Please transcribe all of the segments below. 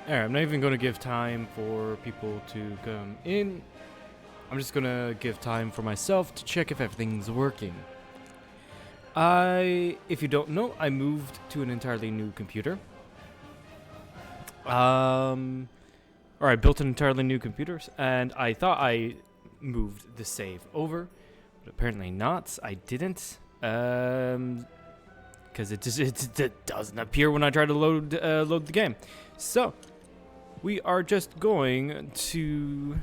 Alright, I'm not even going to give time for people to come in. I'm just going to give time for myself to check if everything's working. If you don't know, I moved to an entirely new computer. Or I built an entirely new computer, and I thought I moved the save over, but apparently not. I didn't, because it doesn't appear when I try to load the game. So we are just going to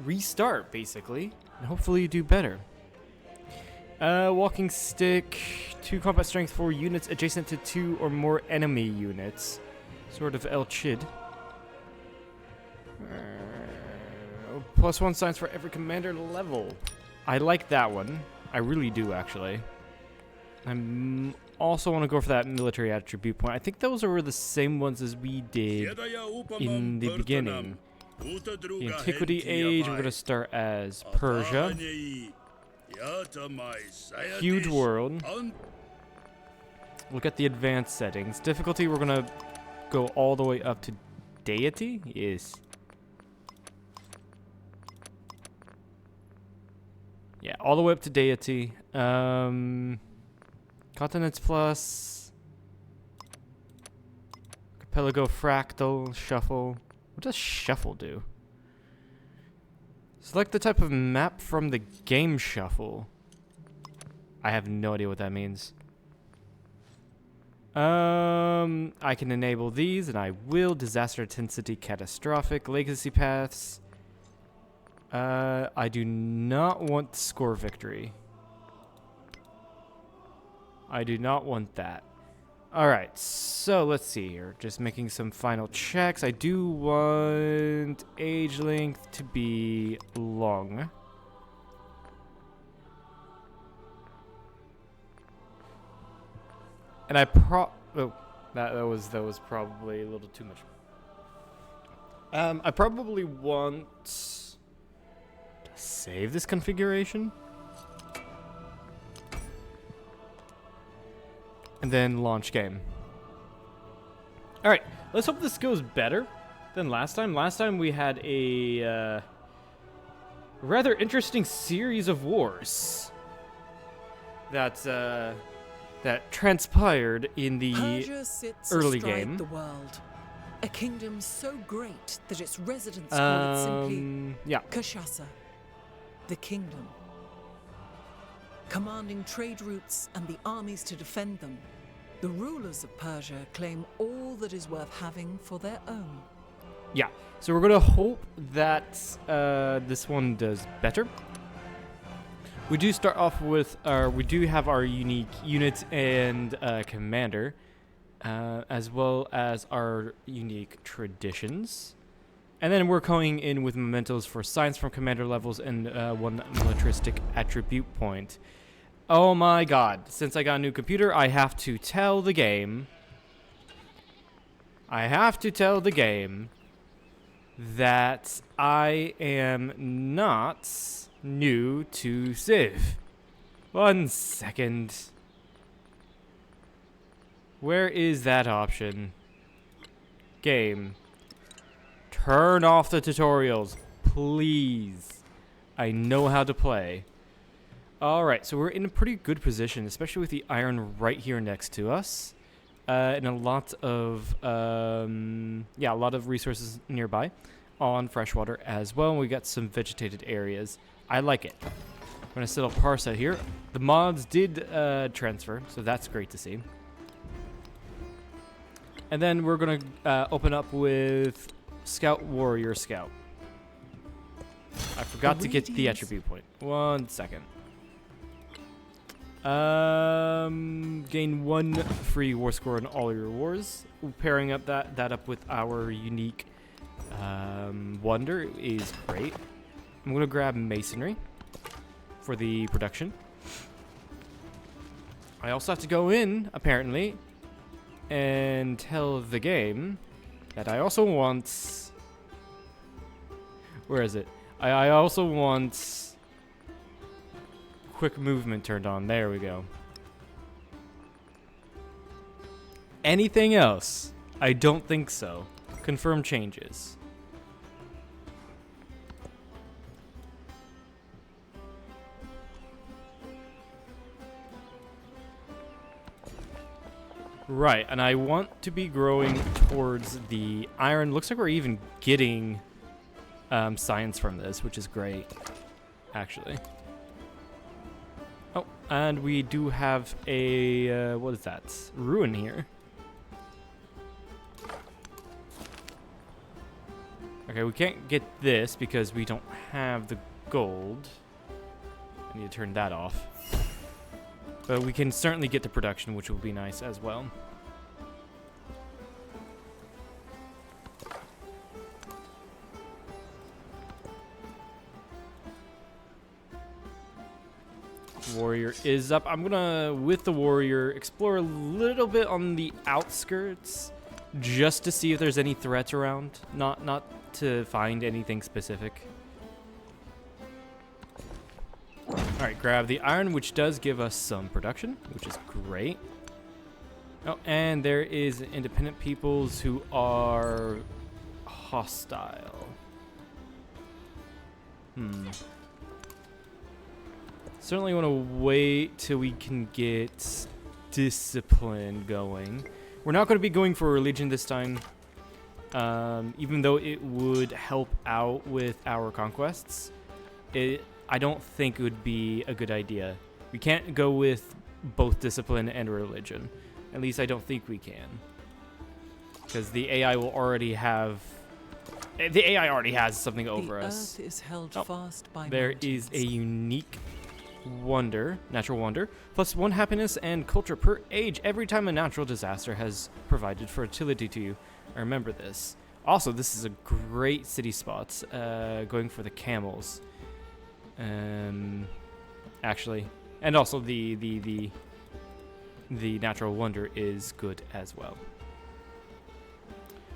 restart, basically, and hopefully do better. Walking stick, 2 combat strength for units adjacent to 2 or more enemy units. Sort of El Chid. +1 science for every commander level. I like that one. I really do, actually. I also want to go for that military attribute point. I think those were the same ones as we did in the beginning. The Antiquity Age, we're going to start as Persia. Huge world. Look at the advanced settings. Difficulty, we're going to go all the way up to Deity? Yes. Yeah, all the way up to Deity. Continents plus. Archipelago, Fractal, Shuffle. What does Shuffle do? Select the type of map from the game Shuffle. I have no idea what that means. I can enable these, and I will. Disaster intensity, catastrophic, legacy paths. I do not want score victory. I do not want that. Alright, so let's see here. Just making some final checks. I do want age length to be long. And I that was probably a little too much. I probably want to save this configuration. And then launch game. Alright, let's hope this goes better than last time. Last time we had a rather interesting series of wars that transpired in the Persia sits early astride game. The world, a kingdom so great that its residents call it simply Kashasa, the kingdom. Commanding trade routes and the armies to defend them, the rulers of Persia claim all that is worth having for their own. Yeah, so we're gonna hope that this one does better. We do start off with we do have our unique units and commander, as well as our unique traditions. And then we're going in with mementos for science from commander levels and 1 militaristic attribute point. Oh my god, since I got a new computer, I have to tell the game that I am not new to Civ. 1 second. Where is that option? Game. Turn off the tutorials, please. I know how to play. Alright, so we're in a pretty good position, especially with the iron right here next to us. And a lot of resources nearby on freshwater as well. And we got some vegetated areas. I like it. We're going to settle Parsa here. The mods did transfer, so that's great to see. And then we're going to open up with Scout, Warrior, Scout. I forgot to get the attribute point. 1 second. Gain 1 free war score in all your wars. Pairing up that up with our unique wonder is great. I'm gonna grab masonry for the production. I also have to go in, apparently, and tell the game that I also want... Where is it? I also want quick movement turned on. There we go. Anything else, I don't think so. Confirm changes. Right, and I want to be growing towards the iron. Looks like we're even getting science from this, which is great, actually. Oh, and we do have a, what is that? Ruin here. Okay, we can't get this because we don't have the gold. I need to turn that off. But we can certainly get the production, which will be nice as well. Warrior is up. I'm gonna, with the warrior, explore a little bit on the outskirts just to see if there's any threats around. Not to find anything specific. Alright, grab the iron, which does give us some production, which is great. Oh, and there is independent peoples who are hostile. Certainly want to wait till we can get discipline going. We're not going to be going for religion this time, even though it would help out with our conquests. I don't think it would be a good idea. We can't go with both discipline and religion. At least I don't think we can. Because the AI will already have... The AI already has something over us. The earth is held fast by there mountains. is a unique wonder, natural wonder, plus 1 happiness and culture per age every time a natural disaster has provided fertility to you. I remember this. Also, this is a great city spot, going for the camels. Actually, and also the natural wonder is good as well.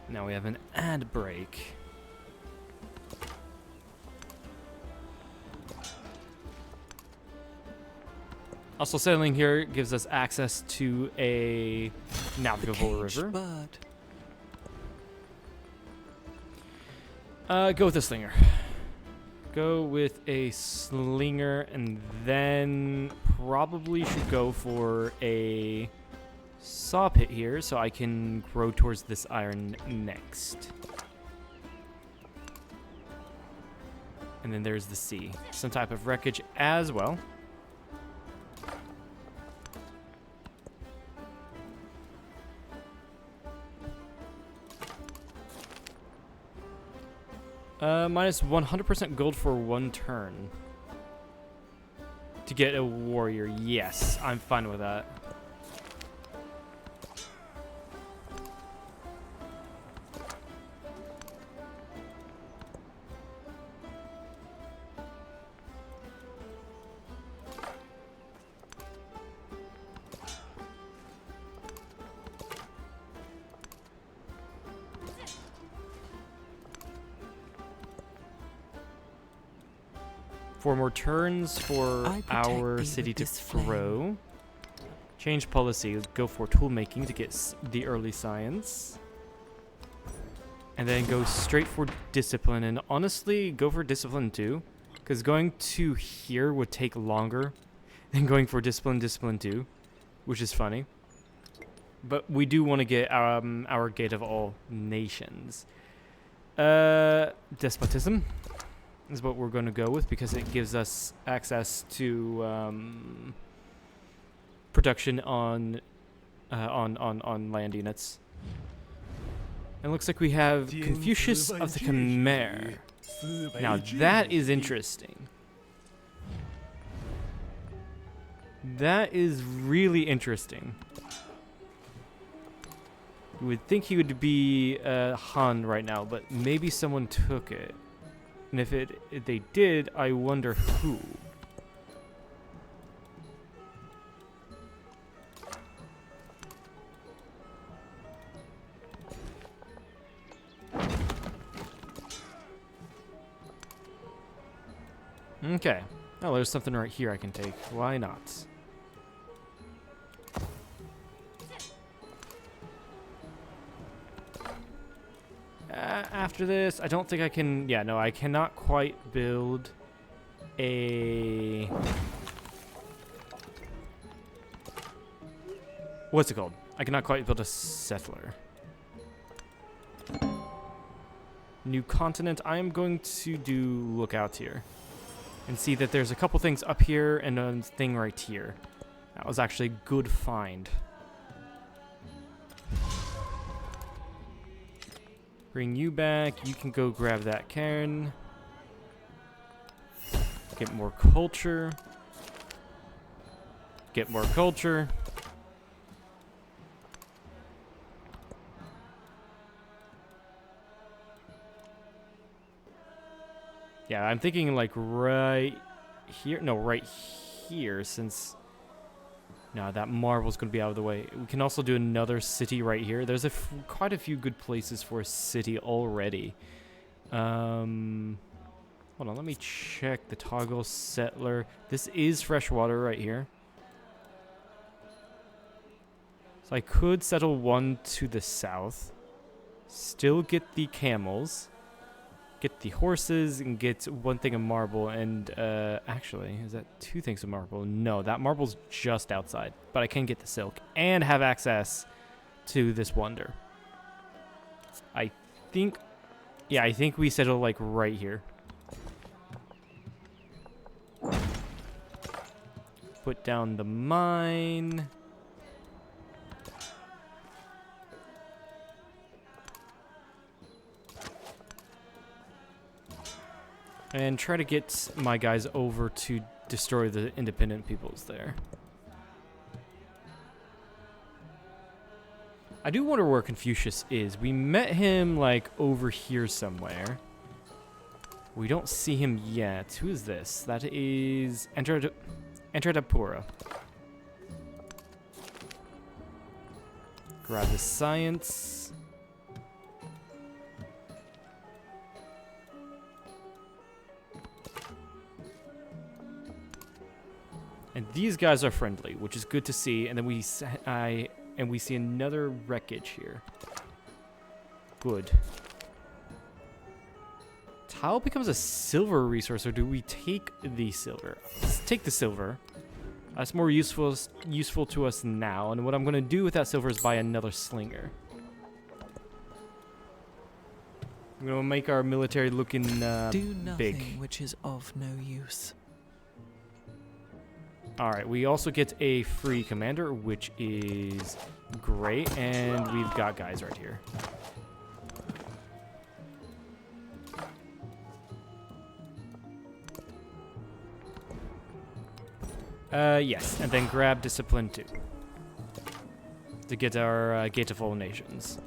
Now we have an ad break. Also, settling here gives us access to a navigable river. Go with the slinger. Go with a slinger, and then probably should go for a saw pit here so I can grow towards this iron next. And then there's the sea. Some type of wreckage as well. Minus 100% gold for 1 turn. To get a warrior. Yes, I'm fine with that. Four more turns for our city to grow. Change policy. Go for tool making to get the early science. And then go straight for discipline. And honestly, go for discipline too. Because going to here would take longer than going for discipline 2. Which is funny. But we do want to get our Gate of All Nations. Despotism is what we're going to go with because it gives us access to production on land units. And it looks like we have Confucius of the Khmer. Now that is interesting. That is really interesting. You would think he would be Han right now, but maybe someone took it. And if they did, I wonder who. Okay. Oh, there's something right here I can take. Why not? after this. I don't think I can... Yeah, no, I cannot quite build a... What's it called? I cannot quite build a settler. New continent. I am going to do lookouts here. And see that there's a couple things up here and a thing right here. That was actually a good find. Bring you back. You can go grab that cairn. Get more culture. Get more culture. Yeah, I'm thinking like right here. No, right here, since... No, that marble's going to be out of the way. We can also do another city right here. There's quite a few good places for a city already. Hold on, let me check the toggle settler. This is fresh water right here. So I could settle one to the south. Still get the camels. Get the horses and get one thing of marble. And actually, is that two things of marble? No, that marble's just outside. But I can get the silk and have access to this wonder. I think... Yeah, I think we settle like right here. Put down the mine. And try to get my guys over to destroy the independent peoples there. I do wonder where Confucius is. We met him, like, over here somewhere. We don't see him yet. Who is this? That is Entradapura. Grab the science. And these guys are friendly, which is good to see. And then we see another wreckage here. Good. Tile becomes a silver resource, or do we take the silver? Let's take the silver. That's more useful to us now. And what I'm going to do with that silver is buy another slinger. I'm going to make our military looking Do nothing big. which is of no use. Alright, we also get a free commander, which is great, and we've got guys right here. Yes, and then grab Discipline too. To get our Gate of All Nations.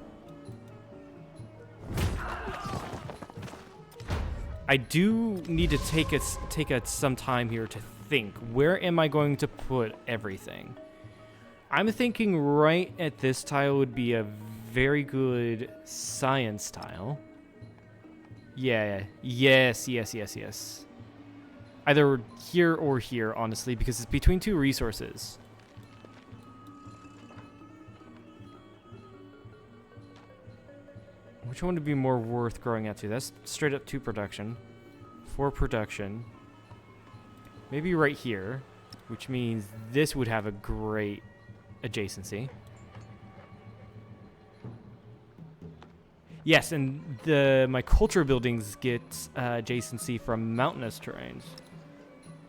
I do need to take some time here to think. Where am I going to put everything? I'm thinking right at this tile would be a very good science tile. Yeah. Yes. Either here or here, honestly, because it's between two resources. Which one would be more worth growing out to? That's straight up 2 production. 4 production. Maybe right here, which means this would have a great adjacency. Yes, and my culture buildings get adjacency from mountainous terrains.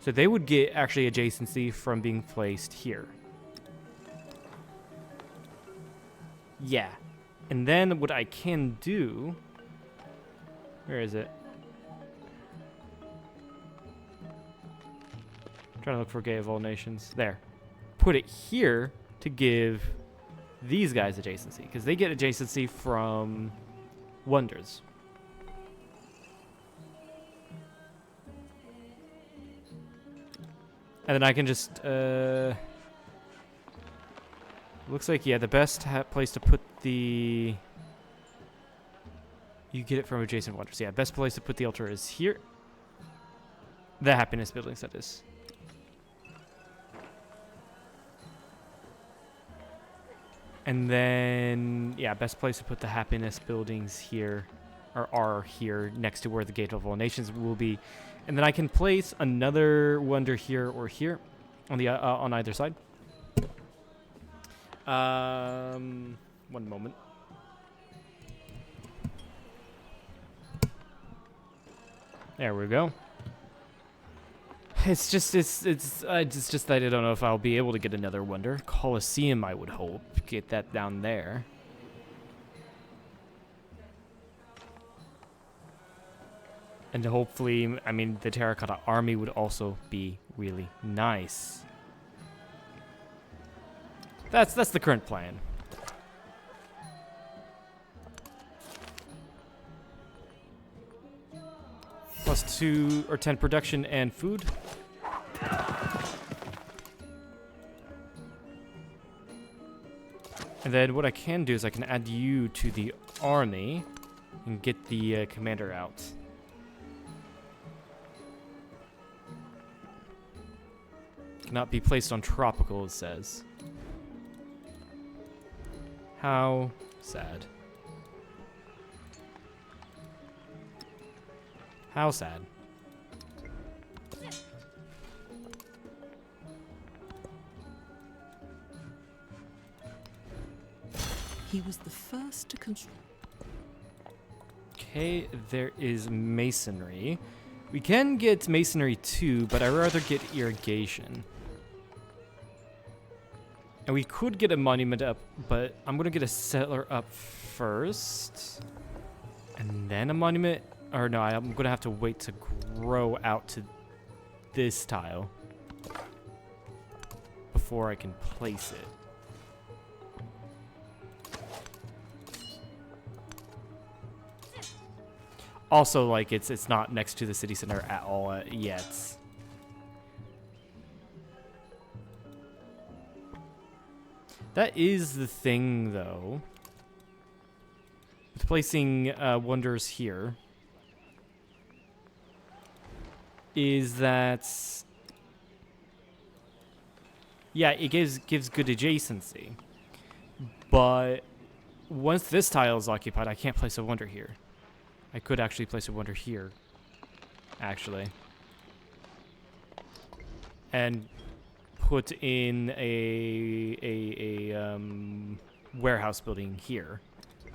So they would get actually adjacency from being placed here. Yeah. And then what I can do... Where is it? Trying to look for Gate of All Nations. There. Put it here to give these guys adjacency, because they get adjacency from wonders. And then I can just... looks like, yeah, the best place to put the... You get it from adjacent wonders. Yeah, best place to put the altar is here. The happiness buildings, that is. And then, yeah, best place to put the happiness buildings here. or are here next to where the Gate of All Nations will be. And then I can place another wonder here or here on the on either side. One moment. There we go. It's just that I don't know if I'll be able to get another wonder. Colosseum, I would hope. Get that down there. And hopefully, I mean, the terracotta army would also be really nice. That's the current plan. Plus 2 or 10 production and food. And then what I can do is I can add you to the army and get the commander out. Cannot be placed on tropical, it says. How sad. How sad. He was the first to construct. Okay, there is masonry. We can get masonry too, but I'd rather get irrigation. And we could get a monument up, but I'm gonna get a settler up first. And then a monument. Or no, I'm gonna have to wait to grow out to this tile before I can place it. Also, like, it's not next to the city center at all yet. That is the thing, though. With placing wonders here, is that, yeah, it gives good adjacency. But once this tile is occupied, I can't place a wonder here. I could actually place a wonder here, actually, and put in a warehouse building here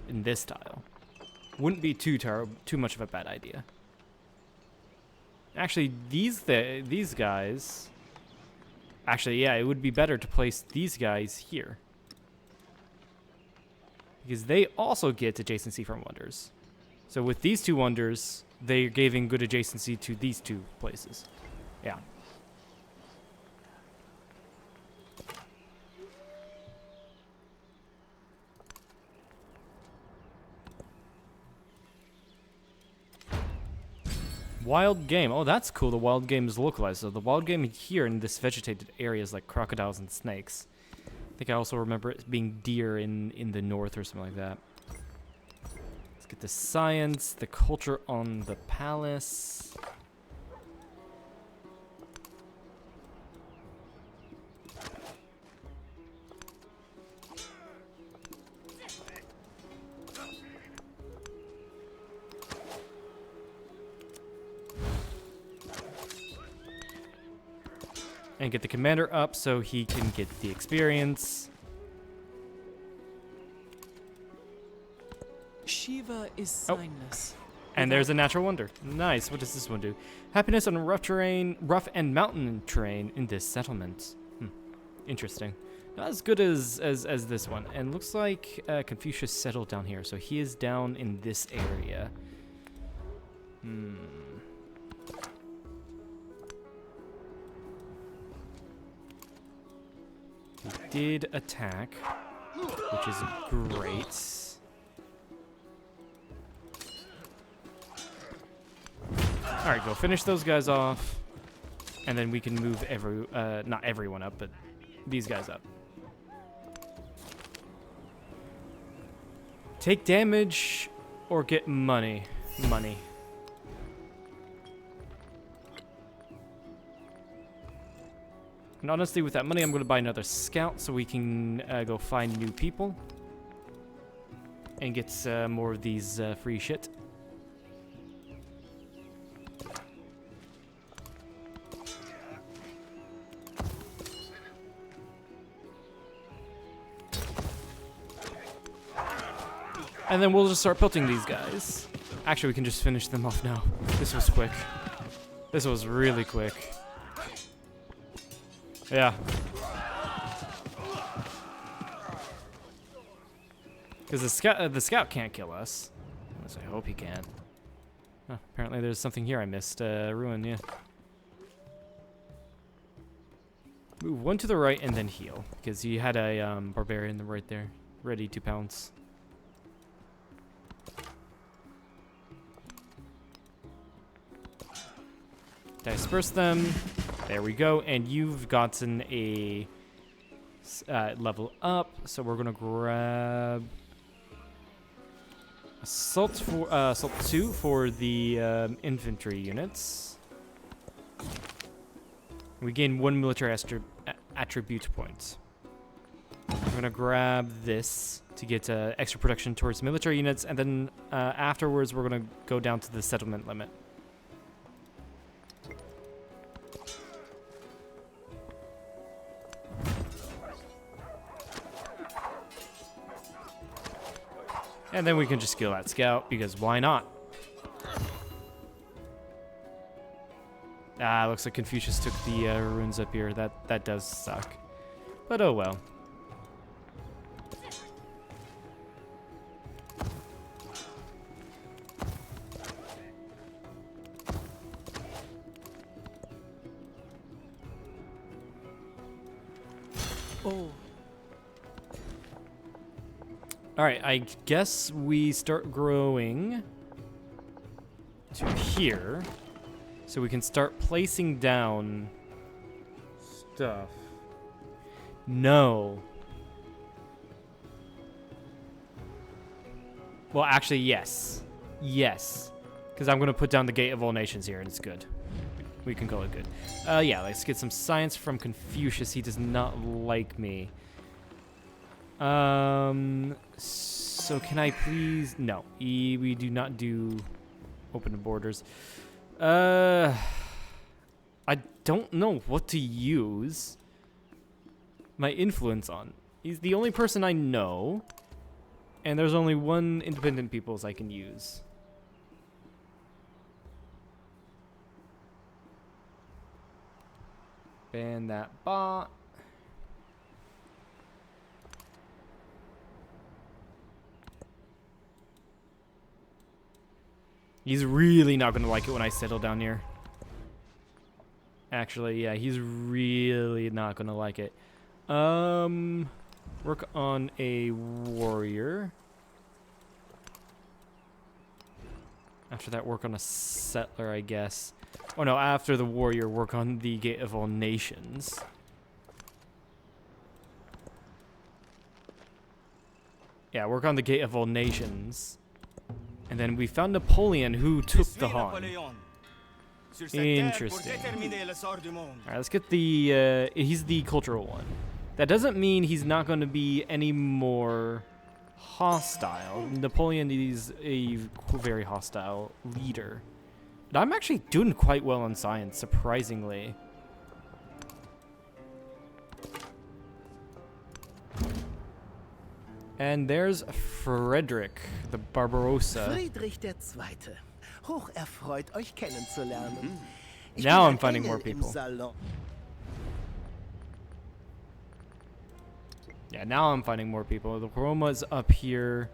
in this tile. Wouldn't be too much of a bad idea. Actually, these guys. Actually, yeah, it would be better to place these guys here because they also get adjacency from wonders. So with these two wonders, they're giving good adjacency to these two places. Yeah. Wild game. Oh, that's cool. The wild game is localized. So the wild game here in this vegetated area is like crocodiles and snakes. I think I also remember it being deer in the north or something like that. Let's get the science, the culture on the palace. And get the commander up so he can get the experience. Shiva is signless. And there's a natural wonder. Nice. What does this one do? Happiness on rough and mountain terrain in this settlement. Interesting. Not as good as this one. And looks like Confucius settled down here, so he is down in this area. He did attack, which is great. Alright, go finish those guys off. And then we can move not everyone up, but these guys up. Take damage or get money. Money. And honestly, with that money, I'm going to buy another scout so we can go find new people. And get more of these free shit. And then we'll just start pelting these guys. Actually, we can just finish them off now. This was quick. This was really quick. Yeah. Because the scout can't kill us. At least I hope he can. Oh, apparently there's something here I missed. Ruin, yeah. Move one to the right and then heal. Because he had a barbarian right there. Ready to pounce. Disperse them. There we go. And you've gotten a level up. So we're going to grab Assault 2 for the infantry units. We gain 1 military attribute point. I'm gonna grab this to get extra protection towards military units, and then afterwards we're gonna go down to the settlement limit. And then we can just kill that scout, because why not? Ah, looks like Confucius took the ruins up here. That does suck. But oh well. Oh. Alright, I guess we start growing to here. So we can start placing down stuff. No. Well, actually, yes. Yes. Because I'm going to put down the Gate of All Nations here, and it's good. We can call it good. Yeah, let's get some science from Confucius. He does not like me. So can I please... No, we do not do open borders. I don't know what to use my influence on. He's the only person I know, and there's only one independent peoples I can use. Ban that bot. He's really not going to like it when I settle down here. Actually, yeah, he's really not going to like it. Work on a warrior. After that, work on a settler, I guess. Oh no, after the warrior, work on the Gate of All Nations. Yeah, work on the Gate of All Nations. And then we found Napoleon, who took the Han. Interesting. Alright, let's get the... he's the cultural one. That doesn't mean he's not going to be any more hostile. Napoleon is a very hostile leader. But I'm actually doing quite well on science, surprisingly. And there's Frederick, the Barbarossa. Friedrich der Zweite. Hoch erfreut, euch kennenzulernen. Now I'm finding more people. Yeah, now I'm finding more people. The Roma's up here.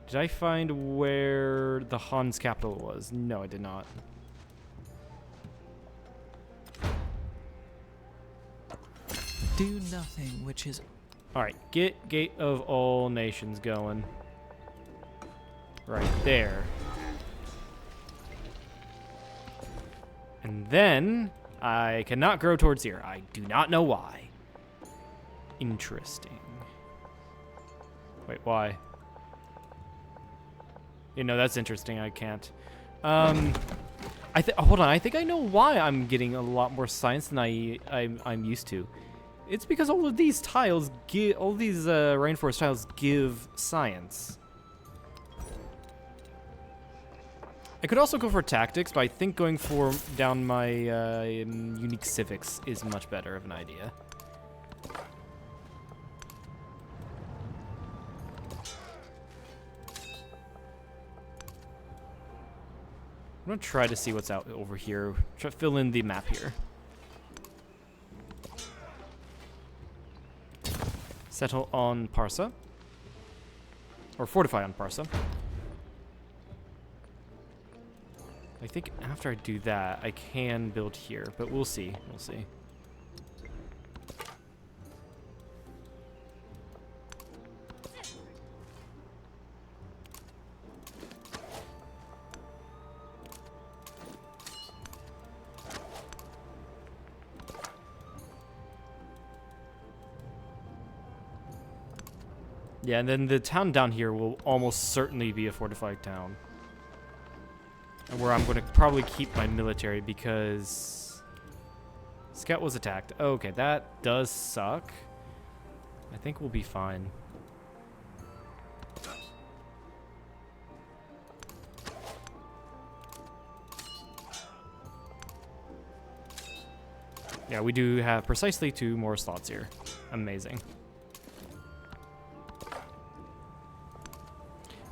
Did I find where the Han's capital was? No, I did not. Do nothing which is... Alright, get Gate of All Nations going. Right there. And then, I cannot grow towards here. I do not know why. Interesting. Wait, why? You know, that's interesting. I can't. Hold on. I think I know why I'm getting a lot more science than I'm used to. It's because all of these tiles give, all these rainforest tiles give science. I could also go for tactics, but I think going for down my unique civics is much better of an idea. gonna try to see what's out over here. Try to fill in the map here. Settle on Parsa. Or fortify on Parsa. I think after I do that, I can build here, but we'll see. We'll see. Yeah, and then the town down here will almost certainly be a fortified town. And where I'm going to probably keep my military because Scout was attacked. Okay, that does suck. I think we'll be fine. Yeah, we do have precisely 2 more slots here. Amazing.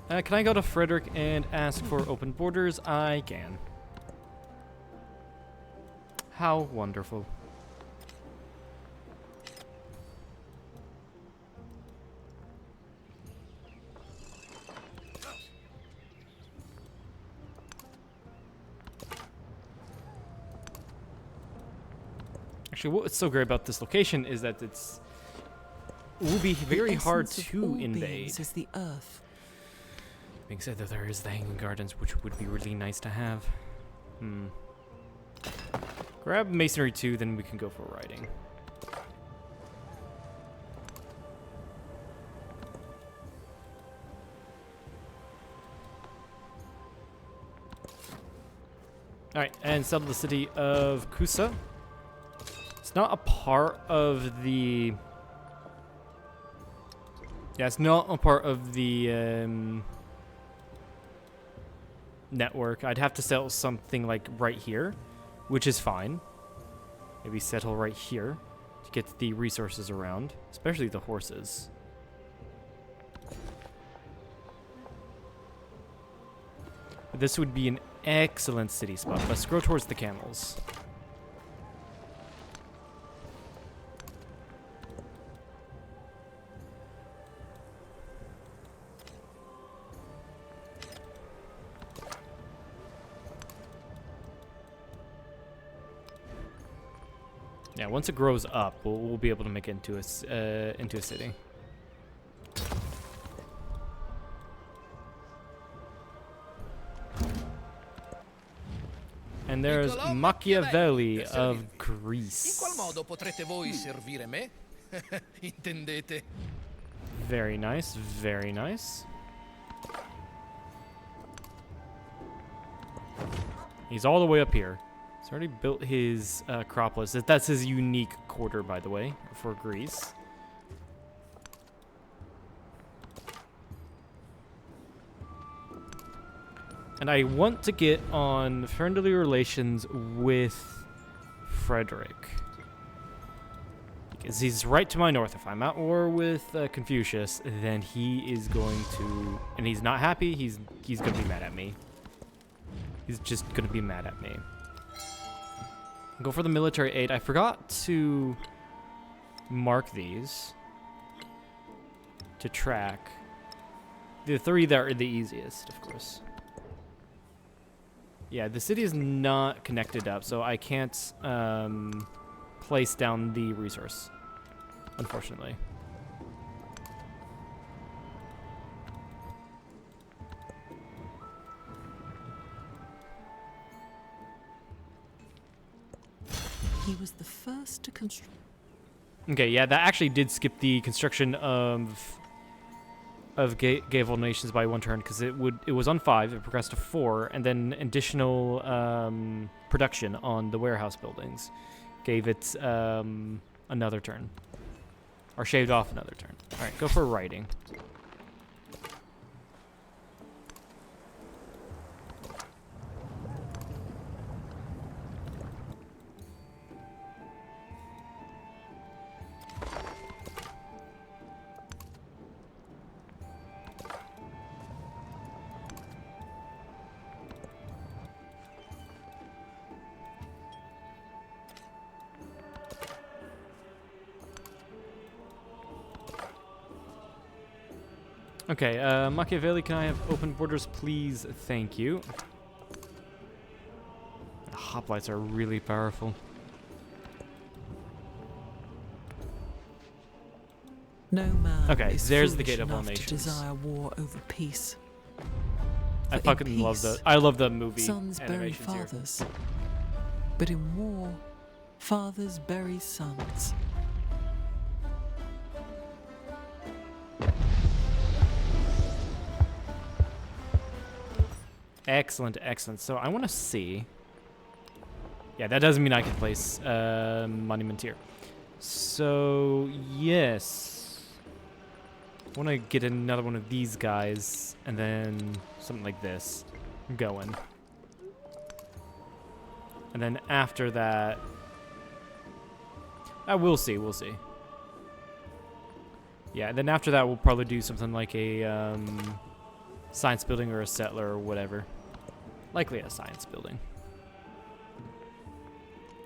Can I go to Frederick and ask for open borders? I can. How wonderful. Actually, what's so great about this location is that it will be very hard to invade. Is the earth. Being said that there is the Hanging Gardens, which would be really nice to have. Grab Masonry 2, then we can go for riding. Alright, and settle the city of Kusa. It's not a part of the... Yeah, it's not a part of the... network. I'd have to settle something like right here, which is fine. Maybe settle right here to get the resources around, especially the horses. But this would be an excellent city spot. Let's go towards the camels. Yeah, once it grows up, we'll be able to make it into a city. And there's Machiavelli of Greece. In qual modo potrete voi servire me? Intendete? Very nice, very nice. He's all the way up here. He's already built his Acropolis. That's his unique quarter, by the way, for Greece. And I want to get on friendly relations with Frederick. Because he's right to my north. If I'm at war with Confucius, then he is going to... And he's not happy, he's going to be mad at me. He's just going to be mad at me. Go for the military aid. I forgot to mark these to track. The 3 that are the easiest, of course. Yeah, the city is not connected up, so I can't place down the resource, unfortunately. He was the first to construct. Okay, yeah, that actually did skip the construction of Gavel Nations by 1 turn because it was on 5, it progressed to 4, and then additional production on the warehouse buildings gave it another turn, or shaved off another turn. All right, go for writing. Okay, Machiavelli, can I have open borders, please? Thank you. Hoplites are really powerful. No man Okay, is there's the foolish Gate of All enough to Nations. desire war over peace. I For in fucking love peace, I love the movie Sons bury animations here. fathers, but in war, fathers bury sons. Excellent, excellent. So I want to see. Yeah, that doesn't mean I can place monument here. So yes, I want to get another one of these guys, and then something like this going. And then after that, we'll see, we'll see. Yeah, and then after that, we'll probably do something like a science building or a settler or whatever. Likely a science building.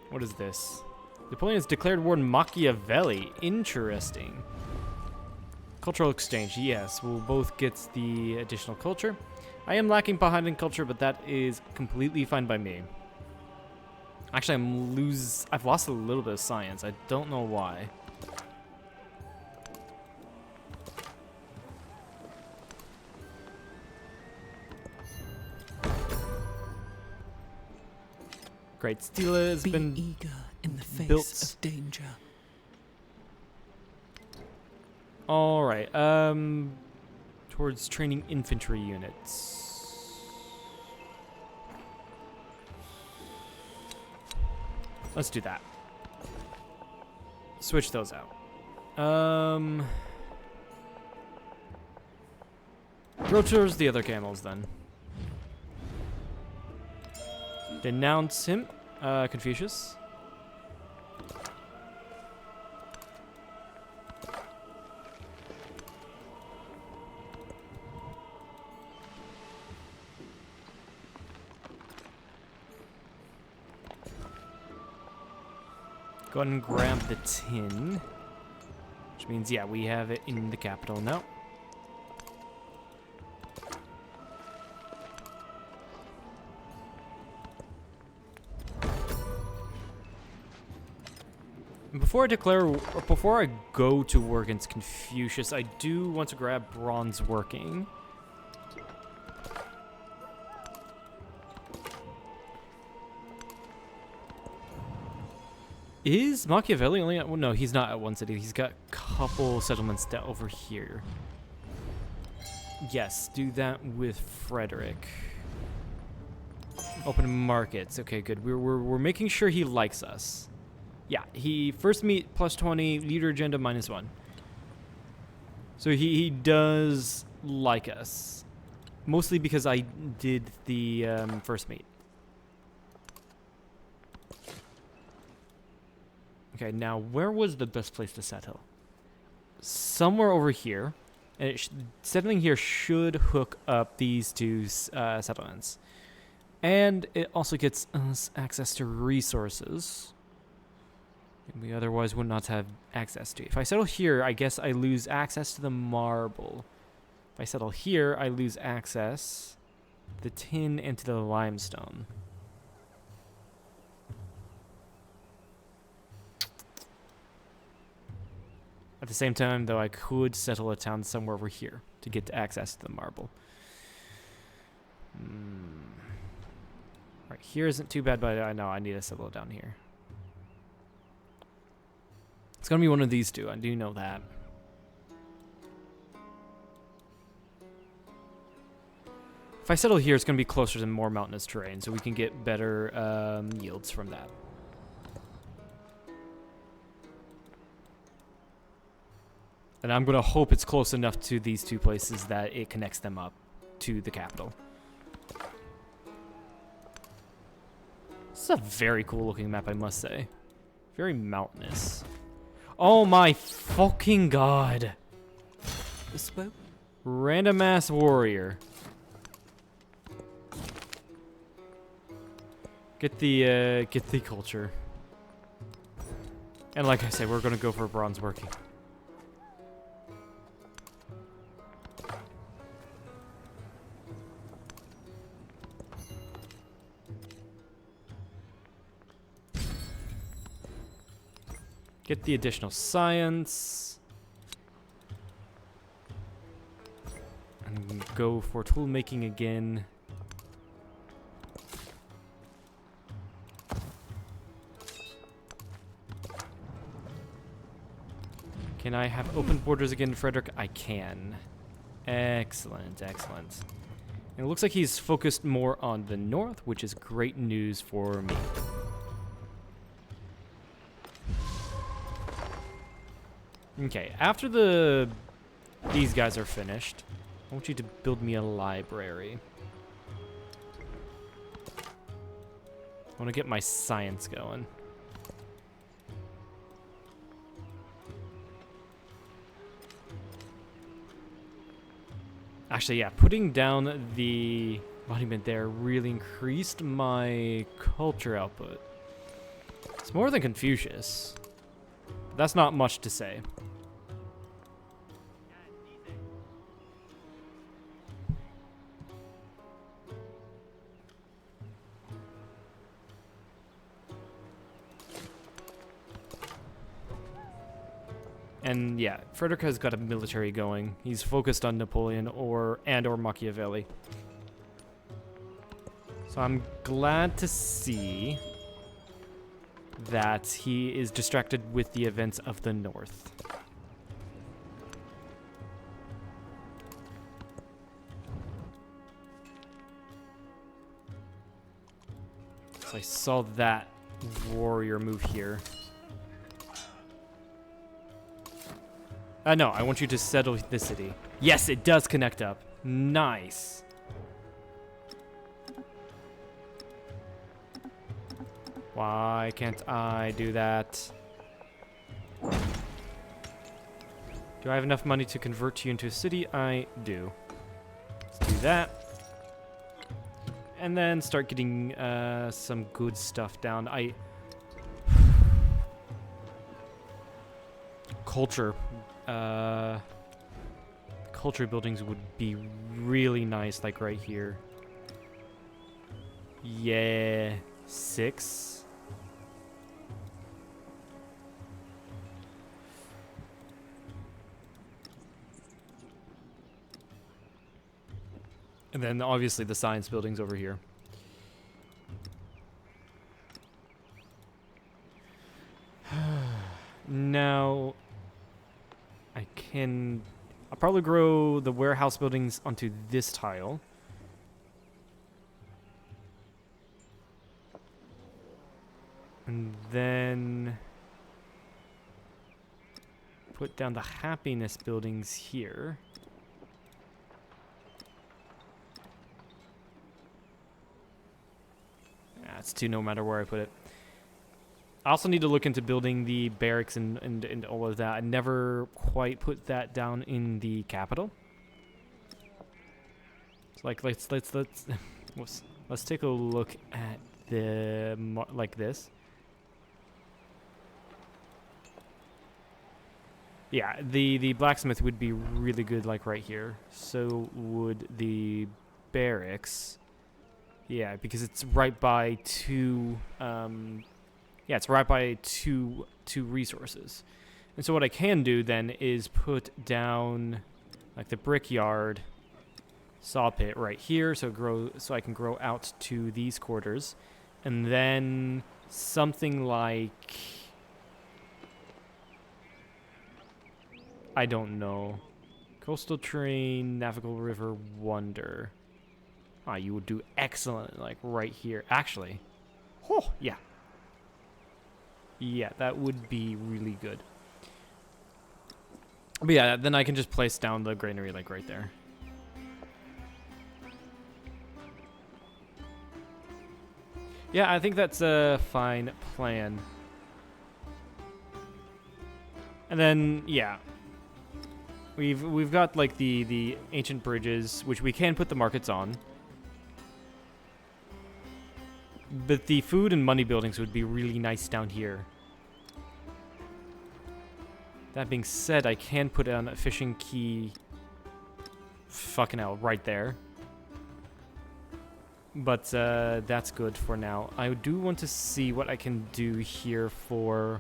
What is this? Napoleon has declared war on Machiavelli. Interesting. Cultural exchange. Yes, we'll both get the additional culture. I am lacking behind in culture, but that is completely fine by me. Actually, I've lost a little bit of science. I don't know why. Great. Stila has been eager in the face built. of danger. All right. Towards training infantry units. Let's do that. Switch those out. Go towards the other camels then. Denounce him, Confucius. Go ahead and grab the tin. Which means, yeah, we have it in the capital now. Before I go to war against Confucius, I do want to grab bronze working. Is Machiavelli only at... Well, no, he's not at one city. He's got a couple settlements down over here. Yes, do that with Frederick. Open markets. Okay, good. We're making sure he likes us. Yeah, he first meet plus 20, leader agenda -1. So he does like us. Mostly because I did the first meet. Okay, now where was the best place to settle? Somewhere over here. And settling here should hook up these two settlements. And it also gets us access to resources we otherwise would not have access to. If I settle here, I guess I lose access to the marble. If I settle here, I lose access to the tin and to the limestone. At the same time, though, I could settle a town somewhere over here to get access to the marble. Right, here isn't too bad, but I know I need to settle it down here. It's going to be one of these two. I do know that. If I settle here, it's going to be closer to more mountainous terrain, so we can get better yields from that. And I'm going to hope it's close enough to these two places that it connects them up to the capital. This is a very cool looking map, I must say. Very mountainous. Oh my fucking god. Bespoke? Random ass warrior. Get the culture. And like I said, we're gonna go for bronze working. Get the additional science. And go for tool making again. Can I have open borders again, Frederick? I can. Excellent, excellent. And it looks like he's focused more on the north, which is great news for me. Okay, after these guys are finished, I want you to build me a library. I want to get my science going. Actually, yeah, putting down the monument there really increased my culture output. It's more than Confucius. But that's not much to say. And yeah, Frederick has got a military going. He's focused on Napoleon or Machiavelli. So I'm glad to see that he is distracted with the events of the North. So I saw that warrior move here. No, I want you to settle the city. Yes, it does connect up. Nice. Why can't I do that? Do I have enough money to convert you into a city? I do. Let's do that. And then start getting some good stuff down. Culture. Culture buildings would be really nice, like right here. Yeah, 6. And then obviously the science buildings over here. Now, I'll probably grow the warehouse buildings onto this tile. And then put down the happiness buildings here. It's 2 no matter where I put it. I also need to look into building the barracks and all of that. I never quite put that down in the capital. So like let's take a look at the like this. Yeah, the blacksmith would be really good, like right here. So would the barracks. Yeah, because it's right by 2. Yeah, it's right by two resources. And so what I can do then is put down like the brickyard saw pit right here, so I can grow out to these quarters. And then something like, I don't know, coastal terrain, navigable river, wonder. Ah, you would do excellent like right here. Actually, oh yeah. Yeah, that would be really good. But yeah, then I can just place down the granary like right there. Yeah, I think that's a fine plan. And then yeah, we've got like the ancient bridges, which we can put the markets on. But the food and money buildings would be really nice down here. That being said, I can put on a fishing key. Fucking hell, right there. But that's good for now. I do want to see what I can do here for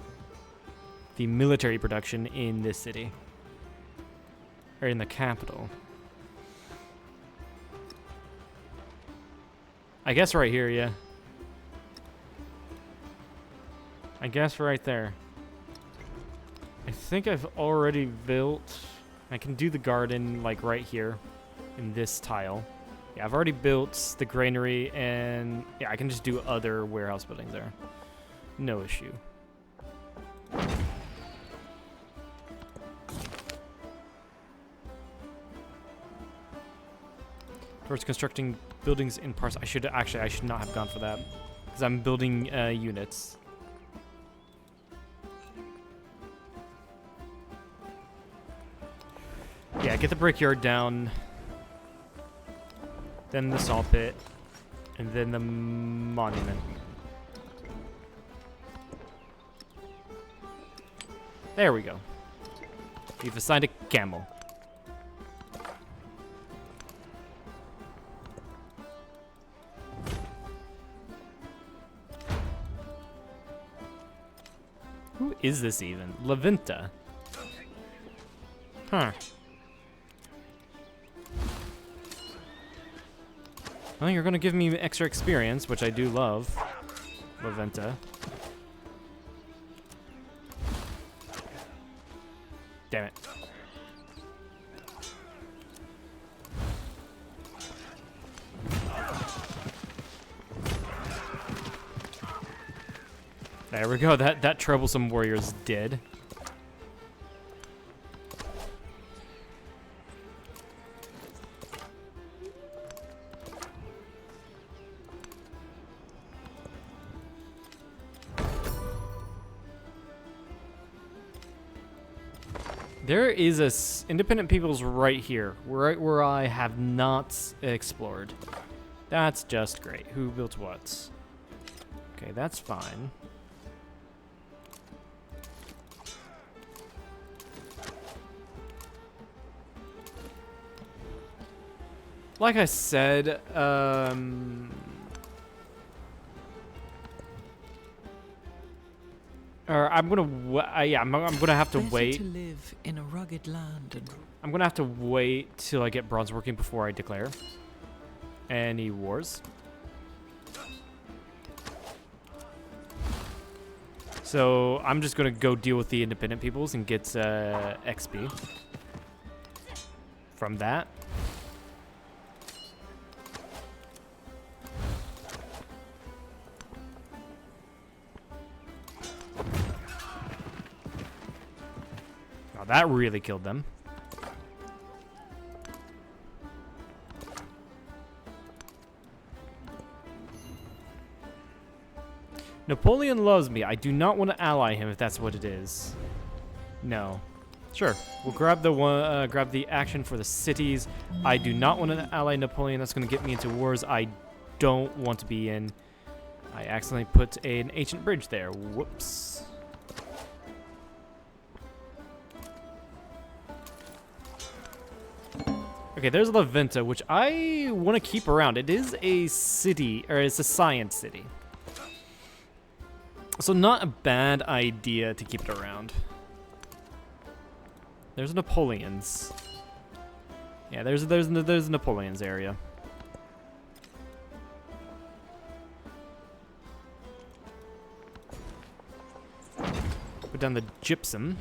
the military production in this city. Or in the capital. I guess right here, yeah. I guess right there. I think I've already built... I can do the garden, like, right here. In this tile. Yeah, I've already built the granary, and... Yeah, I can just do other warehouse buildings there. No issue. Towards constructing buildings in parts. I should not have gone for that. Because I'm building units. Yeah, get the brickyard down. Then the saw pit. And then the monument. There we go. We've assigned a camel. Who is this even? Lavinta. Huh. Well, you're gonna give me extra experience, which I do love. Lavinta. Damn it. There we go. That troublesome warrior's dead. There is independent peoples right here, right where I have not explored. That's just great. Who built what? Okay, that's fine. Like I said, or I'm gonna, yeah, I'm gonna have to wait. To live in a rugged land and I'm gonna have to wait till I get bronze working before I declare any wars. So I'm just gonna go deal with the independent peoples and get XP from that. Oh, that really killed them. Napoleon loves me. I do not want to ally him if that's what it is. No. Sure. We'll grab the one. Grab the action for the cities. I do not want to ally Napoleon. That's going to get me into wars I don't want to be in. I accidentally put an ancient bridge there. Whoops. Okay, there's Lavinta, which I want to keep around. It is a city, or it's a science city. So not a bad idea to keep it around. There's Napoleon's. Yeah, there's Napoleon's area. Put down the gypsum.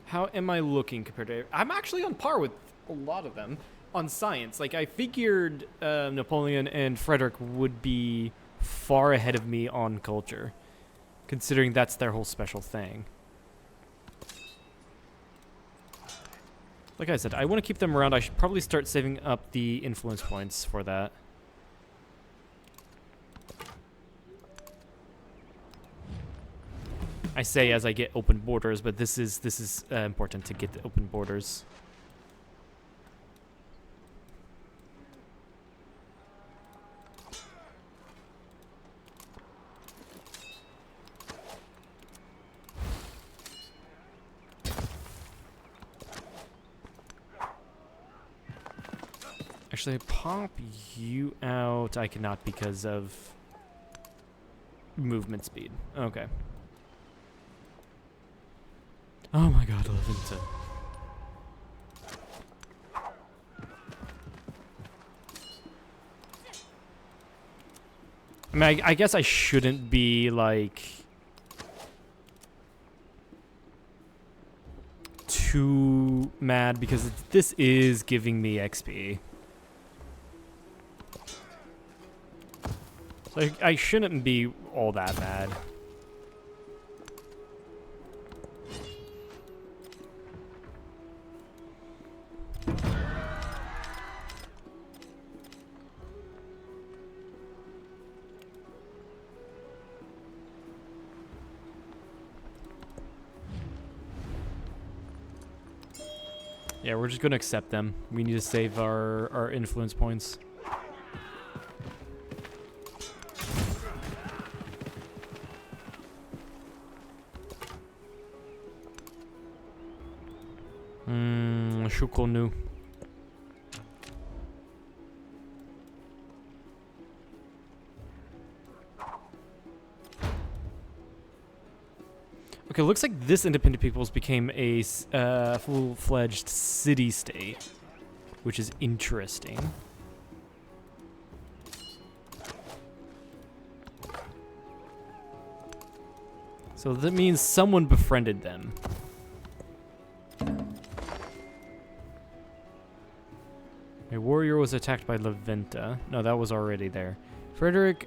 How am I looking compared to... I'm actually on par with a lot of them on science. Like, I figured Napoleon and Frederick would be far ahead of me on culture, considering that's their whole special thing. Like I said, I want to keep them around. I should probably start saving up the influence points for that. I say as I get open borders, but this is important to get the open borders. Actually, pop you out. I cannot because of movement speed. Okay. Oh my god, Levinta. I mean, I guess I shouldn't be, like, too mad because this is giving me XP. So I shouldn't be all that mad. Yeah, we're just gonna accept them. We need to save our influence points. Shukonu. Okay, looks like this independent peoples became a full-fledged city-state, which is interesting. So that means someone befriended them. A warrior was attacked by Levinta. No, that was already there. Frederick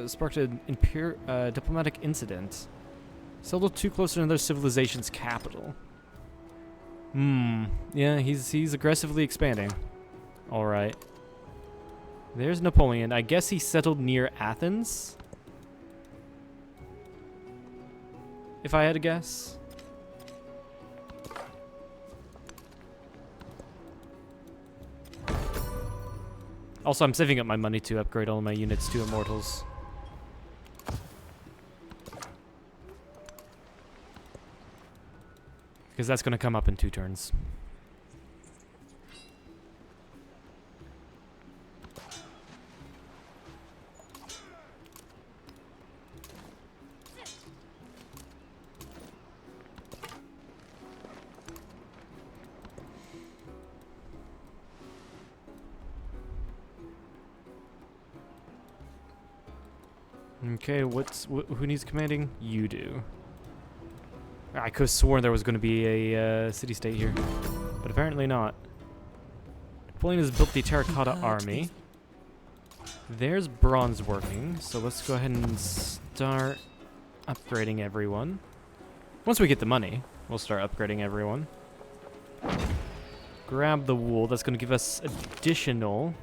sparked an diplomatic incident. Settled too close to another civilization's capital. Yeah, he's aggressively expanding. All right. There's Napoleon. I guess he settled near Athens. If I had to guess. Also, I'm saving up my money to upgrade all my units to immortals. Because that's going to come up in 2 turns. Okay, who needs commanding? You do. I could have sworn there was going to be a city-state here, but apparently not. Napoleon has built the terracotta army. There's bronze working, so let's go ahead and start upgrading everyone. Once we get the money, we'll start upgrading everyone. Grab the wool. That's going to give us additional...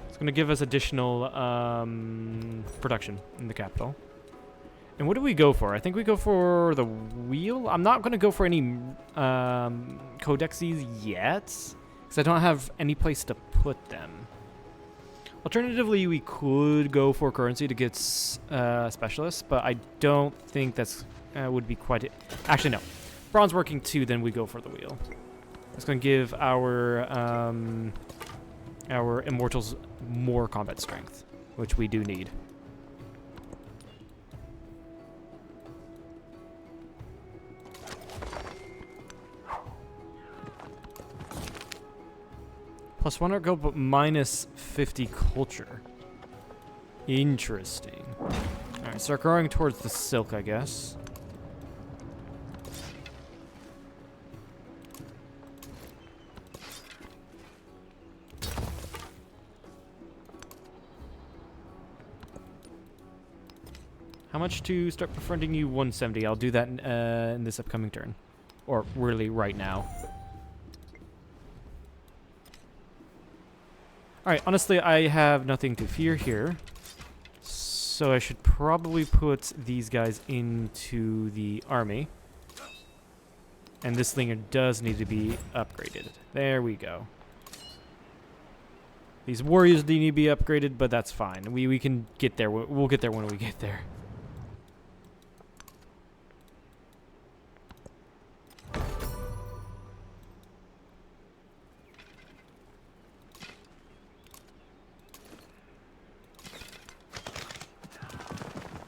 It's going to give us additional production in the capital. And what do we go for? I think we go for the wheel. I'm not going to go for any codexes yet, because I don't have any place to put them. Alternatively, we could go for currency to get specialists, but I don't think that's would be quite it. Actually, no. Bronze working 2, then we go for the wheel. It's going to give our immortals more combat strength, which we do need. +1 argo, but -50 culture. Interesting. Alright, start growing towards the silk, I guess. How much to start befriending you? 170. I'll do that in this upcoming turn. Or really right now. Alright, honestly, I have nothing to fear here. So I should probably put these guys into the army. And this slinger does need to be upgraded. There we go. These warriors do need to be upgraded, but that's fine. We can get there. We'll get there when we get there.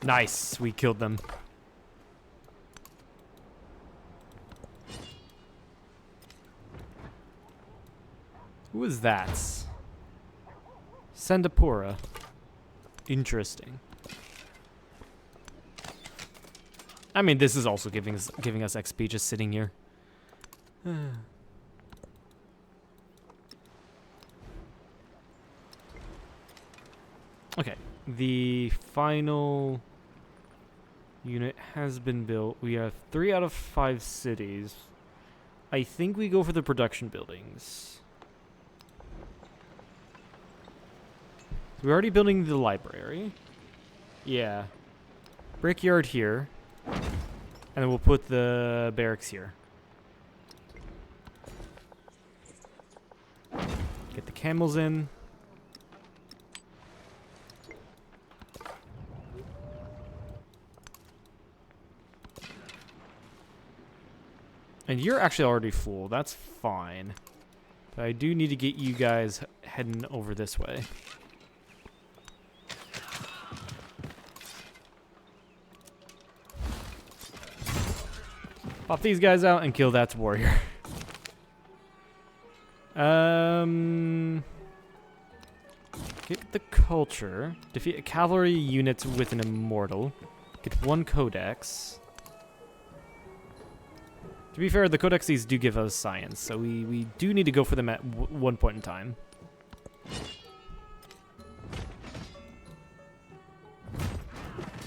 Nice, we killed them. Who is that? Sandapura. Interesting. I mean, this is also giving us XP just sitting here. Okay, the final unit has been built. We have 3 out of 5 cities. I think we go for the production buildings. We're already building the library. Yeah. Brickyard here. And then we'll put the barracks here. Get the camels in. And you're actually already full. That's fine. But I do need to get you guys heading over this way. Pop these guys out and kill that warrior. Get the culture. Defeat cavalry units with an immortal. Get 1 codex. To be fair, the codexes do give us science, so we do need to go for them at one point in time.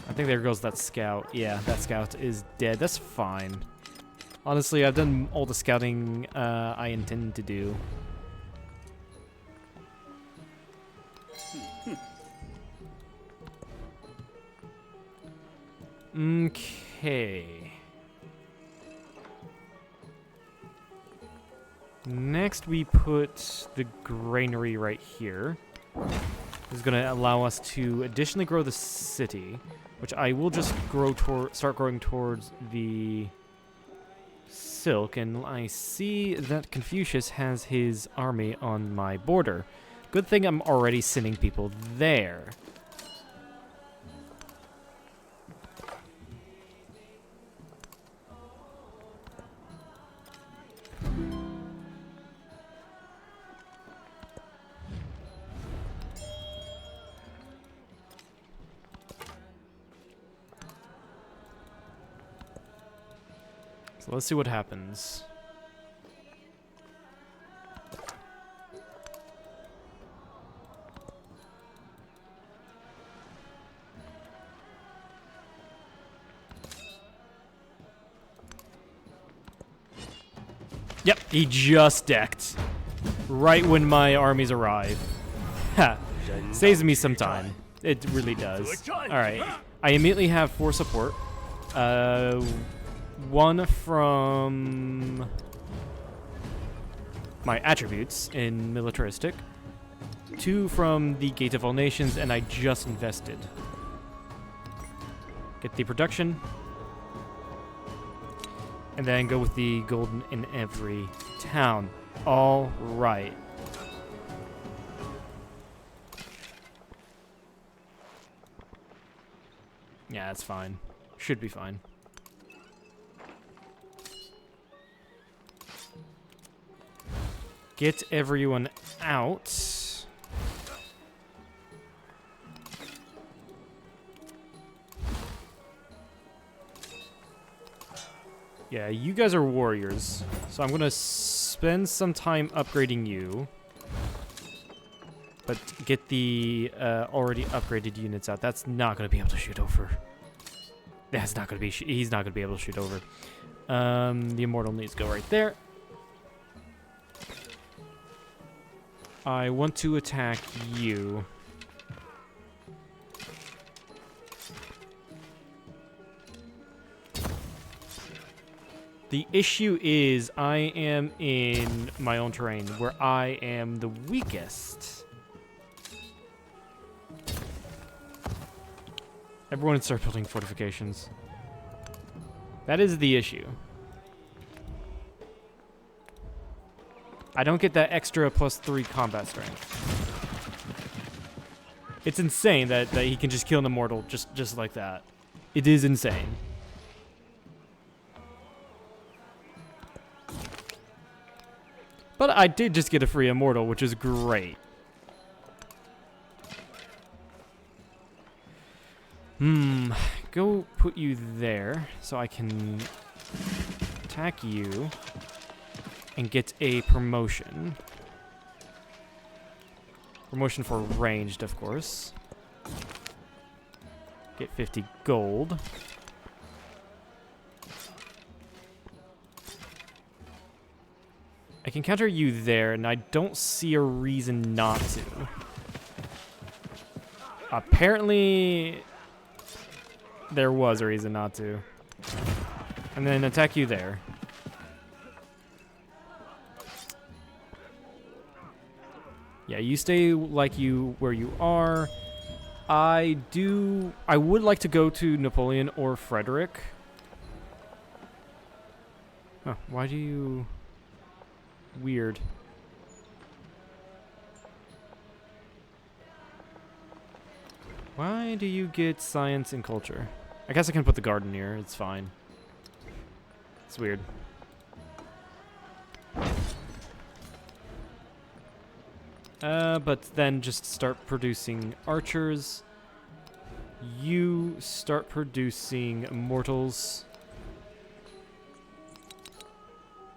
I think there goes that scout. Yeah, that scout is dead. That's fine. Honestly, I've done all the scouting I intend to do. Okay. Next, we put the granary right here. This is going to allow us to additionally grow the city, which I will just start growing towards the silk. And I see that Confucius has his army on my border. Good thing I'm already sending people there. So let's see what happens. Yep, he just decked. Right when my armies arrive. Ha! Saves me some time. It really does. Alright. I immediately have 4 support. 1 from my attributes in militaristic, 2 from the Gate of All Nations, and I just invested. Get the production, and then go with the golden in every town. All right. Yeah, that's fine. Should be fine. Get everyone out. Yeah, you guys are warriors. So I'm going to spend some time upgrading you. But get the already upgraded units out. That's not going to be able to shoot over. That's not going to be... he's not going to be able to shoot over. The Immortal needs to go right there. I want to attack you. The issue is I am in my own terrain where I am the weakest. Everyone start building fortifications. That is the issue. I don't get that extra +3 combat strength. It's insane that he can just kill an immortal just like that. It is insane. But I did just get a free immortal, which is great. Go put you there so I can attack you and get a promotion. Promotion for ranged, of course. Get 50 gold. I can counter you there, and I don't see a reason not to. Apparently, there was a reason not to. And then attack you there. Yeah, you stay like you where you are. I would like to go to Napoleon or Frederick. Huh, why do you... Weird. Why do you get science and culture? I guess I can put the garden here. It's fine. It's weird. But then just start producing archers. You start producing immortals.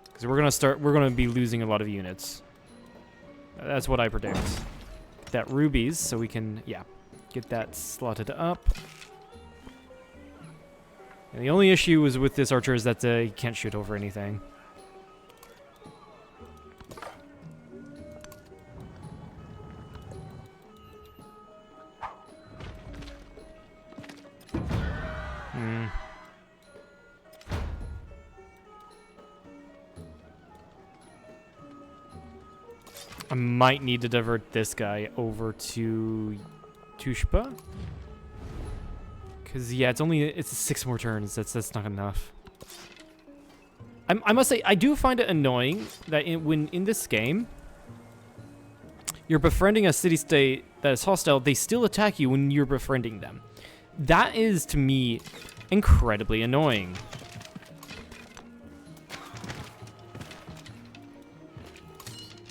Because we're gonna be losing a lot of units. That's what I predict. Get that rubies, so we can, yeah, get that slotted up. And the only issue is with this archer is that he can't shoot over anything. I might need to divert this guy over to Tushpa. Because, yeah, it's 6 more turns. That's not enough. I must say, I do find it annoying that when in this game, you're befriending a city-state that is hostile, they still attack you when you're befriending them. That is, to me, incredibly annoying.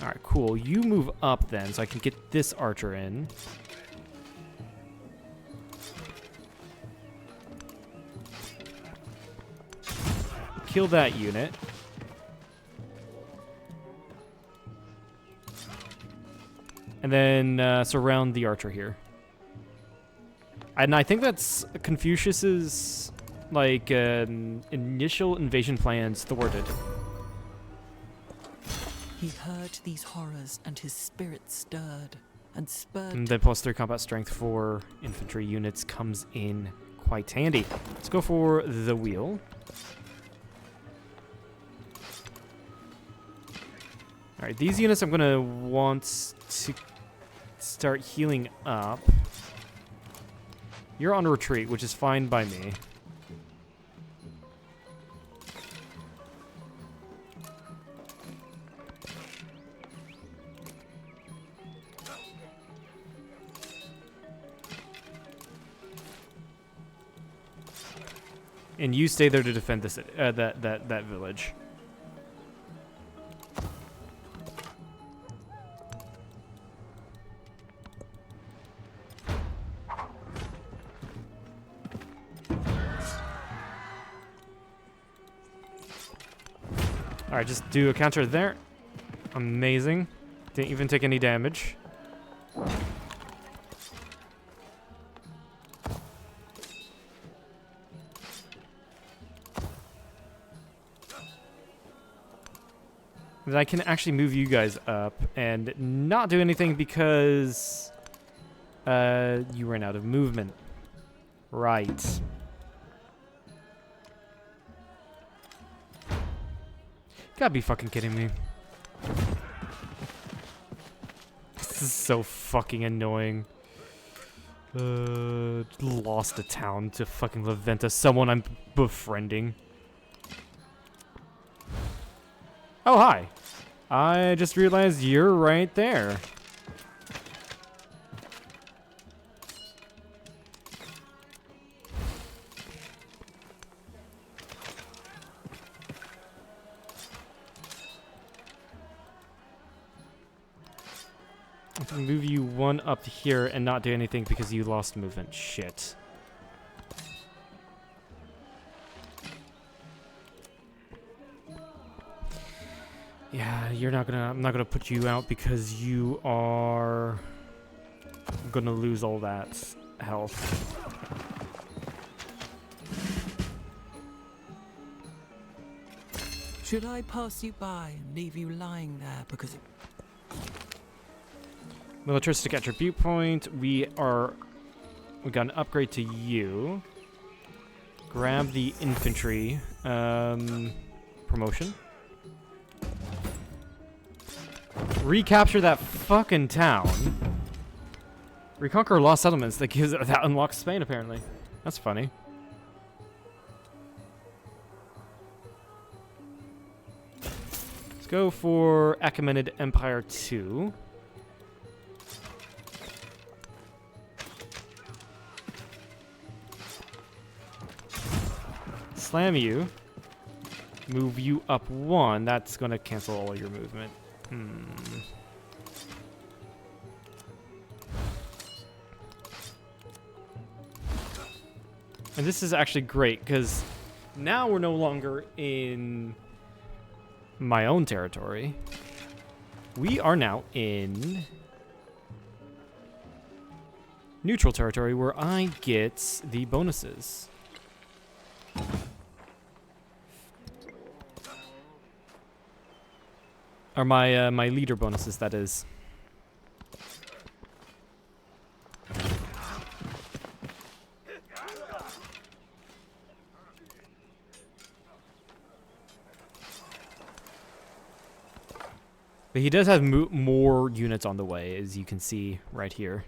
Alright, cool. You move up then, so I can get this archer in. Kill that unit. And then surround the archer here. And I think that's Confucius's, like, initial invasion plans thwarted. He heard these horrors, and his spirit stirred, and spurred. And then +3 combat strength for infantry units comes in quite handy. Let's go for the wheel. Alright, these units I'm gonna want to start healing up. You're on retreat, which is fine by me. And you stay there to defend this that village. Alright, just do a counter there. Amazing. Didn't even take any damage. Then I can actually move you guys up and not do anything because you ran out of movement. Right. Gotta be fucking kidding me. This is so fucking annoying. Lost a town to fucking Leventa, someone I'm befriending. Oh, hi. I just realized you're right there. Move you one up here and not do anything because you lost movement. Shit. Yeah, you're not gonna. I'm not gonna put you out because you are gonna lose all that health. Should I pass you by and leave you lying there because it... Militaristic attribute point. We got an upgrade to you. Grab the infantry promotion. Recapture that fucking town. Reconquer lost settlements. That unlocks Spain apparently. That's funny. Let's go for Achaemenid Empire 2. Slam you. Move you up 1. That's going to cancel all your movement. And this is actually great because now we're no longer in my own territory. We are now in neutral territory where I get the bonuses. Or my leader bonuses, that is. But he does have more units on the way, as you can see right here.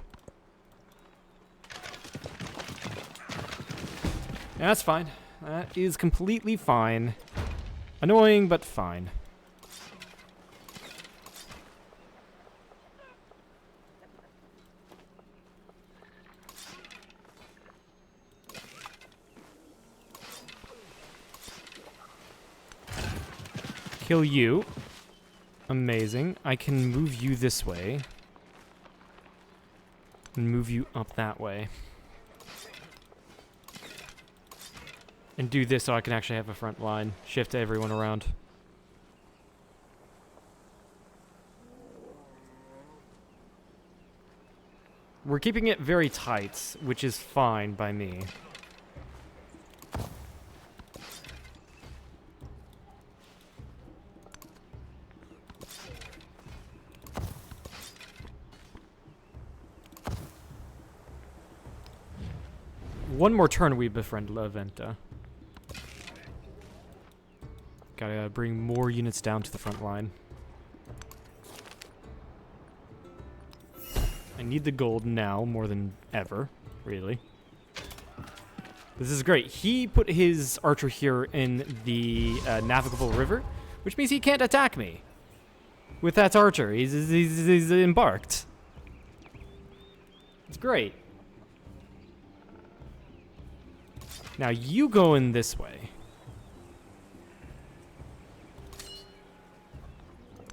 Yeah, that's fine. That is completely fine. Annoying, but fine. Kill you. Amazing. I can move you this way. And move you up that way. And do this so I can actually have a front line. Shift everyone around. We're keeping it very tight, which is fine by me. One more turn, we befriend La Venta. Gotta bring more units down to the front line. I need the gold now more than ever, really. This is great. He put his archer here in the navigable river, which means he can't attack me. With that archer, he's embarked. It's great. Now you go in this way.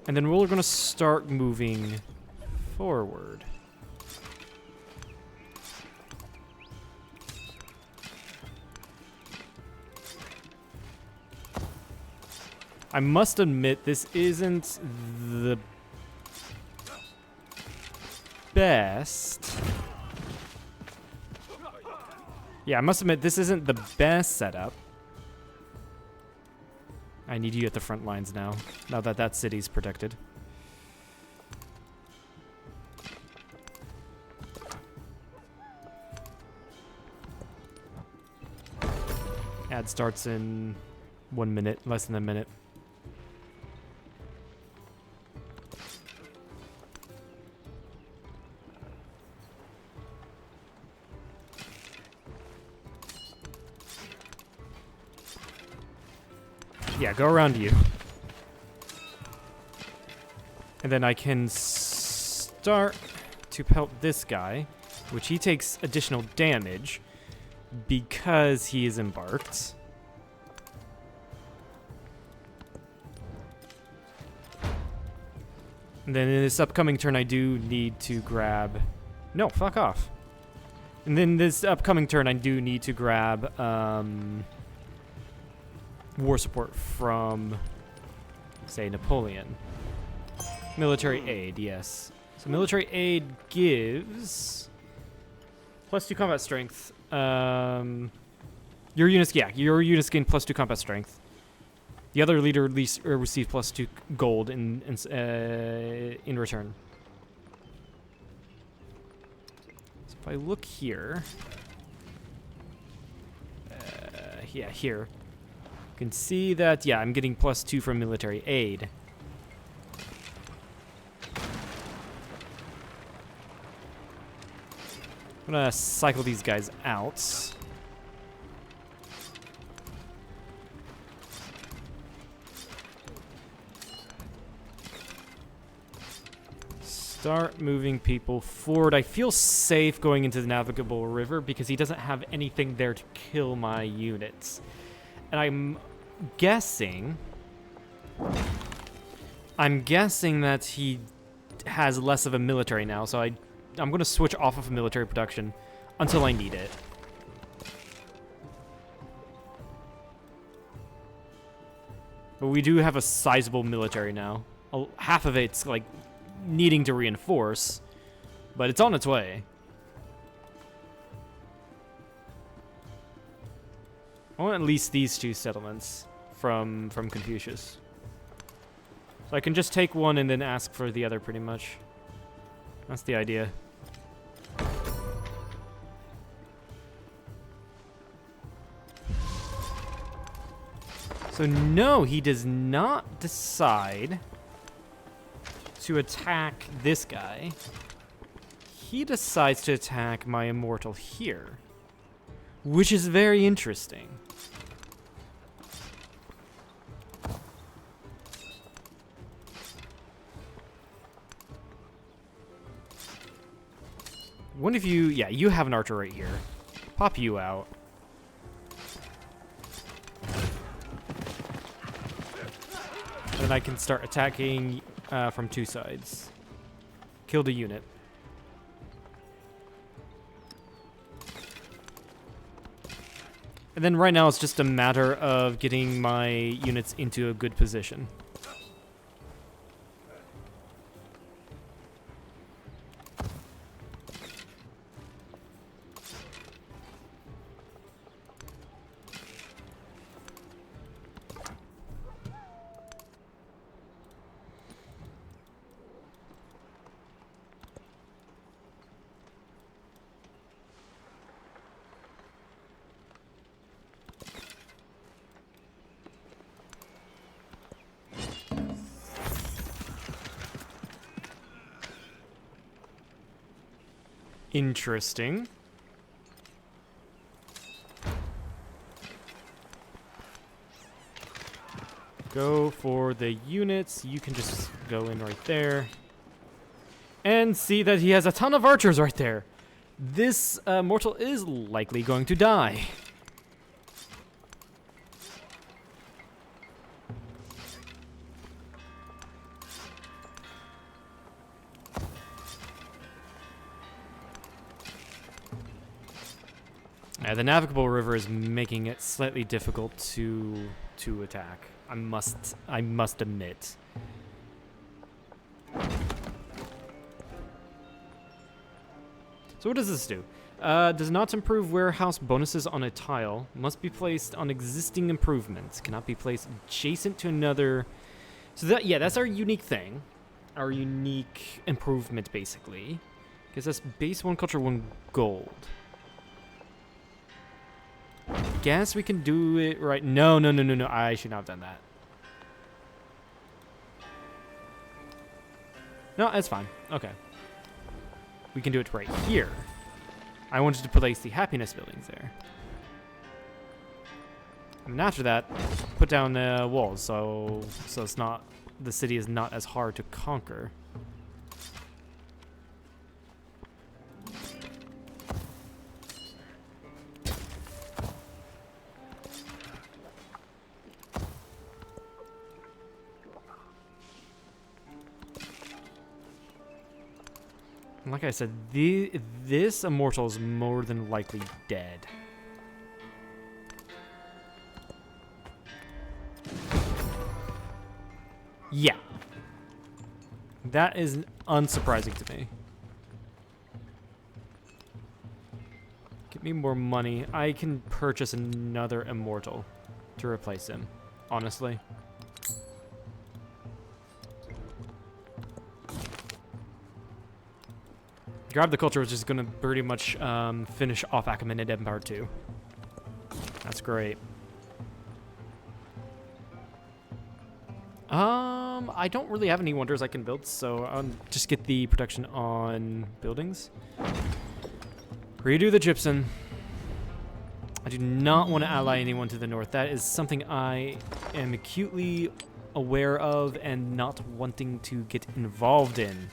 And then we're going to start moving forward. I must admit, this isn't the best. Yeah, I must admit, this isn't the best setup. I need you at the front lines now that that city's protected. Ad starts in 1 minute, less than a minute. Yeah, go around you. And then I can start to pelt this guy, which he takes additional damage because he is embarked. And then in this upcoming turn, I do need to grab... No, fuck off. And then this upcoming turn, I do need to grab war support from, say, Napoleon. Military aid, yes. So military aid gives +2 combat strength. Your units gain +2 combat strength. The other leader receives +2 gold in return. So if I look here, yeah, here, you can see that, yeah, I'm getting +2 from military aid. I'm gonna cycle these guys out. Start moving people forward. I feel safe going into the navigable river because he doesn't have anything there to kill my units. And I'm guessing that he has less of a military now, so I'm going to switch off of military production until I need it. But we do have a sizable military now. Half of it's like needing to reinforce, but it's on its way. I want at least these 2 settlements from Confucius. So I can just take one and then ask for the other, pretty much. That's the idea. So no, he does not decide to attack this guy. He decides to attack my immortal here, which is very interesting. One of you, yeah, you have an archer right here. Pop you out. Then I can start attacking from 2 sides. Killed a unit. And then right now it's just a matter of getting my units into a good position. Interesting. Go for the units. You can just go in right there. And see that he has a ton of archers right there. This mortal is likely going to die. The navigable river is making it slightly difficult to attack. I must admit. So what does this do? Does not improve warehouse bonuses on a tile. Must be placed on existing improvements. Cannot be placed adjacent to another. So that, yeah, that's our unique thing. Our unique improvement, basically. Because that's base 1 culture 1 gold. Guess we can do it right. No. I should not have done that. No, that's fine. Okay. We can do it right here. I wanted to place the happiness buildings there. And after that, put down walls, so it's not, the city is not as hard to conquer. Like I said, this immortal is more than likely dead. Yeah. That is unsurprising to me. Give me more money. I can purchase another immortal to replace him, honestly. Grab the culture, which is going to pretty much finish off Achaemenid Empire 2. That's great. I don't really have any wonders I can build, so I'll just get the production on buildings. Redo the gypsum. I do not want to ally anyone to the north. That is something I am acutely aware of and not wanting to get involved in.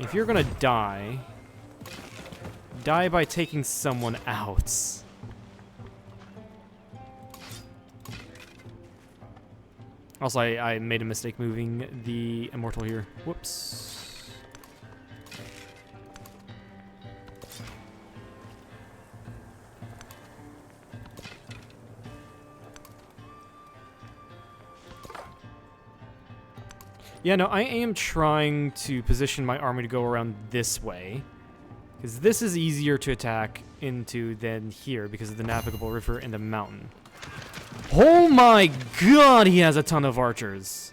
If you're gonna die, die by taking someone out. Also, I made a mistake moving the immortal here. Whoops. Yeah, no, I am trying to position my army to go around this way. Because this is easier to attack into than here because of the navigable river and the mountain. Oh my god, he has a ton of archers.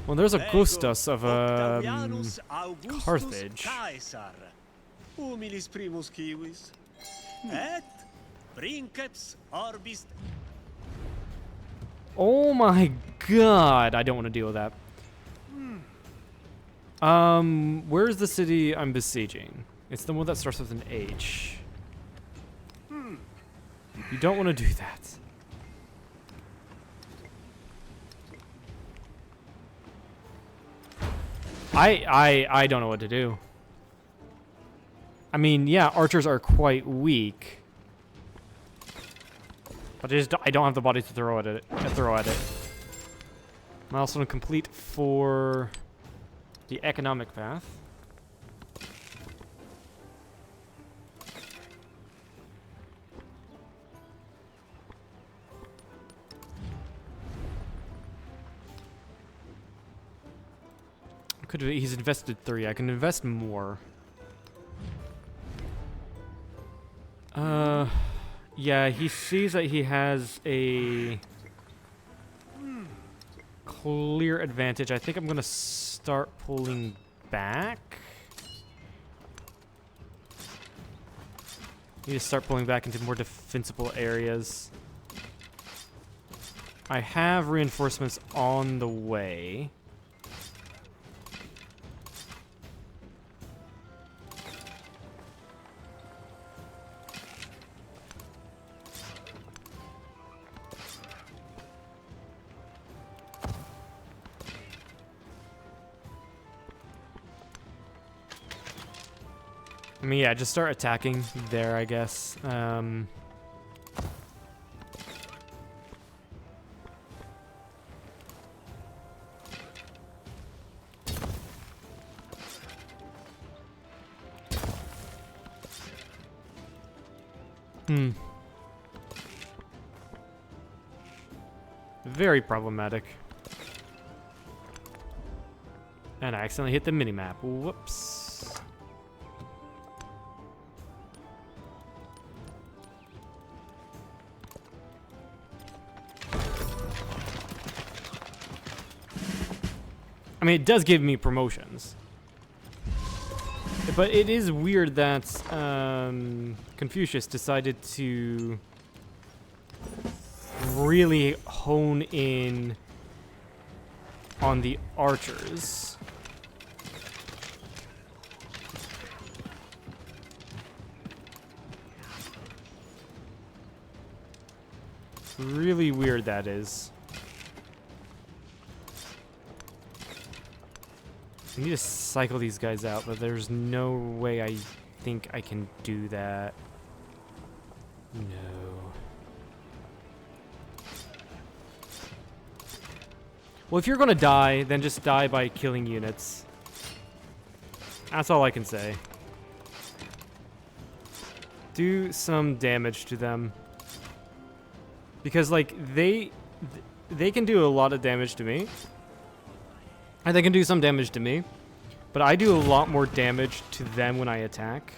Well, there's a Gustus of Carthage. Humilis primus civis, et princeps orbis. Oh my god, I don't want to deal with that. Where's the city I'm besieging? It's the one that starts with an H. You don't want to do that. I don't know what to do. I mean, yeah, archers are quite weak. But I don't have the body to throw at it. Milestone complete for the economic path. He's invested 3. I can invest more. Yeah, he sees that he has a clear advantage. I think I'm gonna start pulling back. Need to start pulling back into more defensible areas. I have reinforcements on the way. I mean, yeah, just start attacking there, I guess. I Very problematic. And I accidentally hit the minimap. Whoops. I mean, it does give me promotions. But it is weird that Confucius decided to really hone in on the archers. Really weird that is. I need to cycle these guys out, but there's no way I think I can do that. No. Well, if you're gonna die, then just die by killing units. That's all I can say. Do some damage to them. Because, like, they can do a lot of damage to me. And they can do some damage to me. But I do a lot more damage to them when I attack.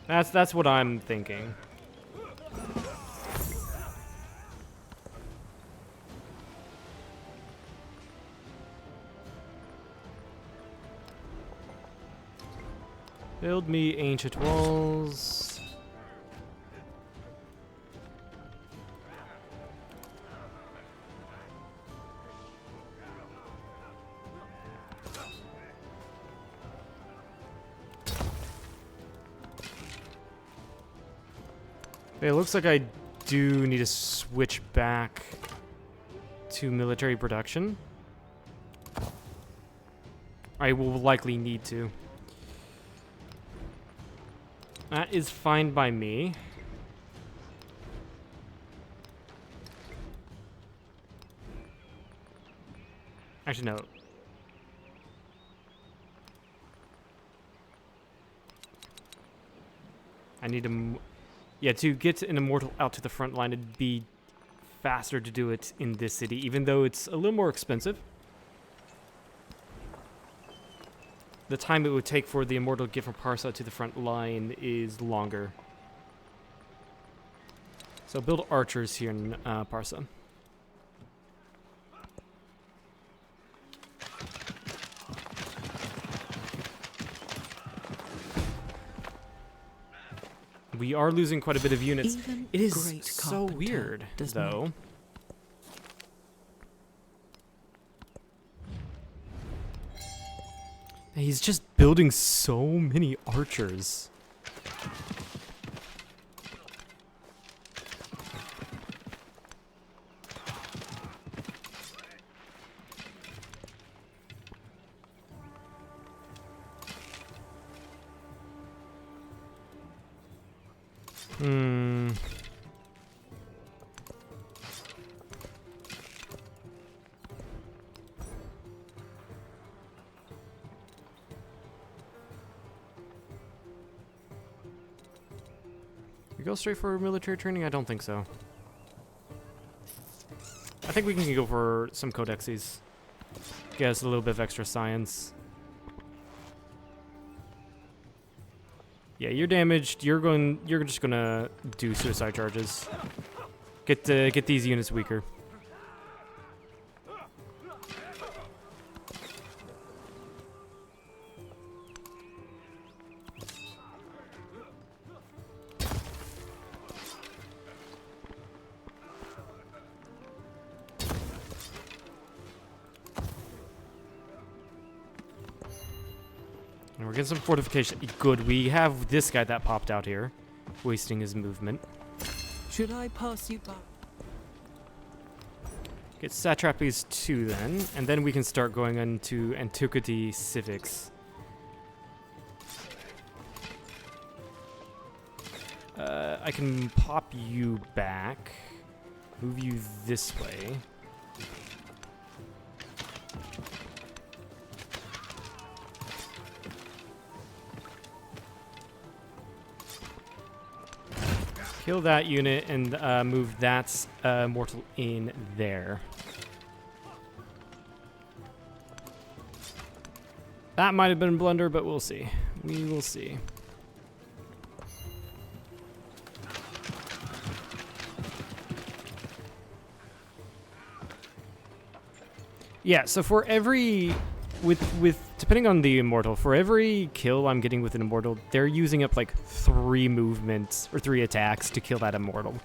That's what I'm thinking. Build me ancient walls. It looks like I do need to switch back to military production. I will likely need to. That is fine by me. Actually, no. I need to... Yeah, to get an immortal out to the front line, it'd be faster to do it in this city, even though it's a little more expensive. The time it would take for the immortal to get from Parsa to the front line is longer. So build archers here in Parsa. We are losing quite a bit of units. Even it is great so carpenter weird, does though. not. He's just building so many archers. We go straight for military training? I don't think so. I think we can go for some codexes. Get us a little bit of extra science. Yeah, you're damaged. You're just gonna do suicide charges. Get these units weaker. And we're getting some fortification. Good, we have this guy that popped out here, wasting his movement. Should I pass you by? Get satrapies 2 then, and then we can start going into antiquity civics. I can pop you back, move you this way. Kill that unit and move that mortal in there. That might have been a blunder, but we'll see. We will see. Yeah, so for every... With depending on the immortal, for every kill I'm getting with an immortal, they're using up like 3 movements or 3 attacks to kill that immortal,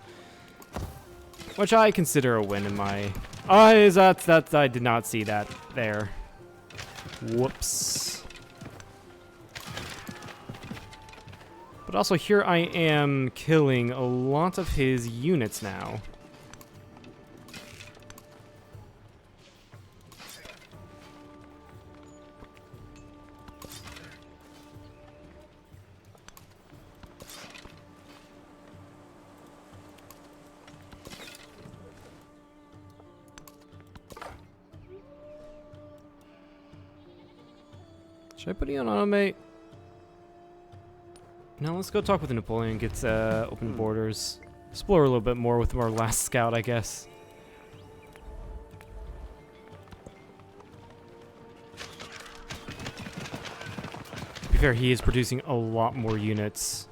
which I consider a win in my eyes. That I did not see that there. Whoops. But But also here I am killing a lot of his units now. Should I put you on automate? No, let's go talk with Napoleon, get open borders. Explore a little bit more with our last scout, I guess. To be fair, he is producing a lot more units.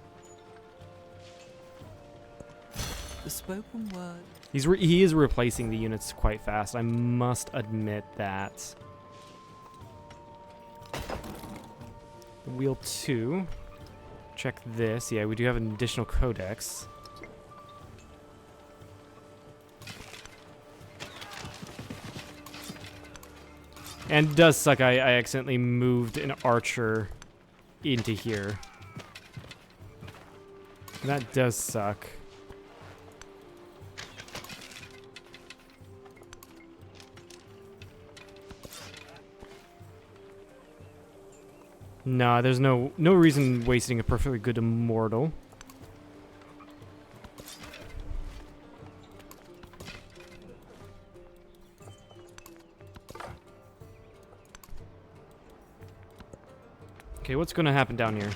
The spoken word. He is replacing the units quite fast, I must admit that. Wheel 2. Check this. Yeah, we do have an additional codex. And it does suck I accidentally moved an archer into here. That does suck. Nah, there's no reason wasting a perfectly good immortal. Okay, what's gonna happen down here?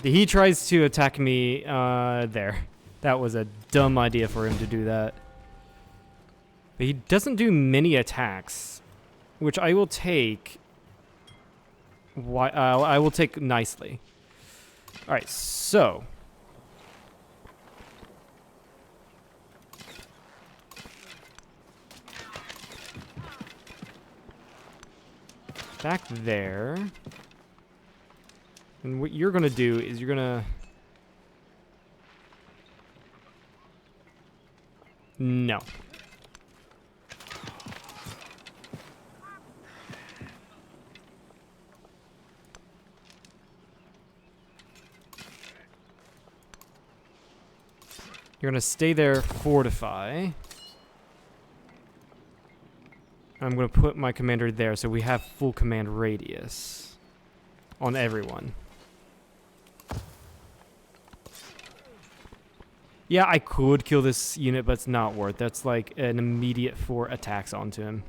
He tries to attack me there. That was a dumb idea for him to do that. But he doesn't do many attacks, which I will take. I will take nicely. All right, so back there, and what you're gonna do is you're gonna no. You're gonna stay there, fortify. I'm gonna put my commander there so we have full command radius on everyone. Yeah, I could kill this unit, but it's not worth. That's like an immediate 4 attacks onto him.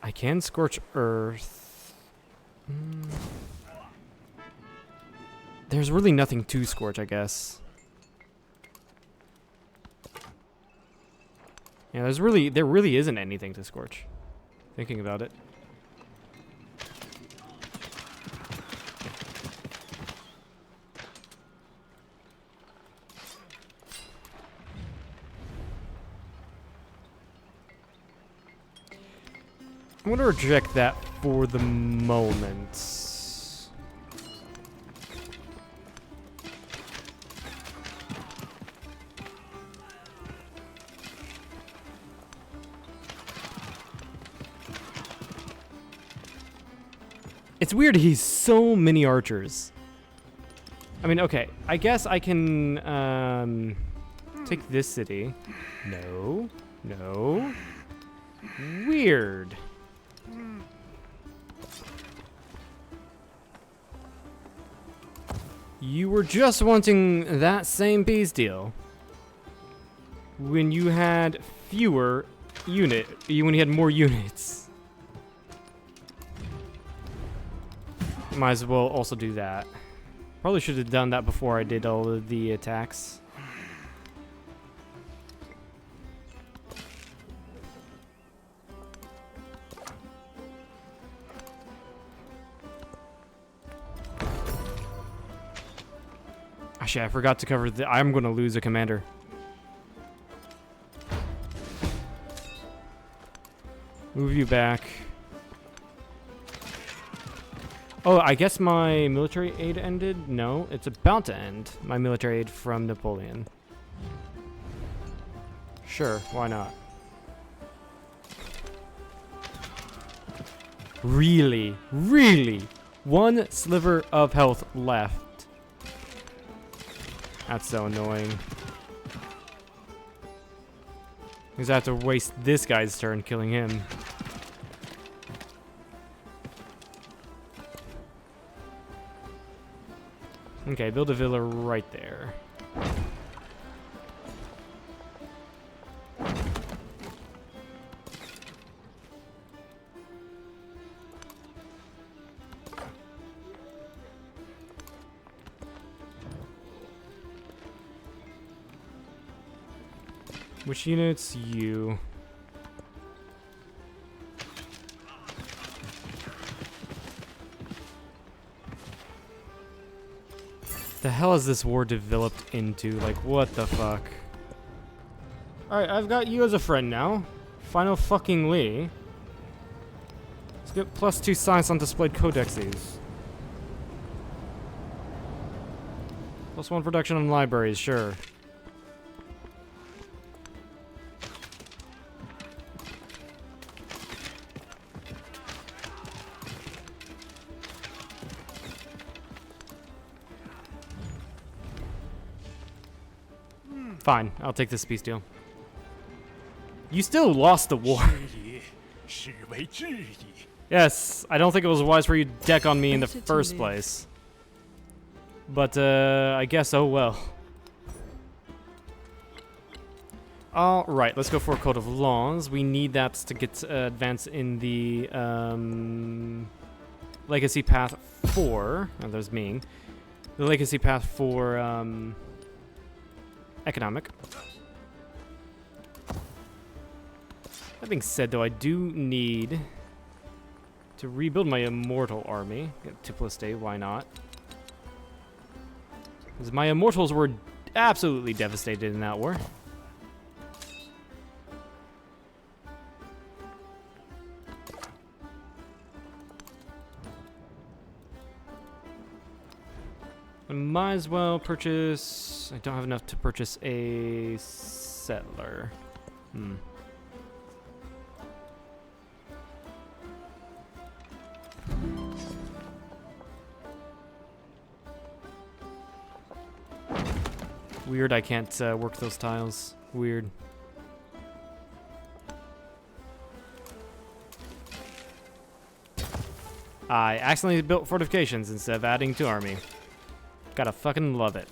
I can scorch earth. There's really nothing to scorch, I guess. Yeah, there really isn't anything to scorch. Thinking about it. I'm gonna reject that for the moment. It's weird he's so many archers. I mean, okay, I guess I can take this city. No. Weird. You were just wanting that same peace deal when you had fewer when you had more units. Might as well also do that. Probably should have done that before I did all of the attacks. Actually, I forgot to cover I'm going to lose a commander. Move you back. Oh, I guess my military aid ended? No, it's about to end. My military aid from Napoleon. Sure, why not? Really? Really? One sliver of health left. That's so annoying. Because I have to waste this guy's turn killing him. Okay, build a villa right there. Which units? You. The hell has this war developed into? Like, what the fuck? Alright, I've got you as a friend now. Final fucking Lee. Let's get +2 science on displayed codexes. +1 production on libraries, sure. Fine, I'll take this peace deal. You still lost the war. Yes, I don't think it was wise for you to deck on me in the first place. But, I guess, oh well. Alright, let's go for a Code of Laws. We need that to get advance in the Legacy Path 4. Oh, there's me. The Legacy Path for Economic. That being said, though, I do need to rebuild my Immortal army. Get 2+8, why not? Because my Immortals were absolutely devastated in that war. I might as well purchase... I don't have enough to purchase a settler. Weird, I can't work those tiles. Weird. I accidentally built fortifications instead of adding to army. Gotta fucking love it.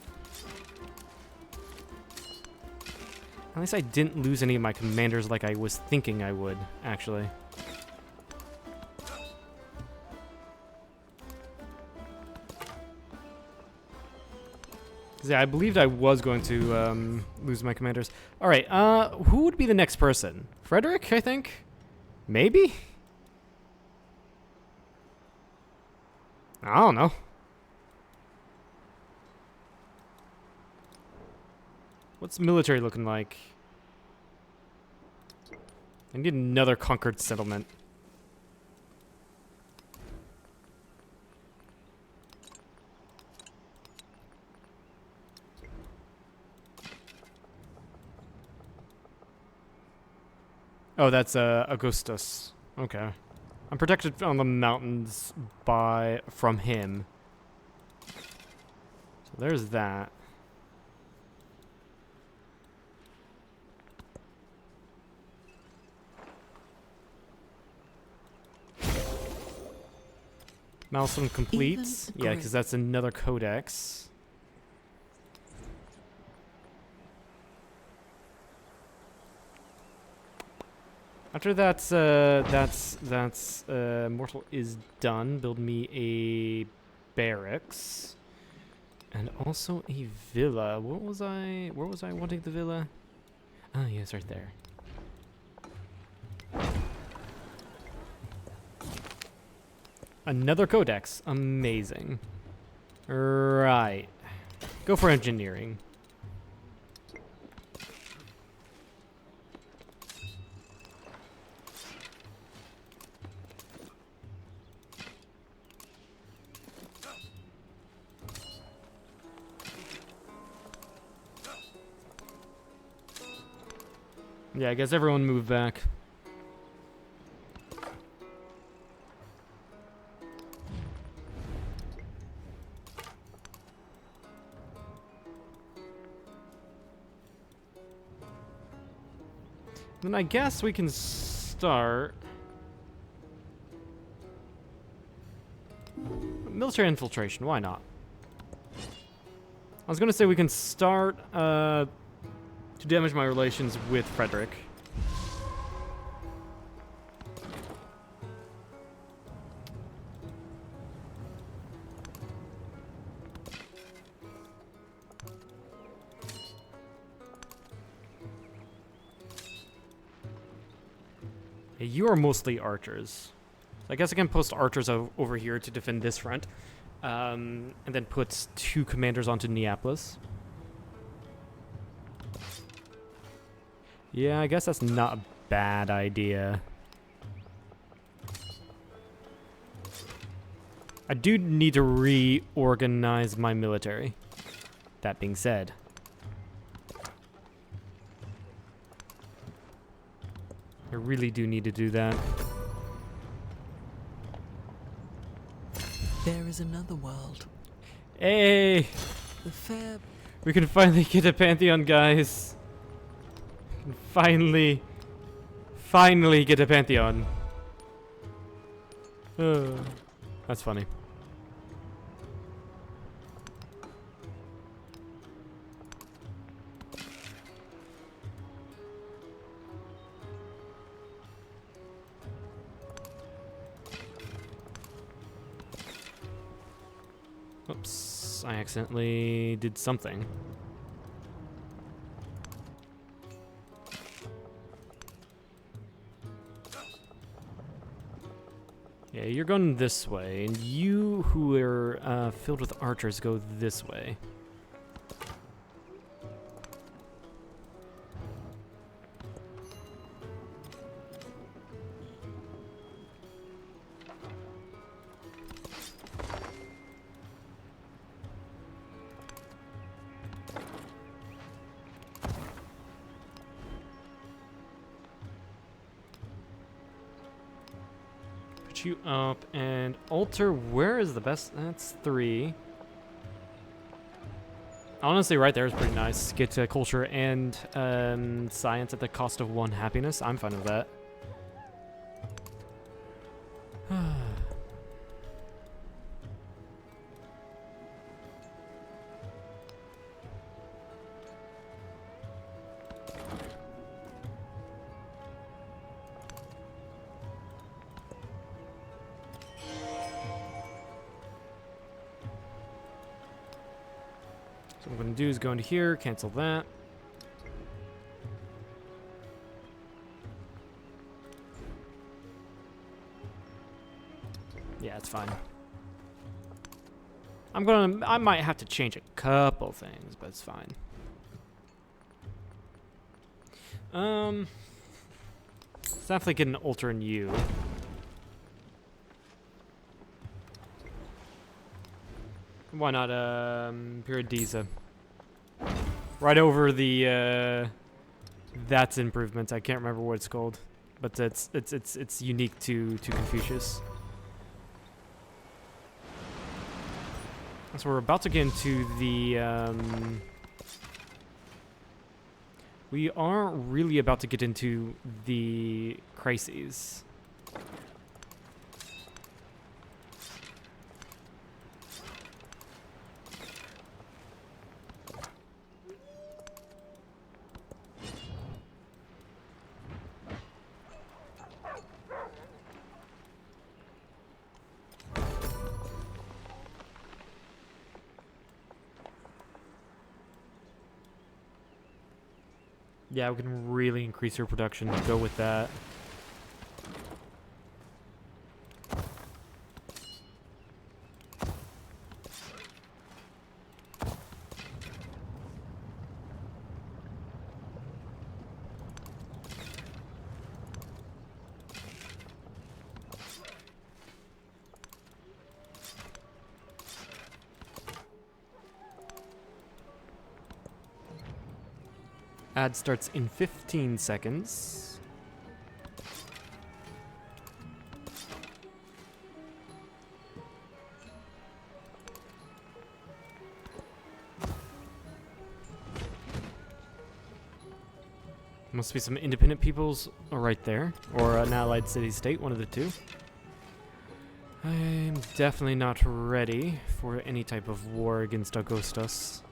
At least I didn't lose any of my commanders like I was thinking I would, actually. Yeah, I believed I was going to lose my commanders. Alright, who would be the next person? Frederick, I think? Maybe? I don't know. What's military looking like? I need another conquered settlement. Oh, that's Augustus. Okay. I'm protected on the mountains from him. So there's that. Milestone completes. Yeah, because that's another codex. After that's Mortal is done. Build me a barracks. And also a villa. Where was I wanting the villa? Oh, yeah, it's right there. Another codex. Amazing. Right. Go for engineering. Yeah, I guess everyone moved back. Then I guess we can start... military infiltration, why not? I was gonna say we can start to damage my relations with Frederick. Yeah, you are mostly archers. So I guess I can post archers over here to defend this front. And then put 2 commanders onto Neapolis. Yeah, I guess that's not a bad idea. I do need to reorganize my military. That being said. I really do need to do that. There is another world. Hey! The fair... We can finally get a Pantheon, guys. We can finally get a Pantheon. That's funny. Oops, I accidentally did something. Yeah, you're going this way, and you who are filled with archers go this way. You up and altar. Where is the best? That's 3. Honestly, right there is pretty nice. Get culture and science at the cost of 1 happiness. I'm fine with that. So what I'm going to do is go into here, cancel that. Yeah, it's fine. I might have to change a couple things, but it's fine. Let's definitely get an altar in you. Why not Paradisa? Right over the that's improvement. I can't remember what it's called, but it's unique to Confucius. So we're about to get into the we aren't really about to get into the crises. Yeah, we can really increase your production. Go with that. Ad starts in 15 seconds. Must be some independent peoples right there, or an allied city-state, one of the two. I'm definitely not ready for any type of war against Augustus.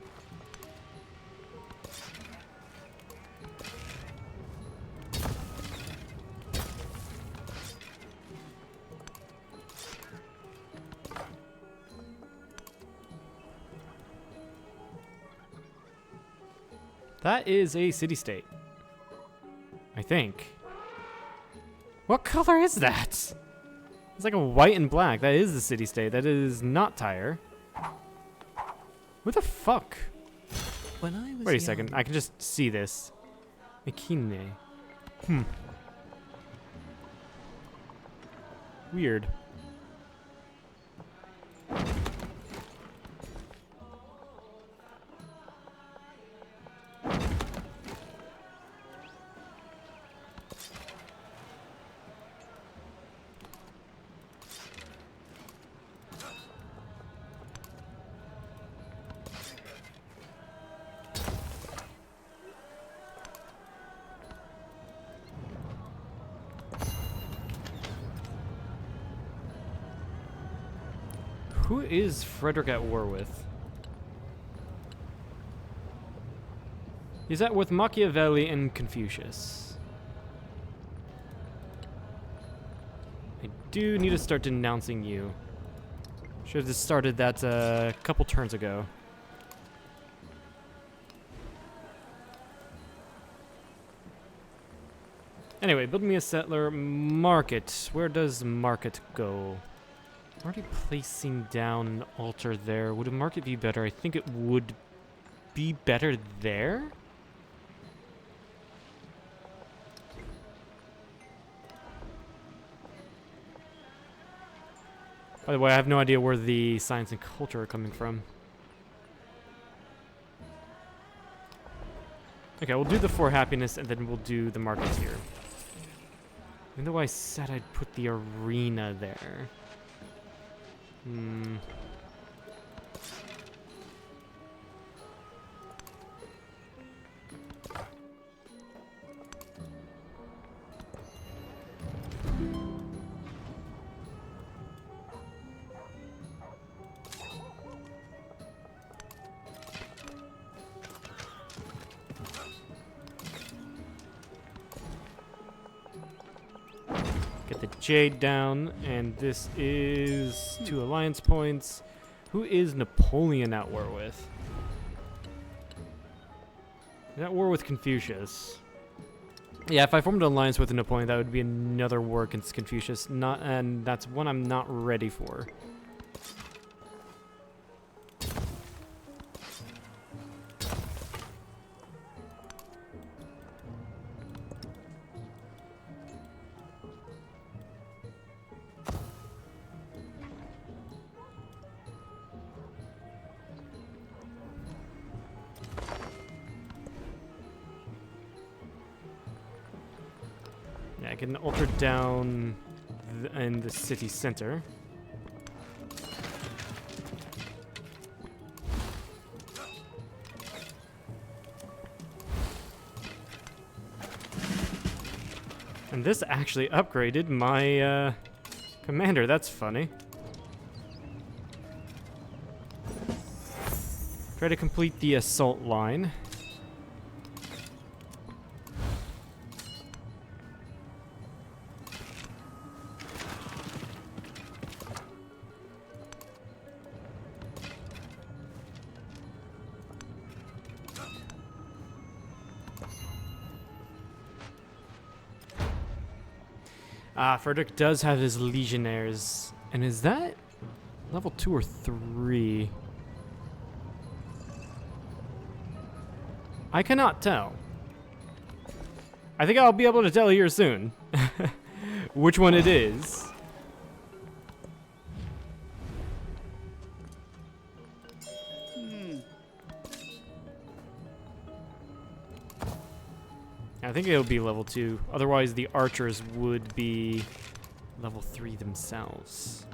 That is a city-state. I think. What color is that? It's like a white and black. That is the city-state. That is not Tyre. What the fuck? When I was Wait a young, second. I can just see this. Mekine. Weird. Who is Frederick at war with? He's at with Machiavelli and Confucius. I do need to start denouncing you. Should have started that a couple turns ago. Anyway, build me a settler market. Where does market go? I'm already placing down an altar there. Would a market be better? I think it would be better there. By the way, I have no idea where the science and culture are coming from. Okay, we'll do the 4 happiness and then we'll do the markets here. Even though I said I'd put the arena there. Get the Jade down, and this is 2 alliance points. Who is Napoleon at war with? He's at war with Confucius. Yeah, if I formed an alliance with Napoleon, that would be another war against Confucius. And that's one I'm not ready for. Yeah, I can alter down in the city center. And this actually upgraded my commander. That's funny. Try to complete the assault line. Frederick does have his legionnaires. And is that level 2 or 3? I cannot tell. I think I'll be able to tell here soon which one it is. I think it'll be level 2. Otherwise, the archers would be level 3 themselves.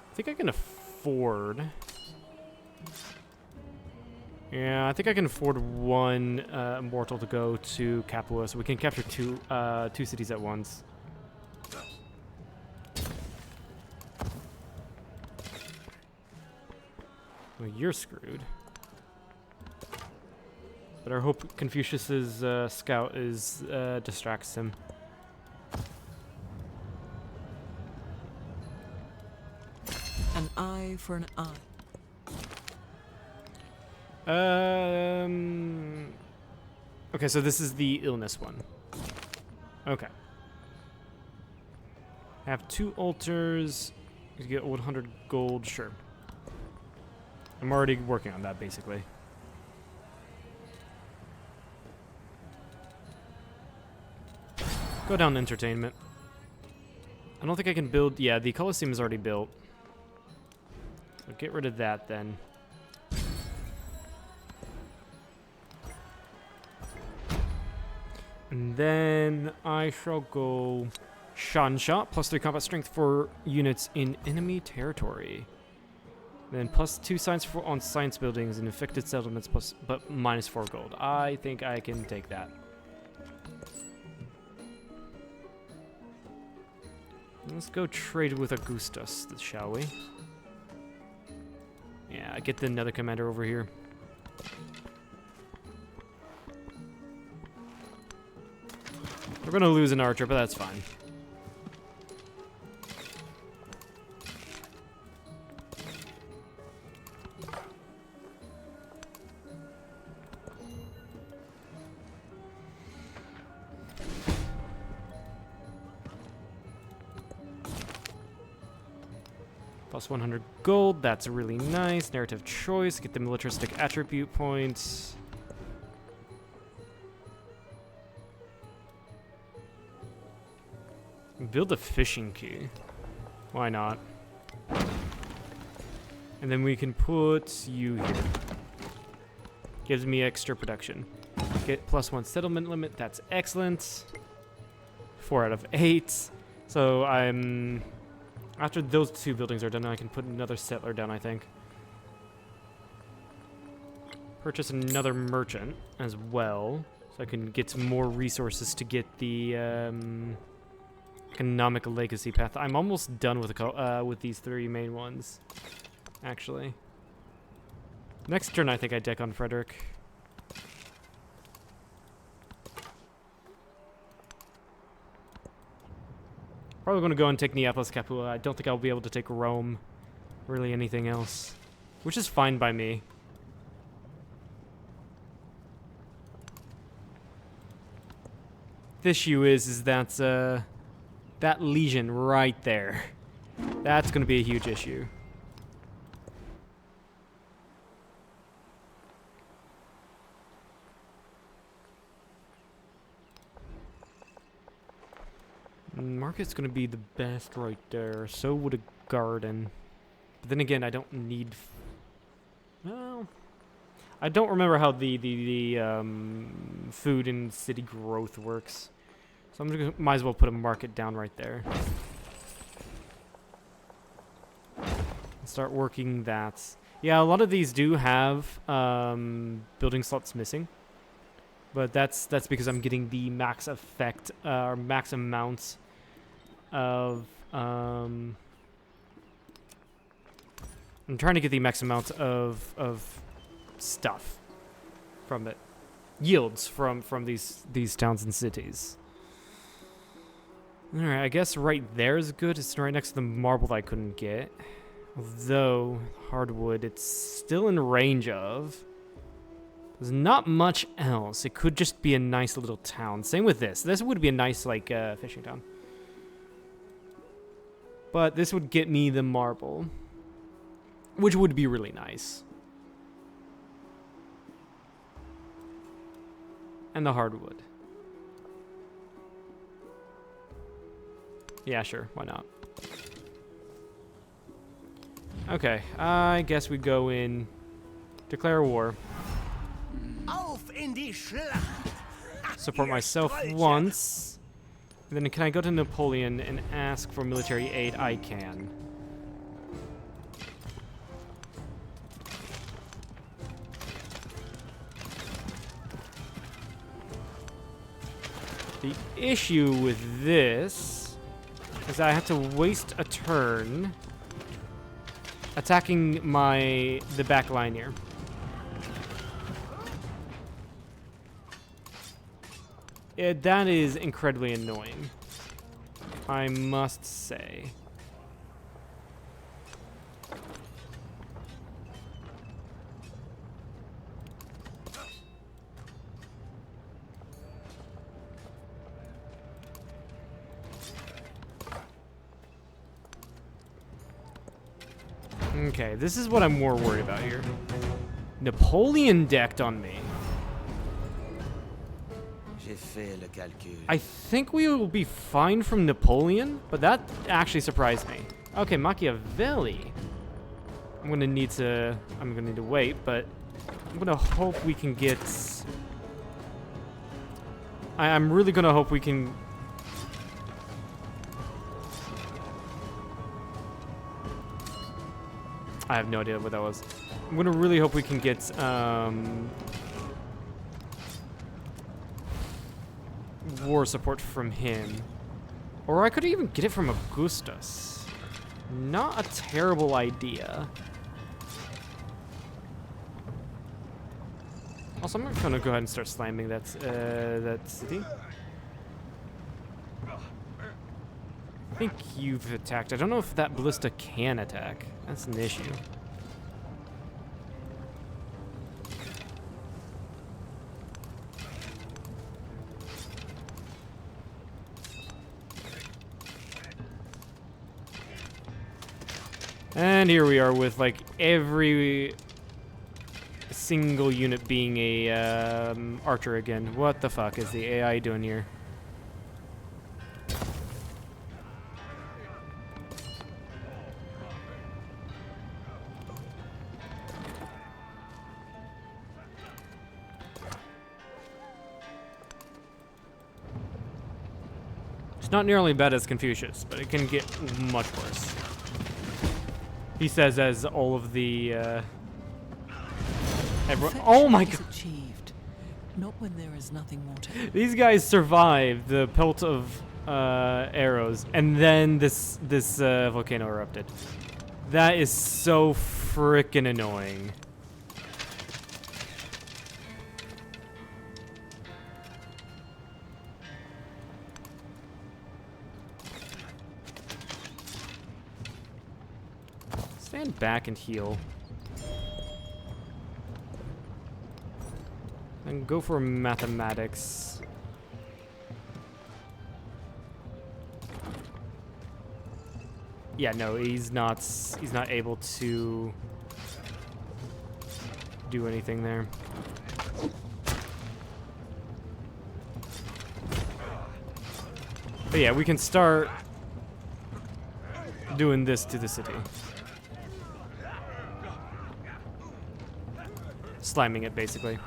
I think I can afford Yeah, I think I can afford one immortal to go to Capua, so we can capture two cities at once. Well, you're screwed. But I hope Confucius's scout distracts him. An eye for an eye. Okay, so this is the illness one. Okay. I have 2 altars. You get 100 gold, sure. I'm already working on that, basically. Go down entertainment. I don't think I can build... Yeah, the Colosseum is already built. So get rid of that, then. And then I shall go Shan Shot, +3 combat strength for units in enemy territory. Then +2 science on science buildings and infected settlements, but -4 gold. I think I can take that. Let's go trade with Augustus, shall we? Yeah, I get another commander over here. We're gonna lose an archer, but that's fine. +100 gold, that's really nice. Narrative choice, get the militaristic attribute points. Build a fishing quay. Why not? And then we can put you here. Gives me extra production. Get +1 settlement limit, that's excellent. 4 out of 8. So I'm... After those 2 buildings are done, I can put another settler down, I think. Purchase another merchant as well. So I can get some more resources to get the economic legacy path. I'm almost done with these 3 main ones, actually. Next turn, I think I deck on Frederick. Probably going to go and take Neapolis Capua. I don't think I'll be able to take Rome. Really anything else. Which is fine by me. The issue is that that legion right there. That's going to be a huge issue. Market's going to be the best right there. So would a garden. But then again, I don't need... Well... I don't remember how the food and city growth works. So I'm gonna, might as well put a market down right there. Start working that. Yeah, a lot of these do have building slots missing. But that's because I'm getting the max effect, or max amount of... I'm trying to get the max amount of stuff from it. Yields from these towns and cities. Alright, I guess right there is good. It's right next to the marble that I couldn't get. Although, hardwood, it's still in range of... There's not much else. It could just be a nice little town. Same with this. This would be a nice, like, fishing town. But this would get me the marble. Which would be really nice. And the hardwood. Yeah, sure. Why not? Okay. I guess we go in... Declare war. Auf in die Schlacht! Support myself once. And then can I go to Napoleon and ask for military aid? I can. The issue with this is I have to waste a turn attacking the back line here. That is incredibly annoying, I must say. Okay, this is what I'm more worried about here. Napoleon decked on me. I think we will be fine from Napoleon, but that actually surprised me. Okay, Machiavelli. I'm gonna need to wait, but I'm gonna hope we can get... I'm really gonna hope we can... I have no idea what that was. I'm gonna really hope we can get war support from him. Or I could even get it from Augustus. Not a terrible idea. Also, I'm gonna go ahead and start slamming that city. I think you've attacked. I don't know if that ballista can attack. That's an issue. And here we are with like every single unit being a archer again. What the fuck is the AI doing here? It's not nearly bad as Confucius, but it can get much worse. He says as all of the oh my god. Achieved. Not when there is nothing more to. These guys survived the pelt of arrows, and then this volcano erupted. That is so freaking annoying. Stand back and heal. And go for mathematics. Yeah, no, he's not able to do anything there. But yeah, we can start doing this to the city. Sliming it, basically.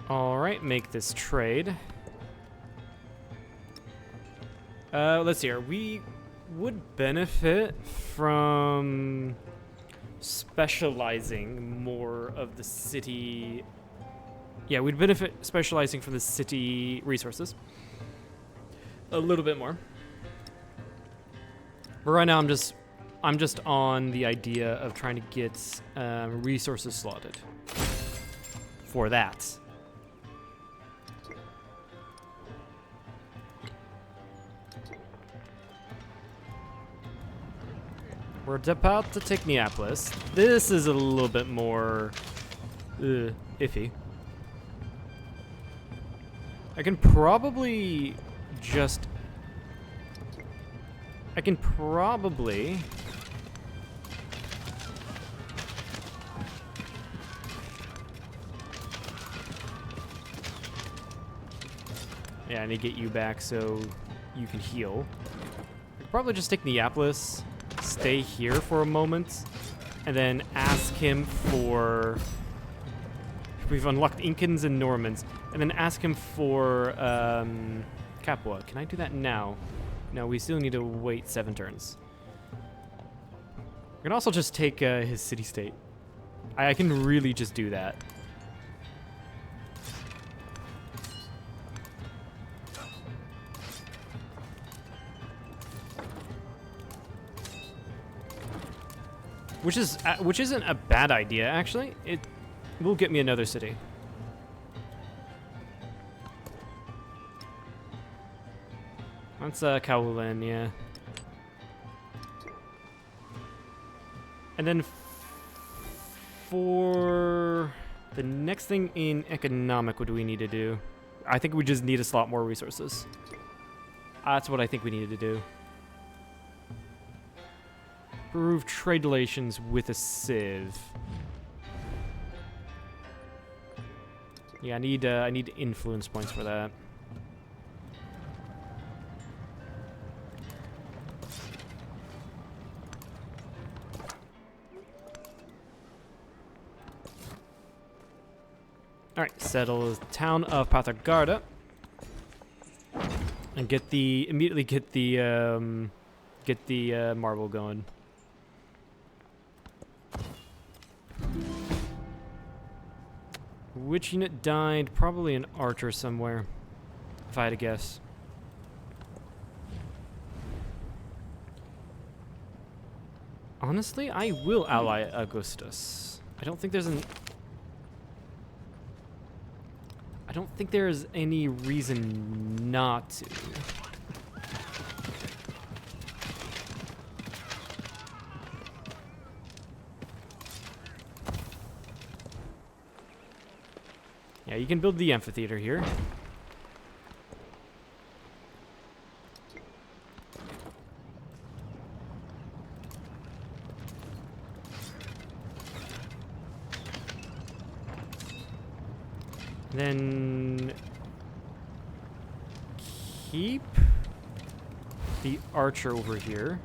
Alright, make this trade. Let's see here. We would benefit from specializing more of the city. Yeah, we'd benefit specializing from the city resources a little bit more. But right now, I'm just on the idea of trying to get resources slotted for that. We're about to take Neapolis. This is a little bit more iffy. I can probably just... Yeah, I need to get you back so you can heal. I could probably just take Neapolis, stay here for a moment, and then ask him for we've unlocked Incans and Normans, and then ask him for Capua. Can I do that now? No, we still need to wait 7 turns. We can also just take his city-state. I can really just do that. Which isn't a bad idea, actually. It will get me another city. That's Kowloon, yeah. And then for the next thing in economic, what do we need to do? I think we just need a slot more resources. That's what I think we needed to do. Improve trade relations with a civ. Yeah, I need influence points for that. All right, settle the town of Pathagarda, and immediately get the marble going. Which unit died? Probably an archer somewhere, if I had to guess. Honestly, I will ally Augustus. I don't think there's any reason not to. Yeah, you can build the amphitheater here. Then keep the archer over here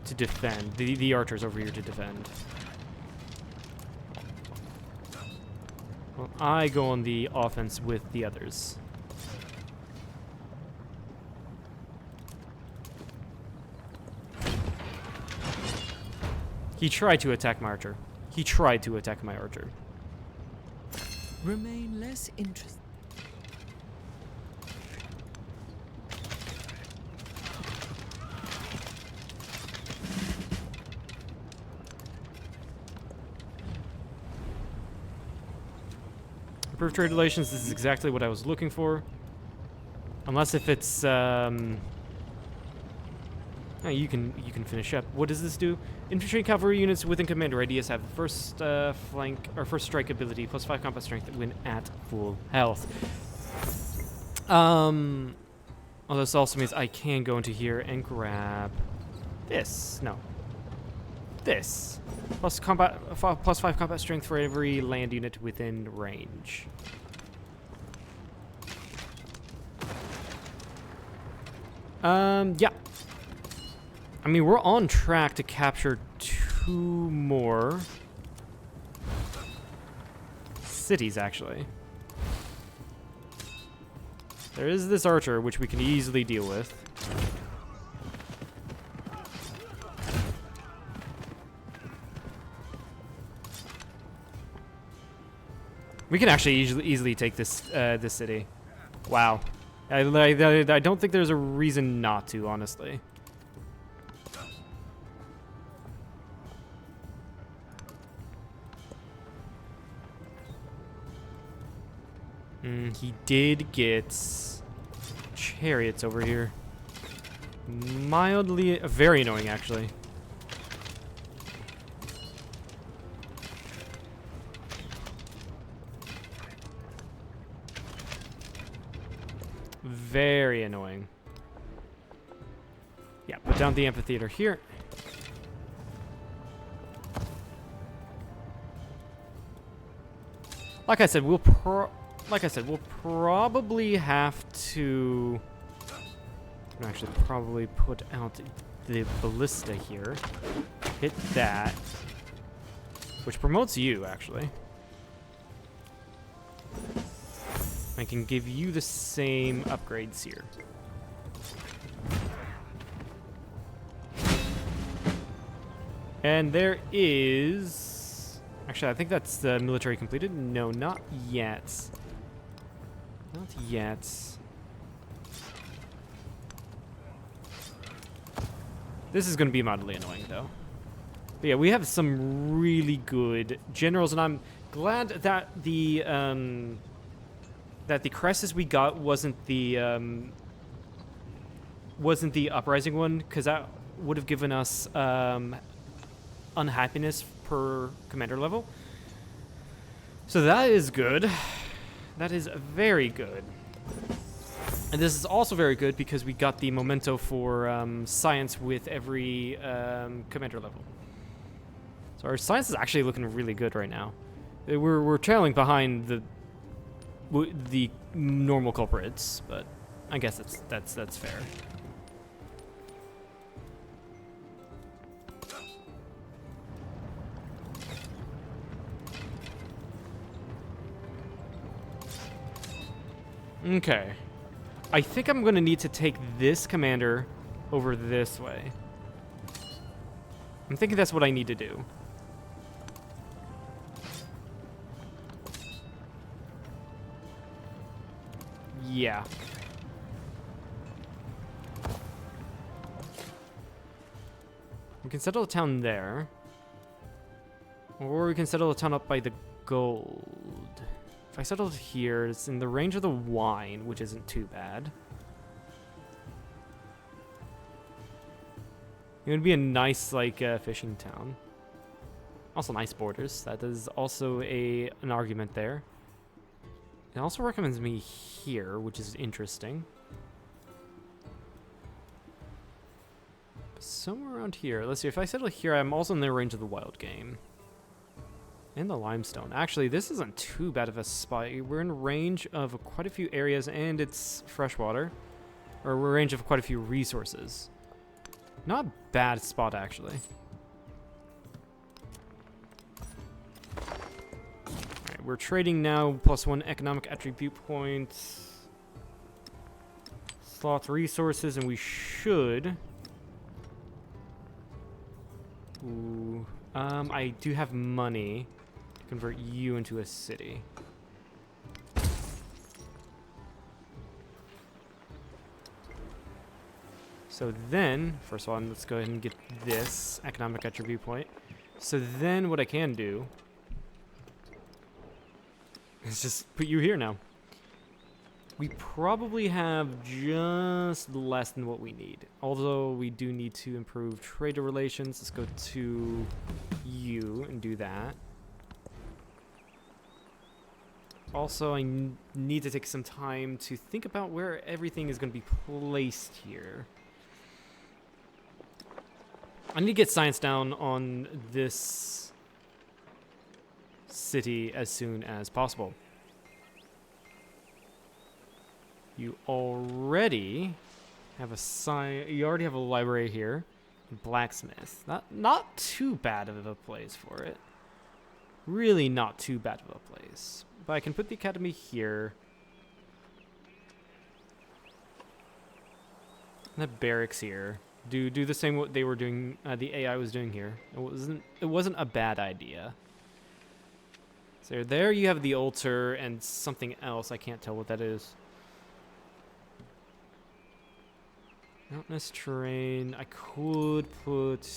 to defend. The archers over here to defend. Well, I go on the offense with the others. He tried to attack my archer. He tried to attack my archer. Remain less interested. Improved trade relations, this is exactly what I was looking for. Unless if it's oh, you can finish up. What does this do? Infantry and cavalry units within command radius have first flank or first strike ability plus 5 combat strength when at full health. Well, this also means I can go into here and grab this. No. This. Plus 5 combat strength for every land unit within range. Yeah. I mean, we're on track to capture 2 more cities, actually. There is this archer, which we can easily deal with. We can actually easily take this this city. Wow. I don't think there's a reason not to, honestly. He did get chariots over here. Mildly, very annoying, actually. Very annoying. Yeah, put down the amphitheater here. Like I said, we'll probably have to actually probably put out the ballista here. Hit that, which promotes you, actually. I can give you the same upgrades here. And there is... Actually, I think that's the military completed. No, not yet. Not yet. This is going to be mildly annoying, though. But yeah, we have some really good generals, and I'm glad that the crisis we got wasn't the uprising one, because that would have given us unhappiness per commander level. So that is good. That is very good. And this is also very good because we got the memento for science with every commander level. So our science is actually looking really good right now. We're trailing behind the normal culprits, but I guess that's fair. Okay. I think I'm going to need to take this commander over this way. I'm thinking that's what I need to do. Yeah. We can settle a town there. Or we can settle a town up by the gold. If I settled here, it's in the range of the wine, which isn't too bad. It would be a nice, like, fishing town. Also nice borders. That is also an argument there. It also recommends me here, which is interesting. Somewhere around here. Let's see, if I settle here, I'm also in the range of the wild game. And the limestone. Actually, this isn't too bad of a spot. We're in range of quite a few areas, and it's freshwater. Or we're in range of quite a few resources. Not a bad spot, actually. Alright, we're trading now. +1 economic attribute point. Slot resources, and we should... Ooh. I do have money. Convert you into a city. So then, first of all, let's go ahead and get this economic attribute point. So then what I can do is just put you here now. We probably have just less than what we need. Although we do need to improve trade relations. Let's go to you and do that. Also, I need to take some time to think about where everything is going to be placed here. I need to get science down on this city as soon as possible. You already have a library here. Blacksmith. Not too bad of a place for it. Really not too bad of a place. But I can put the academy here. And the barracks here. Do the same what they were doing, the AI was doing here. It wasn't a bad idea. So there you have the altar and something else. I can't tell what that is. Mountainous terrain. I could put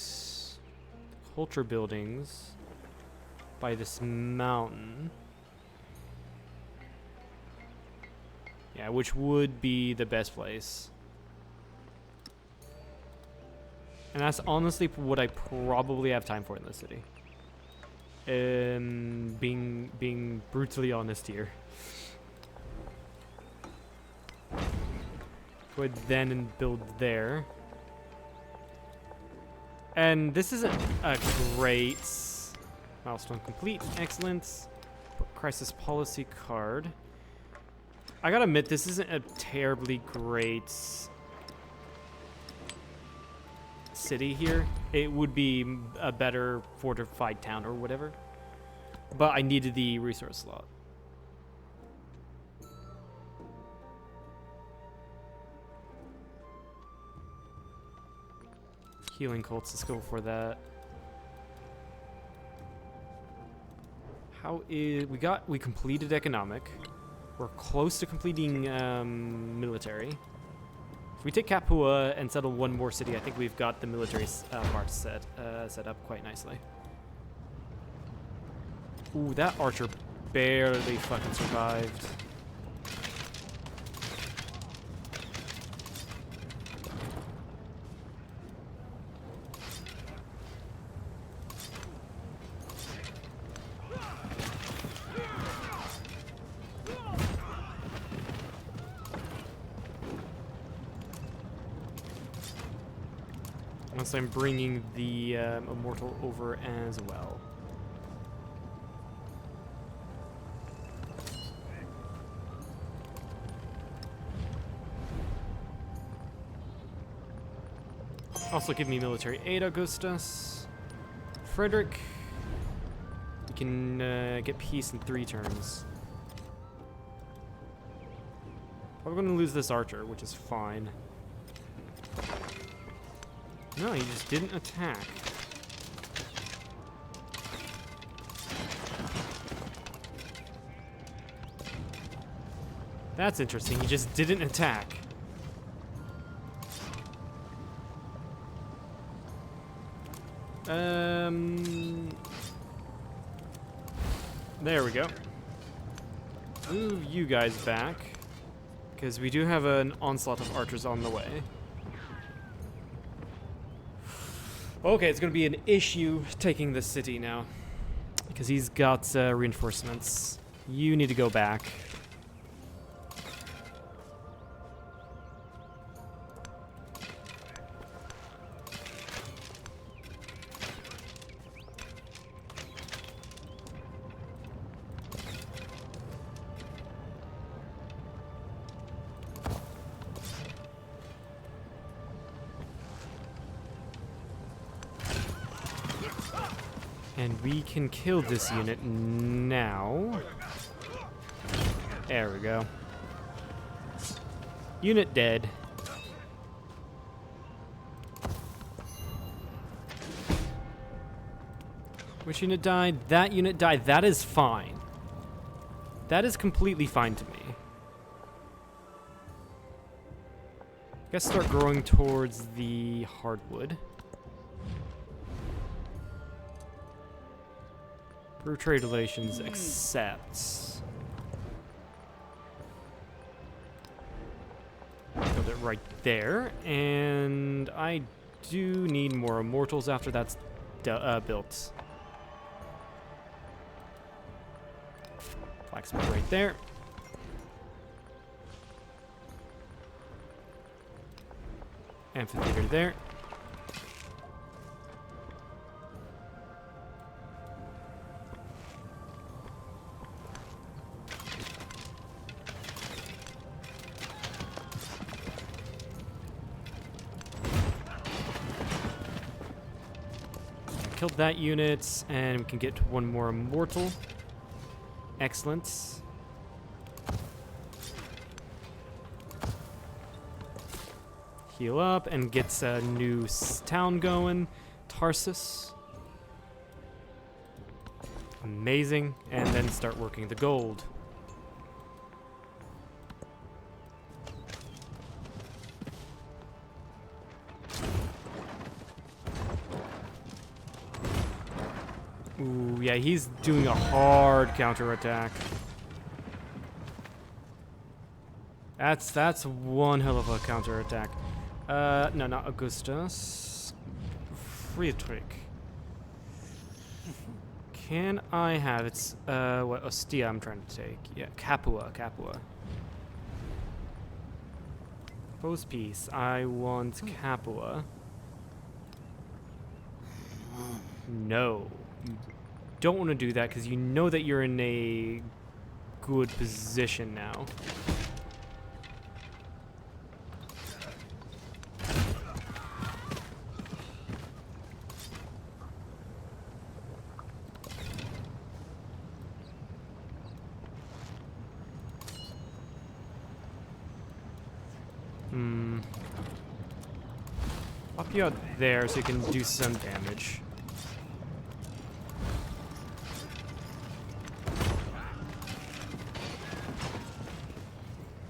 culture buildings by this mountain. Yeah, which would be the best place. And that's honestly what I probably have time for in this city. Being brutally honest here. Go ahead then and build there. And this isn't a great milestone complete. Excellent. Crisis policy card. I gotta admit, this isn't a terribly great city here. It would be a better fortified town or whatever. But I needed the resource slot. Healing cults, let's go for that. How is we completed economic. We're close to completing military. If we take Capua and settle one more city, I think we've got the military part set up quite nicely. Ooh, that archer barely fucking survived. Once I'm bringing the immortal over as well. Also give me military aid, Augustus. Frederick, you can get peace in 3 turns. Probably going to lose this archer, which is fine. No, he just didn't attack. That's interesting, he just didn't attack. There we go. Move you guys back, because we do have an onslaught of archers on the way. Okay, it's going to be an issue taking the city now, because he's got reinforcements. You need to go back. And we can kill this unit now. There we go. Unit dead. Which unit died? That unit died. That is fine. That is completely fine to me. Guess start growing towards the hardwood. Through trade relations, accepts. Build it right there, and I do need more immortals after that's built. Blacksmith right there. Amphitheater there. Killed that unit, and we can get one more immortal. Excellent. Heal up and gets a new town going. Tarsus. Amazing. And then start working the gold. Ooh, yeah, he's doing a hard counterattack. That's one hell of a counterattack. No, not Augustus. Friedrich. Can I have it's what Ostia I'm trying to take? Yeah, Capua. Post peace. I want Capua. No. You don't want to do that because you know that you're in a good position now. you out there so you can do some damage.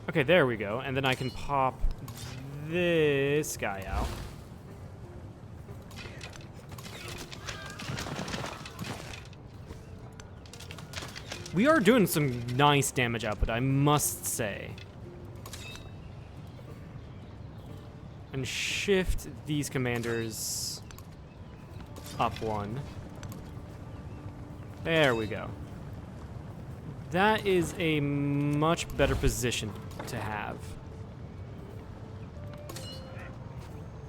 Okay, there we go. And then I can pop this guy out. We are doing some nice damage output, I must say. And shift these commanders up one. There we go. That is a much better position to have.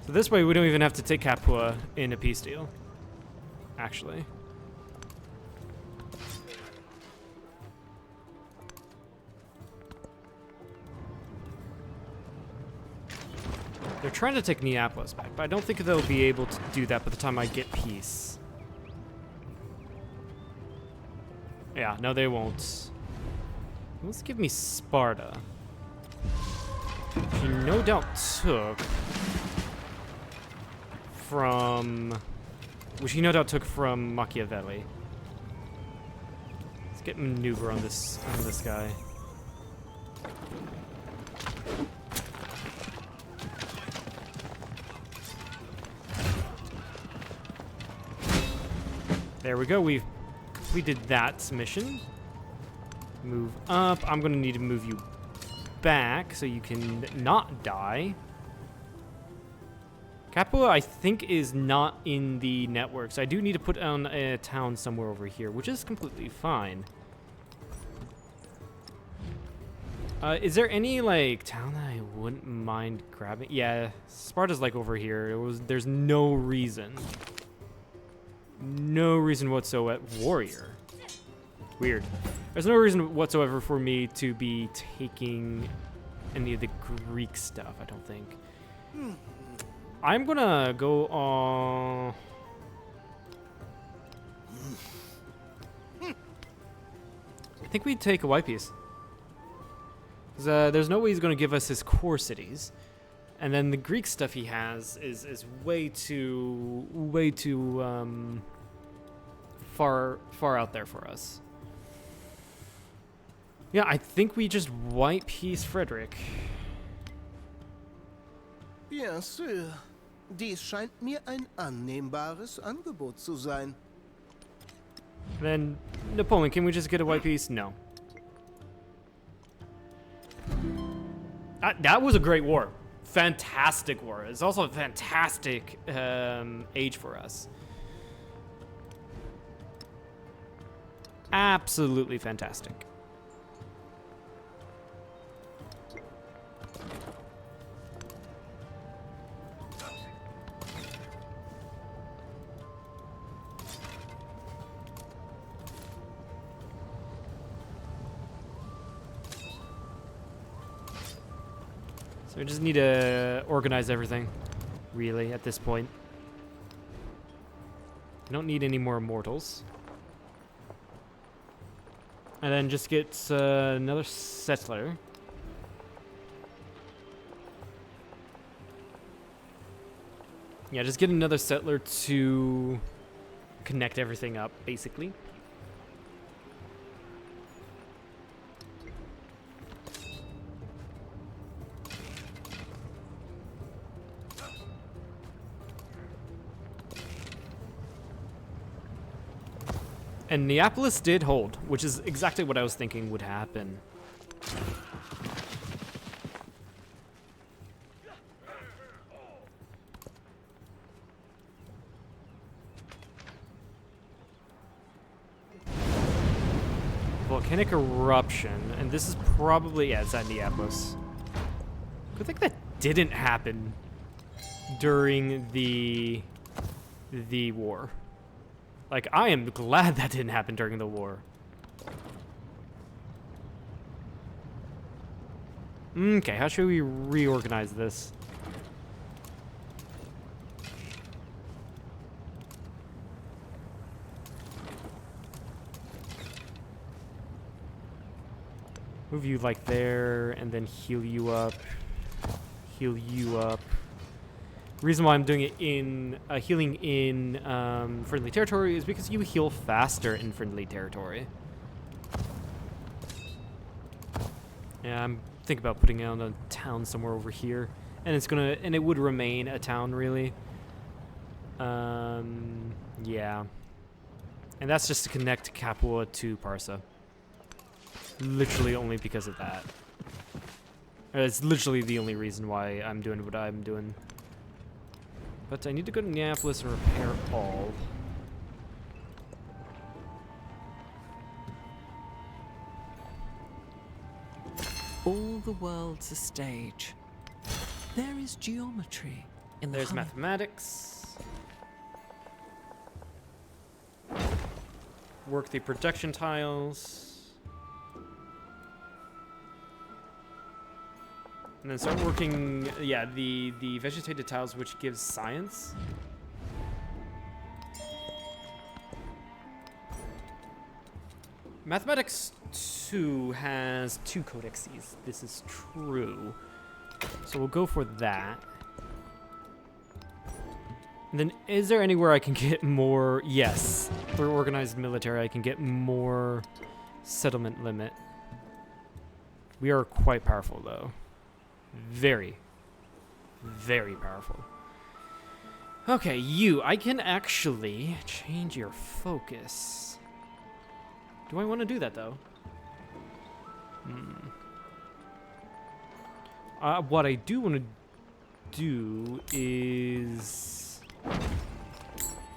So this way we don't even have to take Capua in a peace deal, actually. They're trying to take Neapolis back, but I don't think they'll be able to do that by the time I get peace. Yeah, no, they won't. Let's give me Sparta. She no doubt took from... Which he no doubt took from Machiavelli. Let's get maneuver on this guy. There we go, we've completed that mission. Move up. I'm gonna need to move you back so you can not die. Capua, I think, is not in the network, so I do need to put on a town somewhere over here, which is completely fine. Is there any, like, town that I wouldn't mind grabbing? Yeah, Sparta's, like, over here. There's no reason. No reason whatsoever. Warrior. Weird. There's no reason whatsoever for me to be taking any of the Greek stuff, I don't think. I'm gonna go on... I think we take a white piece. Because there's no way he's gonna give us his core cities. And then the Greek stuff he has is way too far out there for us. Yeah, I think we just white piece Frederick. Bien sûr. Dies scheint mir ein annehmbares Angebot zu sein. Then, Napoleon, can we just get a white piece? No. That was a great war. Fantastic war. It's also a fantastic age for us. Absolutely fantastic. So we just need to organize everything, really, at this point. I don't need any more immortals. And then just get another settler. Yeah, just get another settler to connect everything up, basically. And Neapolis did hold, which is exactly what I was thinking would happen. Volcanic eruption, and this is probably, yeah, it's at Neapolis. Good thing that didn't happen during the war. Like, I am glad that didn't happen during the war. Okay, how should we reorganize this? Move you like there, and then heal you up. Heal you up. reason why I'm doing it in healing in friendly territory is because you heal faster in friendly territory. Yeah, I'm thinking about putting out a town somewhere over here, and it would remain a town really. Yeah, and that's just to connect Capua to Parsa. Literally only because of that. It's literally the only reason why I'm doing what I'm doing. But I need to go to Neapolis and repair all. All the world's a stage. There is geometry in the There's honey. mathematics. Work the production tiles. And then start working, yeah, the vegetated tiles, which gives science. Mathematics 2 has 2 codexes. This is true. So we'll go for that. And then is there anywhere I can get more? Yes. For organized military, I can get more settlement limit. We are quite powerful, though. Very, very powerful. Okay, I can actually change your focus. Do I want to do that, though? What I do want to do is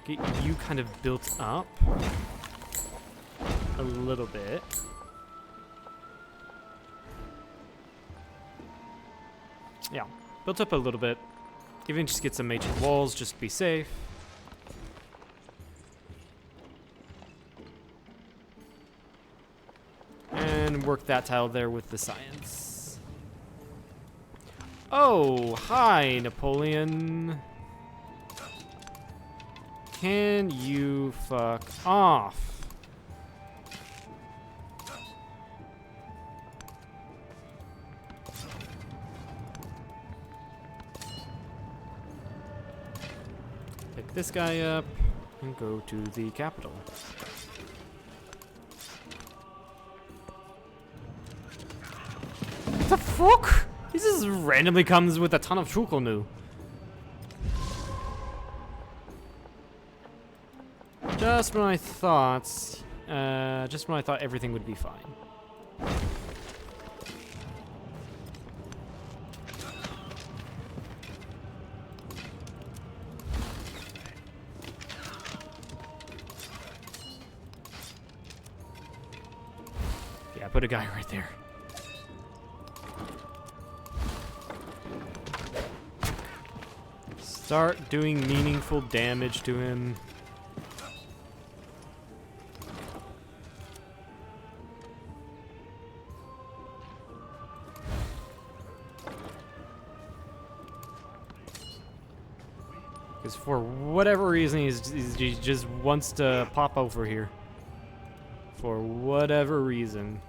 get you kind of built up a little bit. Yeah, built up a little bit. Even just get some ancient walls, just to be safe. And work that tile there with the science. Oh, hi, Napoleon. Can you fuck off? Pick this guy up and go to the capital. What the fuck? He just randomly comes with a ton of Chukolnu. Just when I thought everything would be fine. Yeah, put a guy right there. Start doing meaningful damage to him. Because for whatever reason, he just wants to pop over here. For whatever reason.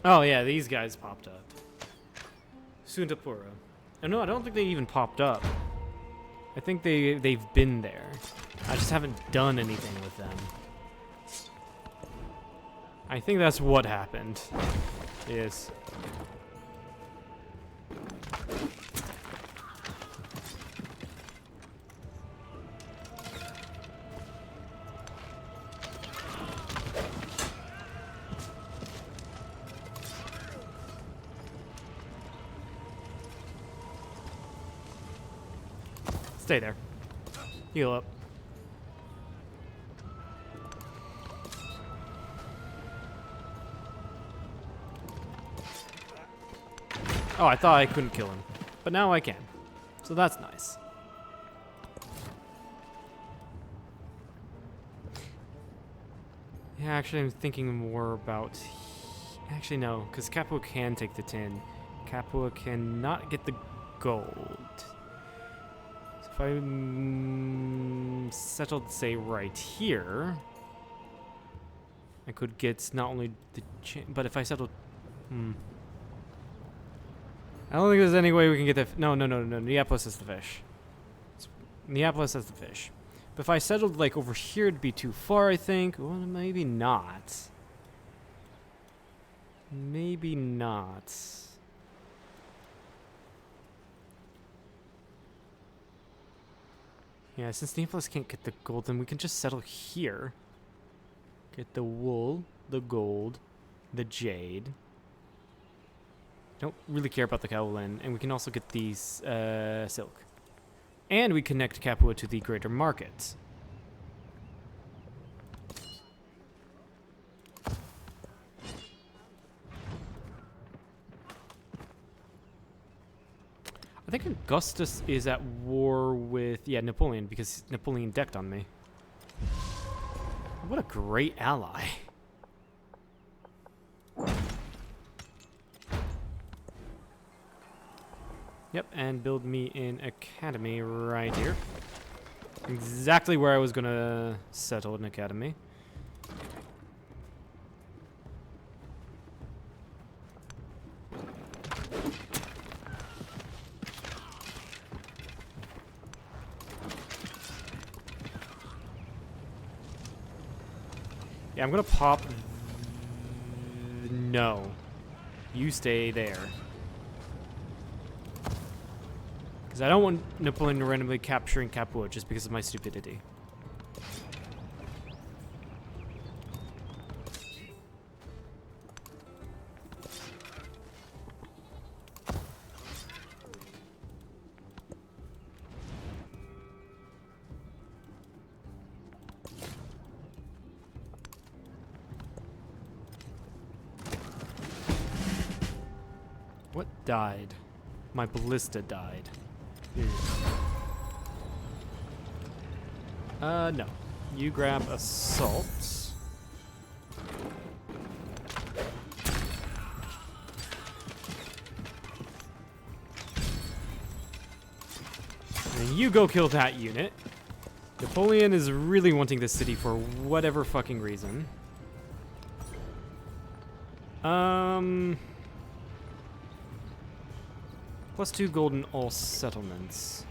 Oh yeah, these guys popped up. Suntapura. Oh, no, I don't think they even popped up. I think they've been there. I just haven't done anything with them. I think that's what happened. Yes. Stay there. Heal up. Oh, I thought I couldn't kill him. But now I can. So that's nice. Yeah, actually I'm thinking more about... Actually no, because Capo can take the tin. Capua cannot get the gold. So if I settled, say, right here, I could get not only the but if I settled... I don't think there's any way we can get the... No. Neapolis has the fish. Neapolis has the fish. But if I settled, like, over here, it'd be too far, I think. Well, maybe not. Maybe not. Yeah, since Neapolis can't get the gold, then we can just settle here. Get the wool, the gold, the jade. Don't really care about the kaolin, and we can also get these silk. And we connect Capua to the greater market. I think Augustus is at war with, Napoleon, because Napoleon decked on me. What a great ally. Yep, and build me an academy right here. Exactly where I was gonna settle an academy. Yeah, I'm gonna pop... No. You stay there. Because I don't want Napoleon randomly capturing Capua just because of my stupidity. What died? My ballista died. No. You grab assault. And you go kill that unit. Napoleon is really wanting this city for whatever fucking reason. +2 gold in all settlements.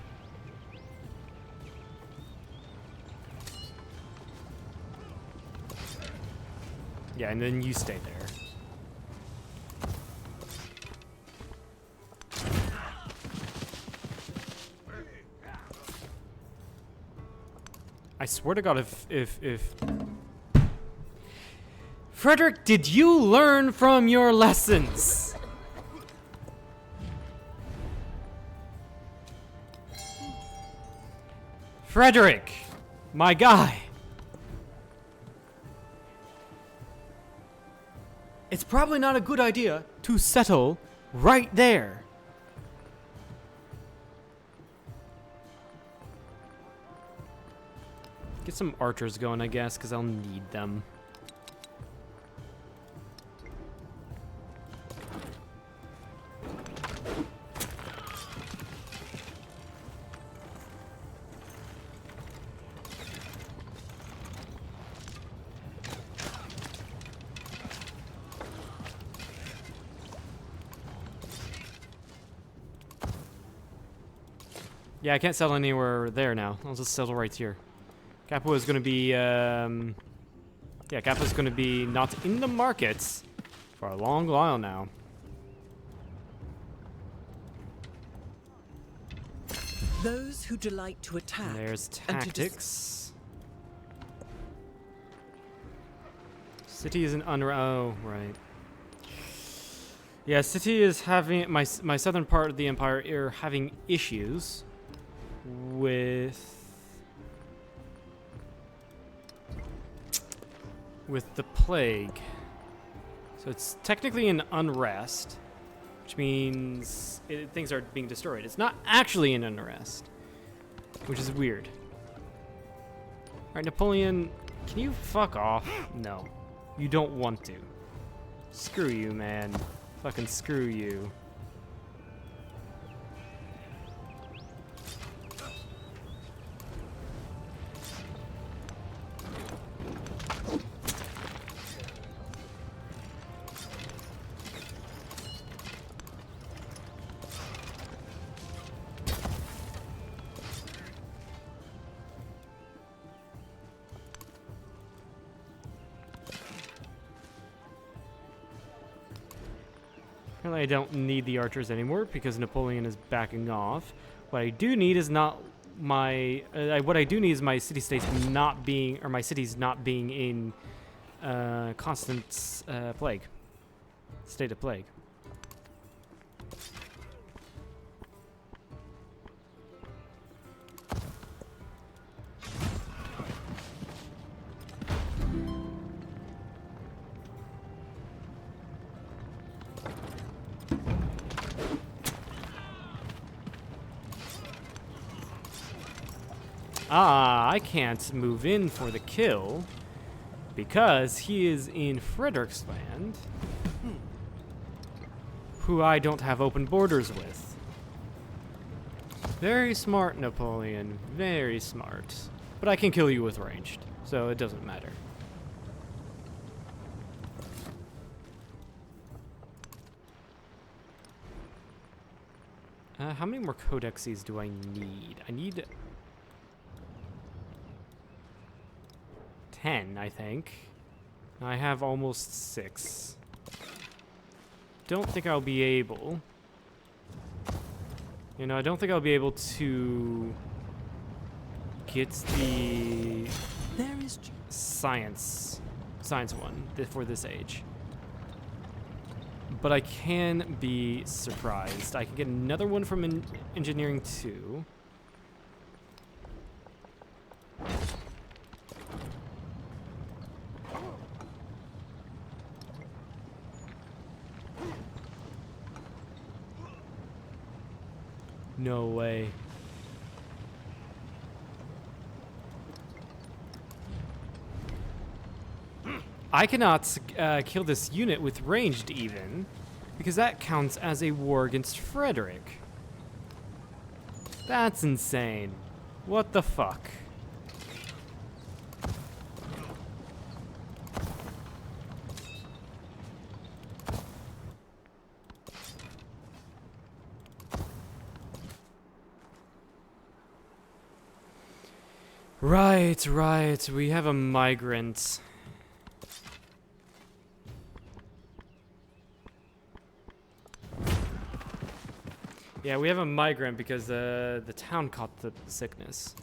Yeah, and then you stay there. I swear to God, if... Frederick, did you learn from your lessons? Frederick, my guy. It's probably not a good idea to settle right there. Get some archers going, I guess, because I'll need them. Yeah, I can't settle anywhere there now. I'll just settle right here. Capua is going to be, yeah, Capua is going to be not in the markets for a long while now. Those who delight to attack. And there's tactics. City is an oh, right. Yeah, city is having, my southern part of the empire are having issues with the plague. So it's technically an unrest, which means things are being destroyed. It's not actually an unrest, which is weird. All right, Napoleon, can you fuck off? No, you don't want to. Screw you, man. Fucking screw you. Apparently I don't need the archers anymore because Napoleon is backing off. What I do need is not my... what I do need is my city-states not being... Or my cities not being in constant plague. State of plague. Ah, I can't move in for the kill because he is in Frederick's land, who I don't have open borders with. Very smart, Napoleon. Very smart. But I can kill you with ranged, so it doesn't matter. How many more codexes do I need? I need 10, I think. I have almost 6. Don't think I'll be able. You know, I don't think I'll be able to get the There is science one for this age. But I can be surprised. I can get another one from engineering 2. No way. I cannot kill this unit with ranged even, because that counts as a war against Frederick. That's insane. What the fuck? Right. We have a migrant. Yeah, we have a migrant because the town caught the sickness.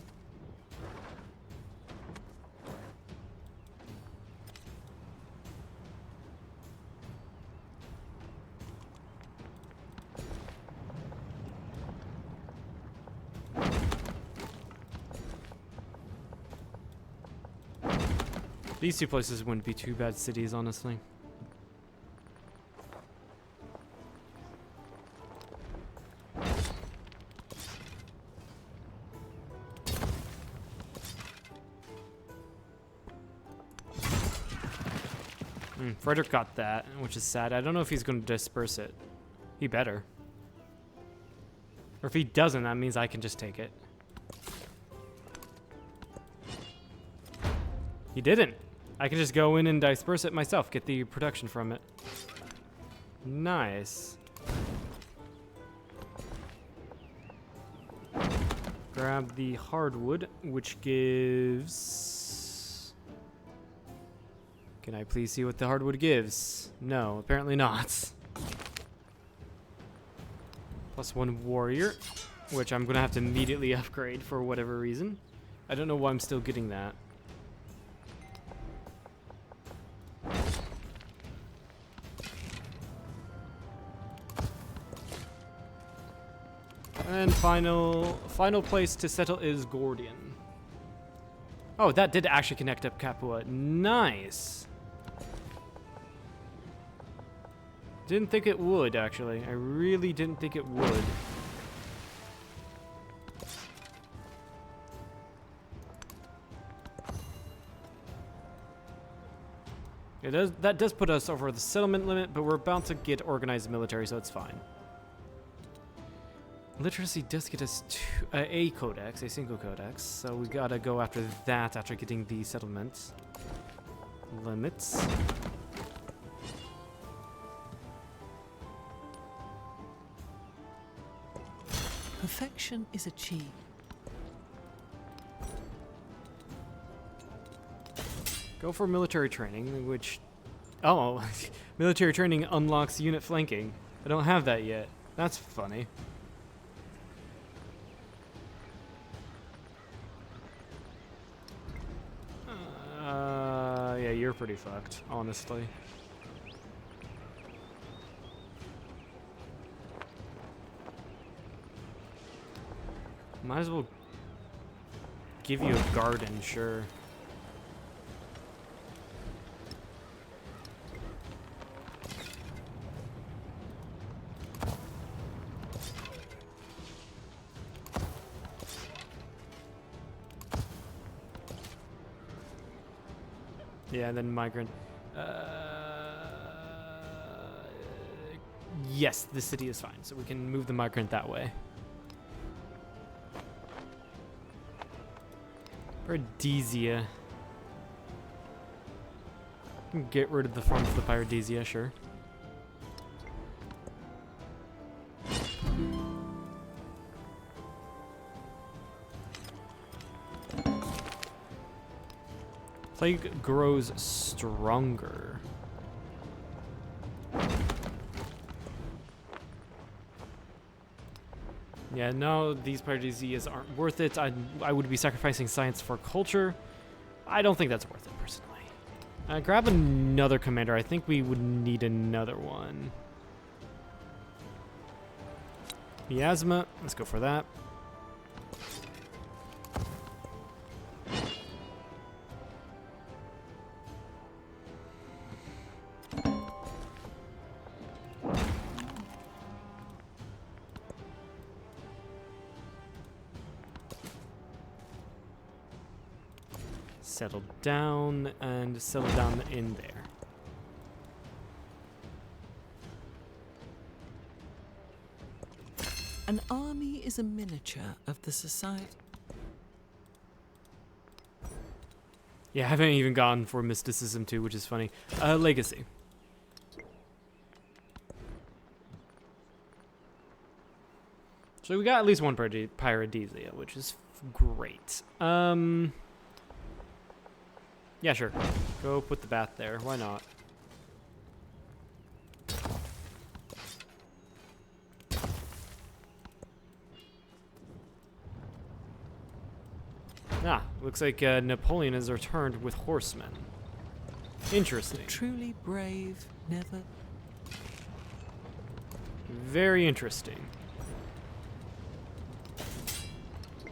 These two places wouldn't be too bad cities, honestly. Frederick got that, which is sad. I don't know if he's going to disperse it. He better. Or if he doesn't, that means I can just take it. He didn't. I can just go in and disperse it myself, get the production from it. Nice. Grab the hardwood, which gives... Can I please see what the hardwood gives? No, apparently not. +1 warrior, which I'm gonna have to immediately upgrade for whatever reason. I don't know why I'm still getting that. And final place to settle is Gordian. Oh, that did actually connect up Capua. Nice. Didn't think it would, actually. I really didn't think it would. That does put us over the settlement limit, but we're about to get organized military, so it's fine. Literacy does get us a codex, a single codex, so we gotta go after that after getting the settlement limits. perfection is achieved. Go for military training, which... Oh, military training unlocks unit flanking. I don't have that yet. That's funny. Yeah, you're pretty fucked, honestly. Might as well give you a garden, sure. Yeah, and then migrant. Yes, the city is fine, so we can move the migrant that way. Paradisia. Get rid of the farm for the Paradisia, sure. Plague grows stronger. Yeah, no, these Paradisias aren't worth it. I would be sacrificing science for culture. I don't think that's worth it, personally. Grab another commander. I think we would need another one. Miasma, let's go for that. Settle down and settle down in there. An army is a miniature of the society. Yeah, I haven't even gone for mysticism too, which is funny. Legacy. So we got at least one Paradisia, which is great. Yeah, sure. Go put the bath there. Why not? Ah, looks like Napoleon has returned with horsemen. Interesting. Truly brave, never. Very interesting.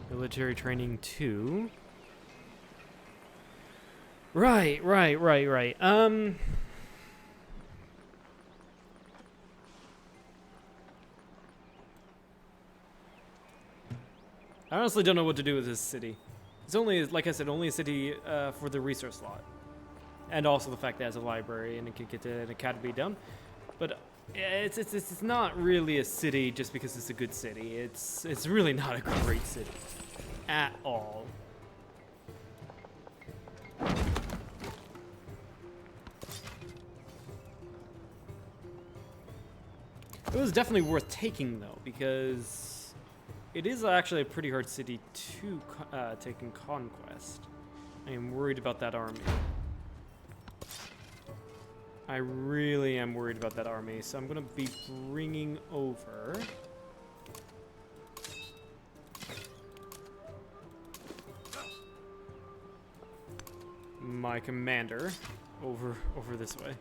Military training 2. Right. I honestly don't know what to do with this city. It's only, like I said, only a city for the resource slot. And also the fact that it has a library and it can get an academy done. But it's not really a city just because it's a good city. It's really not a great city. At all. It was definitely worth taking, though, because it is actually a pretty hard city to take in conquest. I am worried about that army. I really am worried about that army, so I'm going to be bringing over... my commander over this way.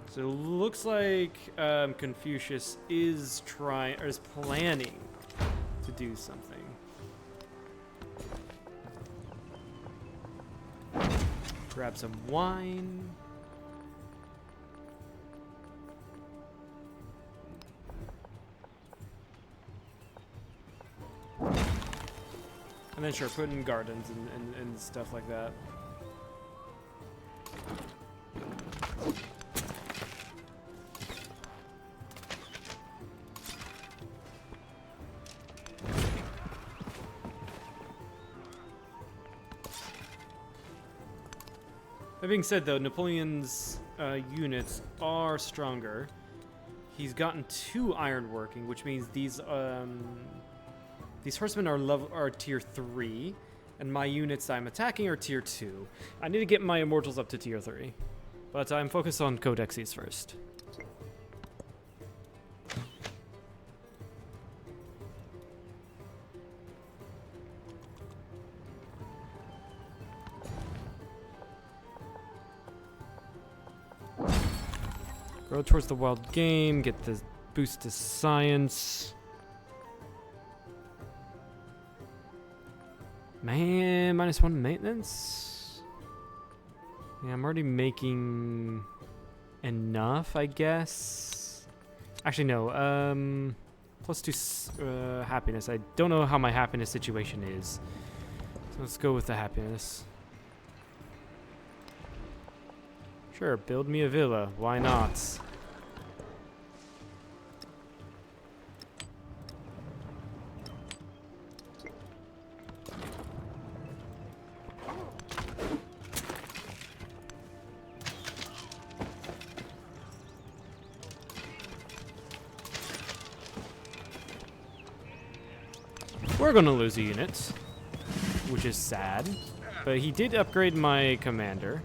So it looks like Confucius is planning to do something. Grab some wine. And then sure, put in gardens and stuff like that. That being said, though, Napoleon's units are stronger. He's gotten 2 ironworking, which means these horsemen are tier 3, and my units I'm attacking are tier 2. I need to get my immortals up to tier 3, But I'm focused on codexes first. Grow towards the wild game, get the boost to science. Man, -1 maintenance? Yeah, I'm already making enough, I guess. Actually, no. +2 happiness. I don't know how my happiness situation is. So let's go with the happiness. Sure, build me a villa. Why not? We're gonna lose a unit, which is sad. But he did upgrade my commander.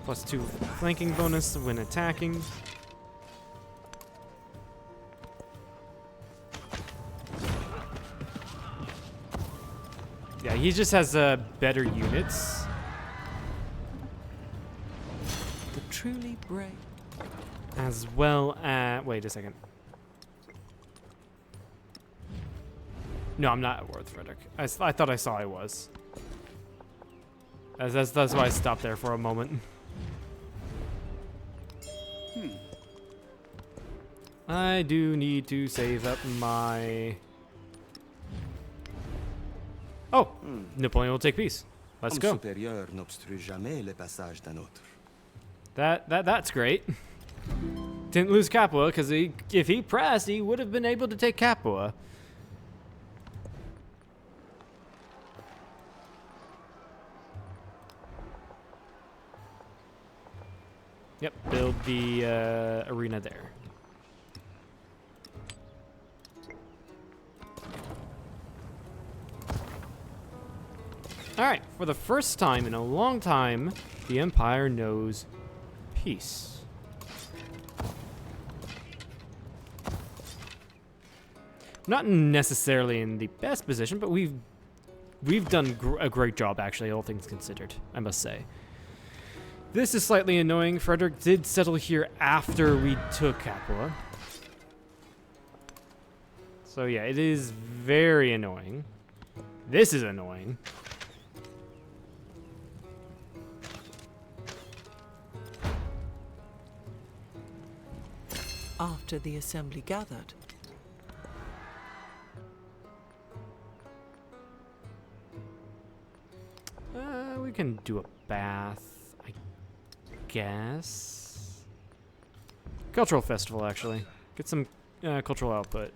+2 flanking bonus when attacking. Yeah, he just has better units. The truly brave. As well as... Wait a second. No, I'm not at War with Frederick. I thought I saw I was. That's why I stopped there for a moment. I do need to save up my... Oh! Napoleon will take peace. Let's go. Supérieur n'obstrue jamais le passage d'un autre. That's great. Didn't lose Capua, because if he pressed, he would have been able to take Capua. Yep, build the arena there. Alright, for the first time in a long time, the Empire knows peace. Not necessarily in the best position, but we've done a great job, actually, all things considered, I must say. This is slightly annoying. Frederick did settle here after we took Capua. So yeah, it is very annoying. This is annoying. After the assembly gathered, we can do a bath, I guess. Cultural festival, actually. Get some cultural output.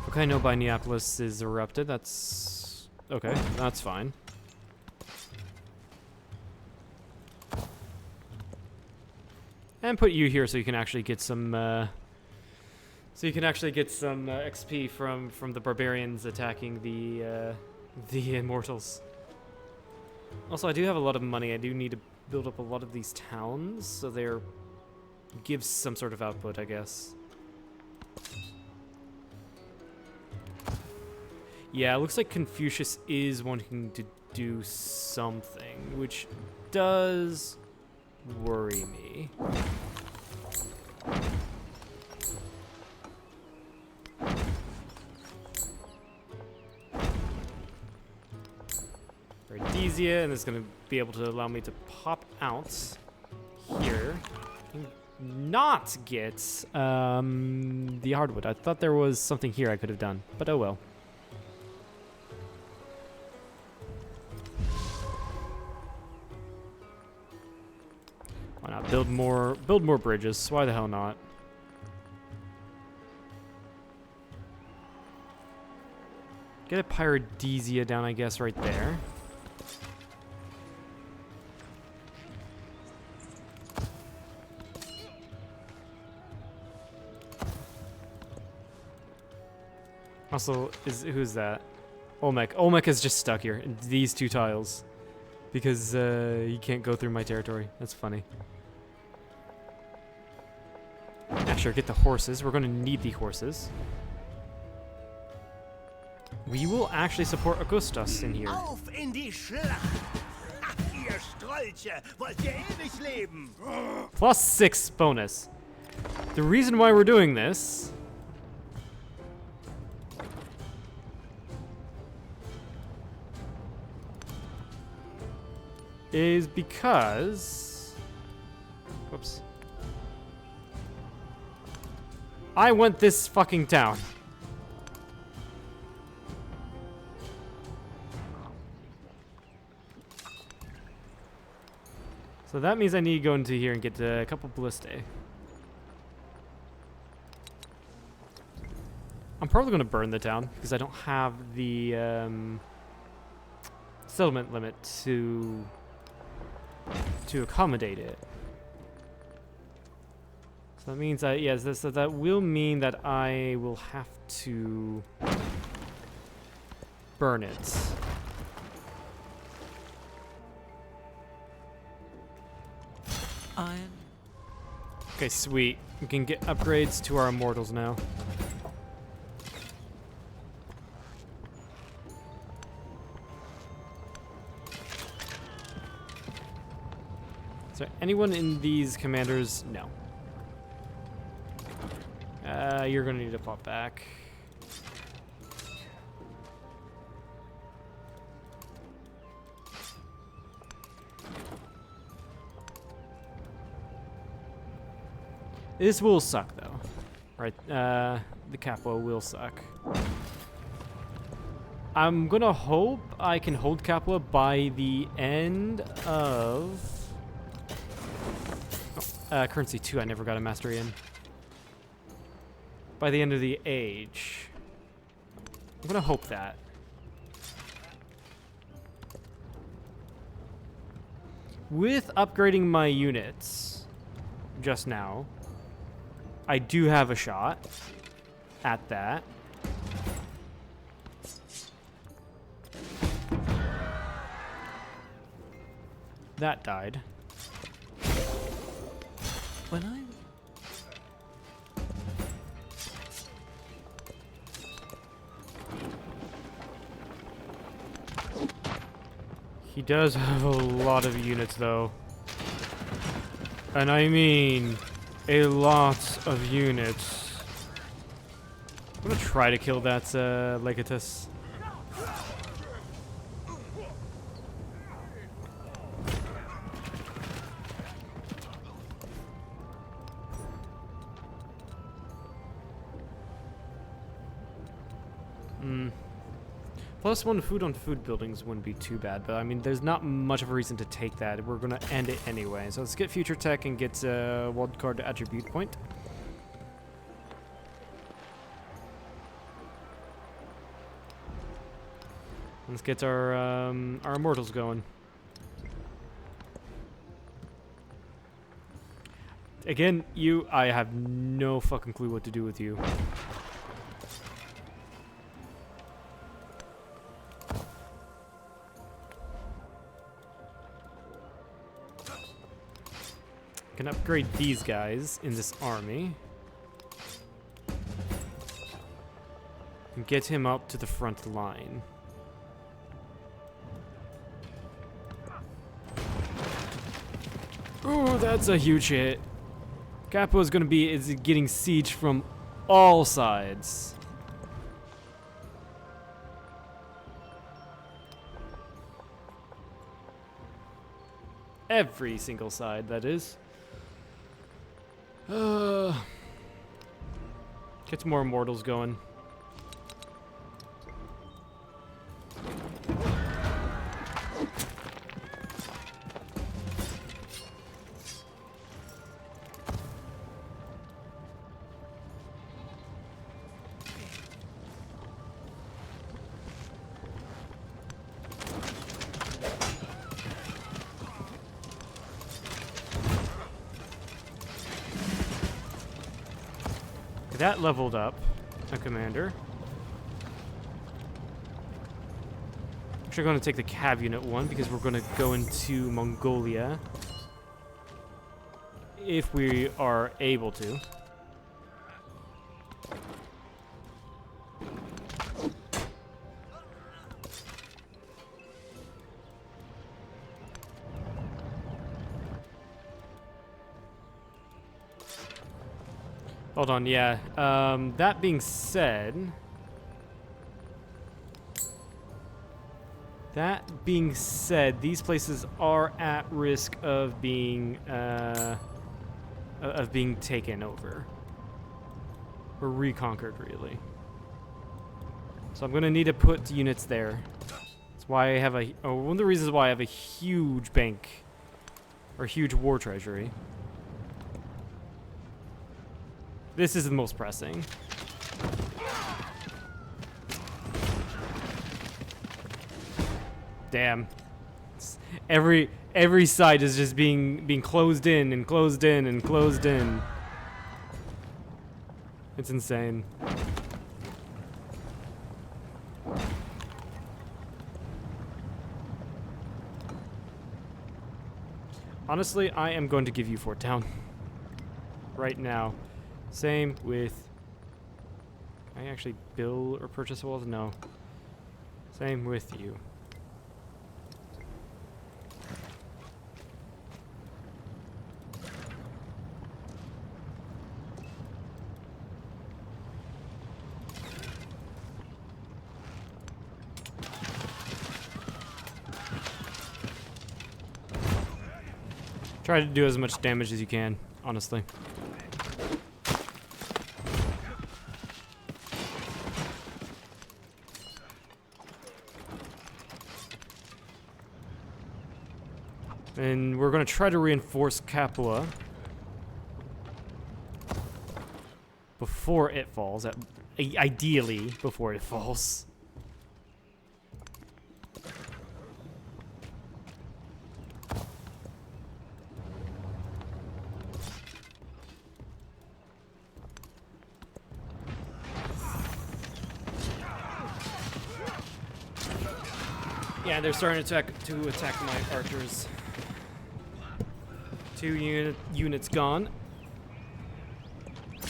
Okay, no, by Neapolis is erupted. That's okay. That's fine. And put you here so you can actually get some. XP from the barbarians attacking the immortals. Also, I do have a lot of money. I do need to build up a lot of these towns, so they're gives some sort of output, I guess. Yeah, it looks like Confucius is wanting to do something, which does worry me. Rhodesia, and it's going to be able to allow me to pop out here and not get the hardwood. I thought there was something here I could have done, but oh well. Why not build more bridges? Why the hell not? Get a Pyrodesia down, I guess, right there. Also, who's that? Olmec. Olmec is just stuck here. These two tiles. Because he can't go through my territory. That's funny. Yeah, sure, get the horses. We're going to need the horses. We will actually support Augustus in here. Auf in die Schlacht! Ihr Strolche, wollt ihr ewig leben? +6 bonus. The reason why we're doing this is because, whoops, I want this fucking town. So that means I need to go into here and get a couple ballistae. I'm probably going to burn the town because I don't have the settlement limit to accommodate it. So that means that will mean that I will have to burn it. Iron. Okay, sweet. We can get upgrades to our immortals now. Is there anyone in these commanders? No. You're gonna need to pop back. This will suck though. Right, the capo will suck. I'm gonna hope I can hold Capua by the end of currency 2. I never got a mastery in. By the end of the age. I'm gonna hope that. With upgrading my units just now, I do have a shot at that. That died. When I He does have a lot of units though. And I mean a lot of units. I'm gonna try to kill that Legatus. +1 food on food buildings wouldn't be too bad, but I mean, there's not much of a reason to take that. We're gonna end it anyway. So let's get future tech and get wildcard attribute point. Let's get our immortals going. Again, I have no fucking clue what to do with you. Can upgrade these guys in this army. And get him up to the front line. Ooh, that's a huge hit. Capo is getting sieged from all sides. Every single side, that is. Get some more immortals going. That leveled up a commander. Actually, going to take the Cav Unit 1 because we're going to go into Mongolia. If we are able to. Hold on, yeah. That being said... these places are at risk of being taken over. Or reconquered, really. So I'm gonna need to put units there. That's why I have one of the reasons why I have a huge bank. Or huge war treasury. This is the most pressing. Damn. Every side is just being closed in and closed in and closed in. It's insane. Honestly, I am going to give you Fort Town. Right now. Same with... Can I actually build or purchase walls? No. Same with you. Try to do as much damage as you can, honestly. And we're going to try to reinforce Capua before it falls. Ideally, before it falls. Yeah, they're starting to attack my archers. 2 units gone.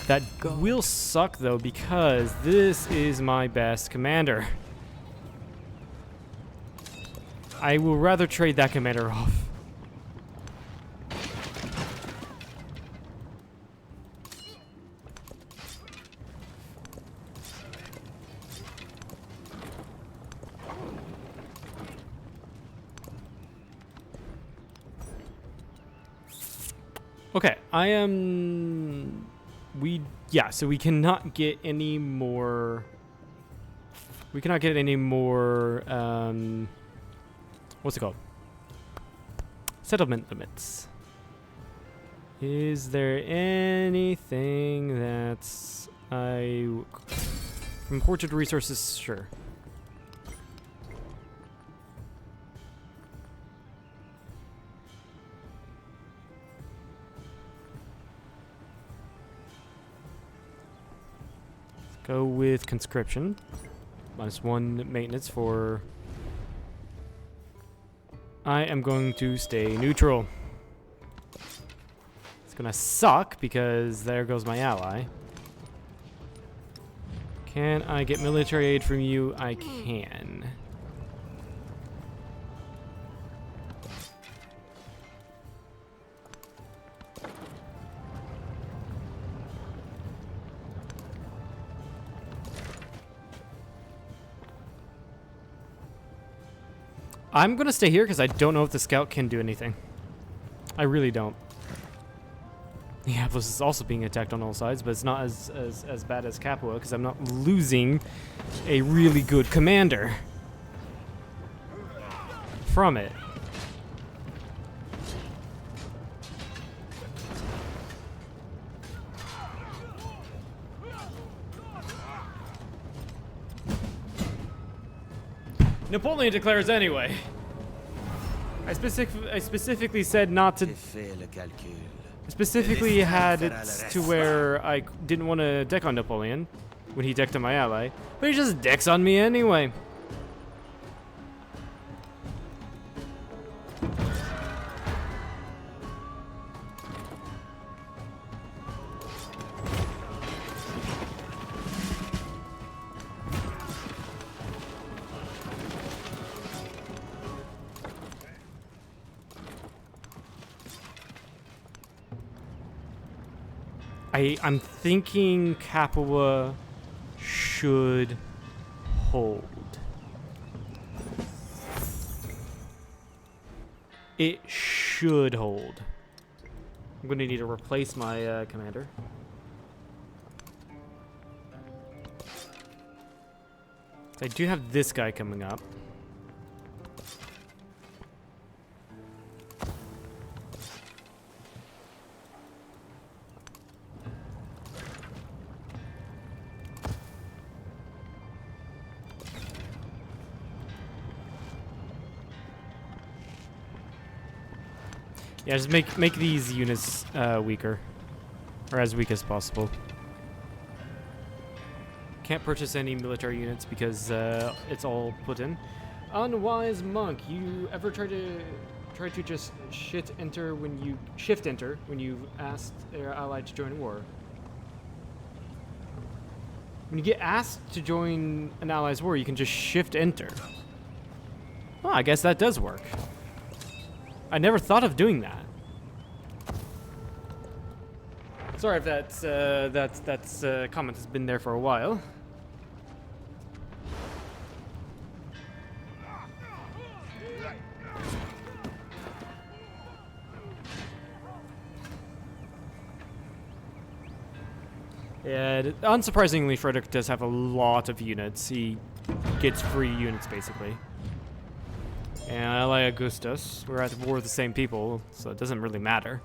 That will suck though, because this is my best commander. I will rather trade that commander off. Okay, so we cannot get any more... We cannot get any more, what's it called? Settlement limits. Is there anything that's... Imported resources, sure. Go with conscription. -1 maintenance for... I am going to stay neutral. It's gonna suck because there goes my ally. Can I get military aid from you? I can. I'm gonna stay here because I don't know if the scout can do anything. I really don't. Yeah, this is also being attacked on all sides, but it's not as bad as Capua because I'm not losing a really good commander from it. Napoleon declares anyway. I specifically said not to... J'ai fait le calcul. Specifically had it to where I didn't want to deck on Napoleon when he decked on my ally, but he just decks on me anyway. I'm thinking Capua should hold. It should hold. I'm going to need to replace my commander. I do have this guy coming up. Yeah, just make these units weaker, or as weak as possible. Can't purchase any military units because it's all put in. Unwise monk, you ever try to just shift enter when you've asked your ally to join war? When you get asked to join an ally's war, you can just shift enter. Oh, I guess that does work. I never thought of doing that. Sorry if that's comment has been there for a while. Yeah, unsurprisingly, Frederick does have a lot of units. He gets free units, basically. And ally Augustus, we're at war with the same people, so it doesn't really matter.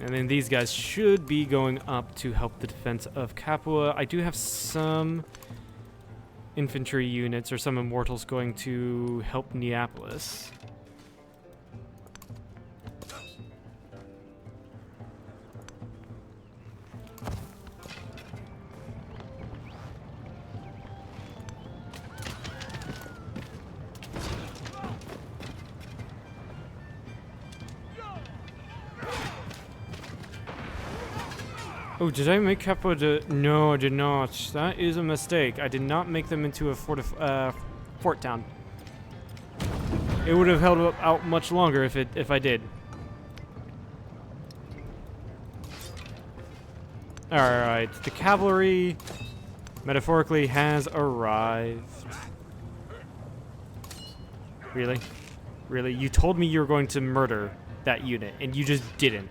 And then these guys should be going up to help the defense of Capua. I do have some infantry units or some immortals going to help Neapolis. Oh, did I make Capua No, I did not. That is a mistake. I did not make them into a fort town. It would have held out much longer if I did. Alright, the cavalry, metaphorically, has arrived. Really? Really? You told me you were going to murder that unit, and you just didn't.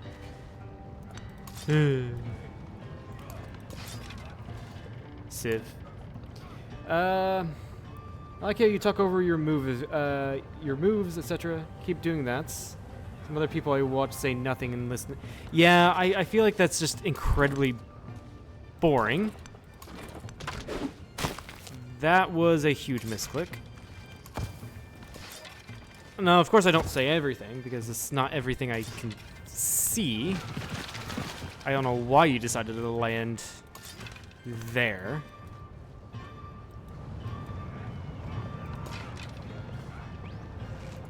Civ. I like how you talk over your moves, etc. Keep doing that. Some other people I watch say nothing and listen. Yeah, I feel like that's just incredibly boring. That was a huge misclick. No, of course I don't say everything, because it's not everything I can see. I don't know why you decided to land there.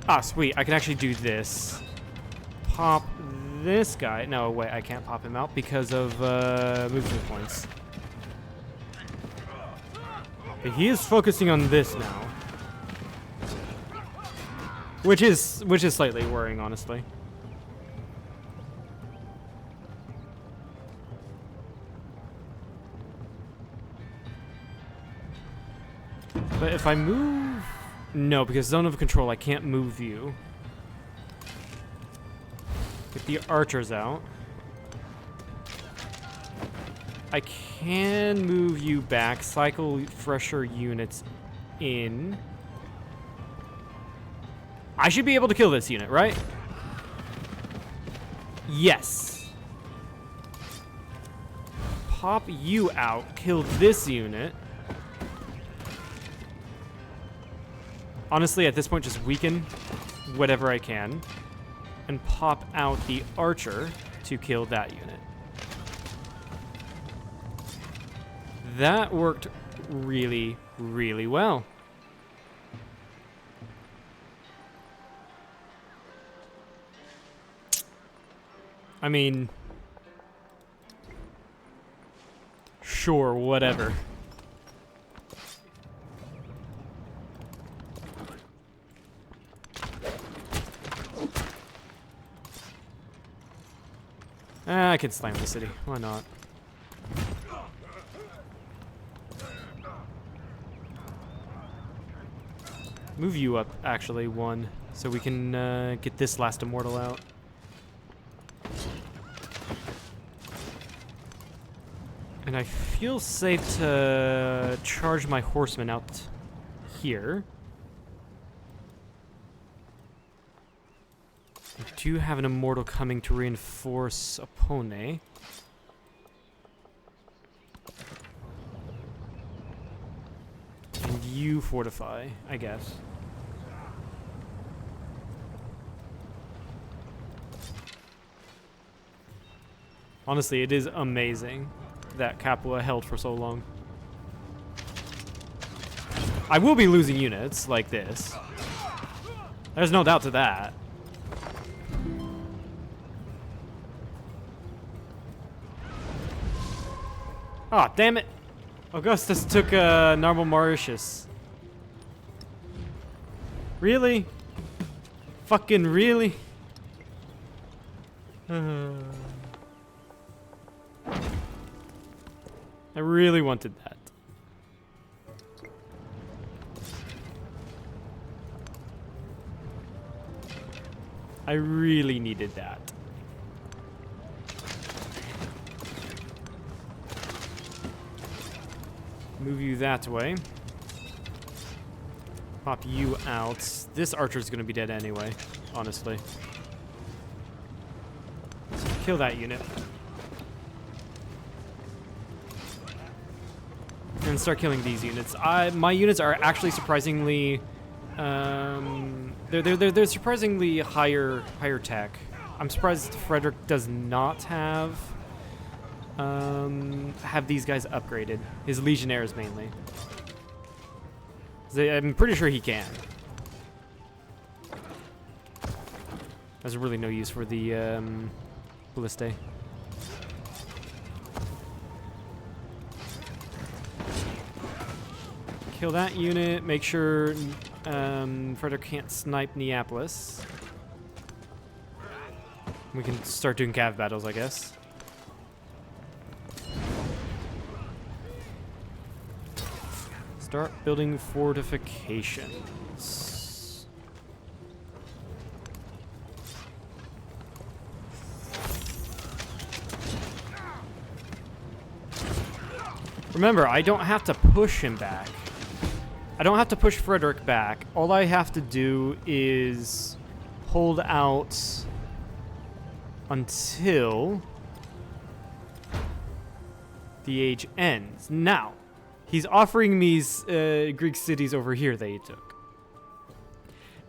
Ah, sweet. I can actually do this. Pop this guy. No, wait. I can't pop him out because of movement points. But he is focusing on this now. Which is slightly worrying, honestly. But if I move... No, because zone of control, I can't move you. Get the archers out. I can move you back, cycle fresher units in. I should be able to kill this unit, right? Yes. Pop you out, kill this unit. Honestly, at this point, just weaken whatever I can and pop out the archer to kill that unit. That worked really, really well. I mean, sure, whatever. I can slam the city. Why not? Move you up, actually, one, so we can get this last immortal out. And I feel safe to charge my horsemen out here. I do have an immortal coming to reinforce Opone. And you fortify, I guess. Honestly, it is amazing that Capua held for so long. I will be losing units like this. There's no doubt to that. Ah, oh, damn it. Augustus took Narble Mauritius. Really? Fucking really? I really wanted that. I really needed that. Move you that way. Pop you out. This archer's gonna be dead anyway, honestly. So kill that unit. And start killing these units. My units are actually surprisingly, they're surprisingly higher tech. I'm surprised Frederick does not have these guys upgraded. His legionnaires mainly. I'm pretty sure he can. There's really no use for the ballistae. Kill that unit. Make sure Frederick can't snipe Neapolis. We can start doing cav battles, I guess. Start building fortifications. Remember, I don't have to push him back. I don't have to push Frederick back. All I have to do is hold out until the age ends. Now, he's offering me Greek cities over here that he took.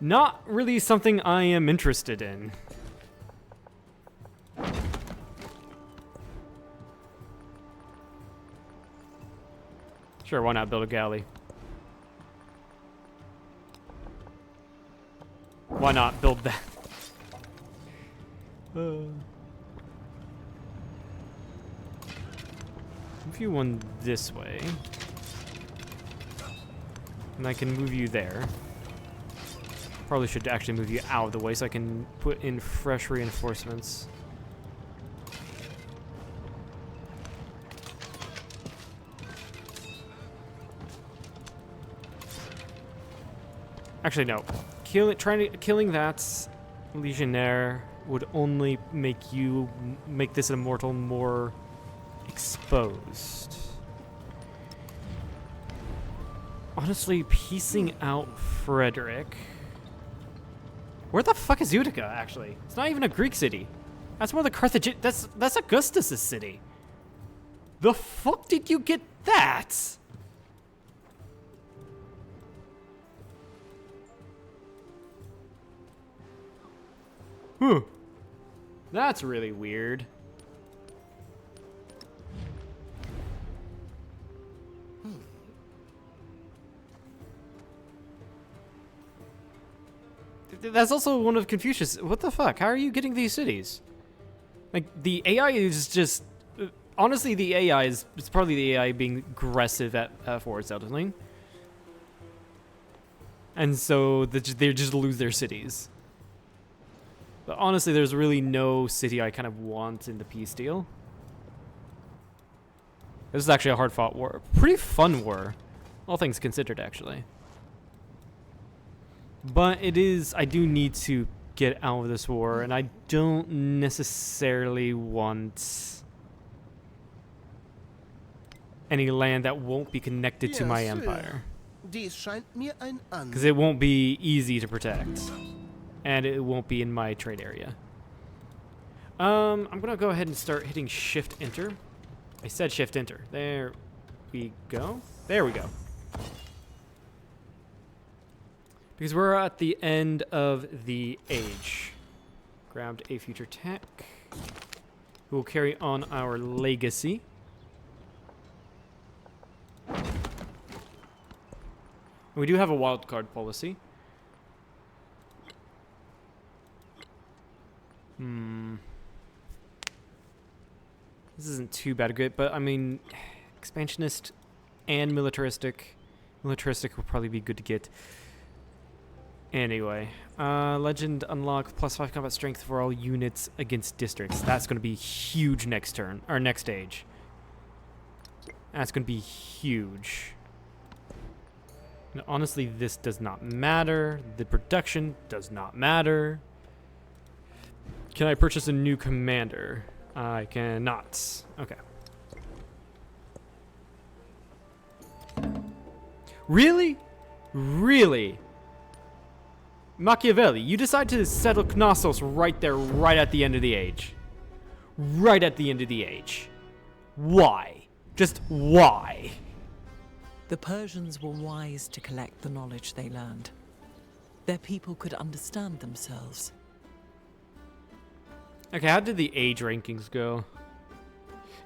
Not really something I am interested in. Sure, why not build a galley? Why not build that? Move you one this way. And I can move you there. Probably should actually move you out of the way so I can put in fresh reinforcements. Actually, no. Killing that legionnaire would only make this immortal more exposed. Honestly, piecing out Frederick. Where the fuck is Utica, actually? It's not even a Greek city. That's one of the Carthaginian. That's Augustus's city. The fuck did you get that? That's really weird. That's also one of Confucius. What the fuck? How are you getting these cities? Like, the AI is just... honestly, the AI is... It's probably the AI being aggressive at forward settling. And so they just lose their cities. But honestly, there's really no city I kind of want in the peace deal. This is actually a hard-fought war. Pretty fun war. All things considered, actually. But it is... I do need to get out of this war, and I don't necessarily want any land that won't be connected to my empire. Because it won't be easy to protect. And it won't be in my trade area. I'm going to go ahead and start hitting Shift-Enter. I said Shift-Enter. There we go. There we go. Because we're at the end of the age. Grabbed a future tech. Who will carry on our legacy. We do have a wildcard policy. This isn't too bad a good, but I mean, expansionist and militaristic. Militaristic will probably be good to get. Anyway, legend unlock +5 combat strength for all units against districts. That's going to be huge next turn, or next stage. That's going to be huge. And honestly, this does not matter. The production does not matter. Can I purchase a new commander? I cannot. Okay. Really? Really? Machiavelli, you decide to settle Knossos right there, right at the end of the age. Right at the end of the age. Why? Just why? The Persians were wise to collect the knowledge they learned. Their people could understand themselves. Okay, how did the age rankings go?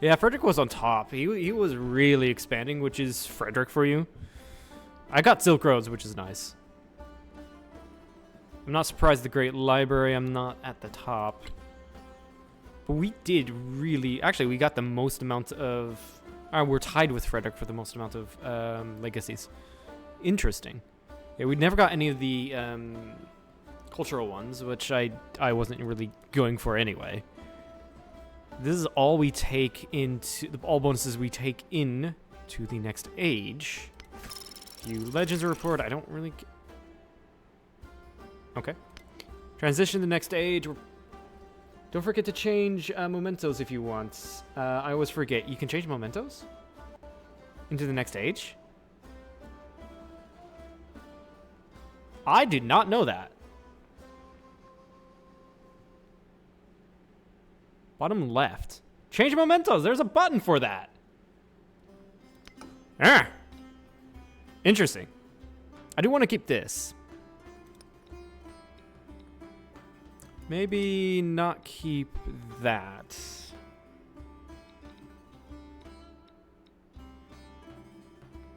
Yeah, Frederick was on top. He was really expanding, which is Frederick for you. I got Silk Roads, which is nice. I'm not surprised the Great Library, I'm not at the top. But we did really... Actually, we got the most amount of... we're tied with Frederick for the most amount of legacies. Interesting. Yeah, we never got any of the cultural ones, which I wasn't really going for anyway. This is all we take into... all bonuses we take in to the next age. Few legends report, I don't really... Okay. Transition to the next age. Don't forget to change mementos if you want. I always forget. You can change mementos into the next age? I did not know that. Bottom left. Change mementos. There's a button for that. Ah. Interesting. I do want to keep this. Maybe not keep that.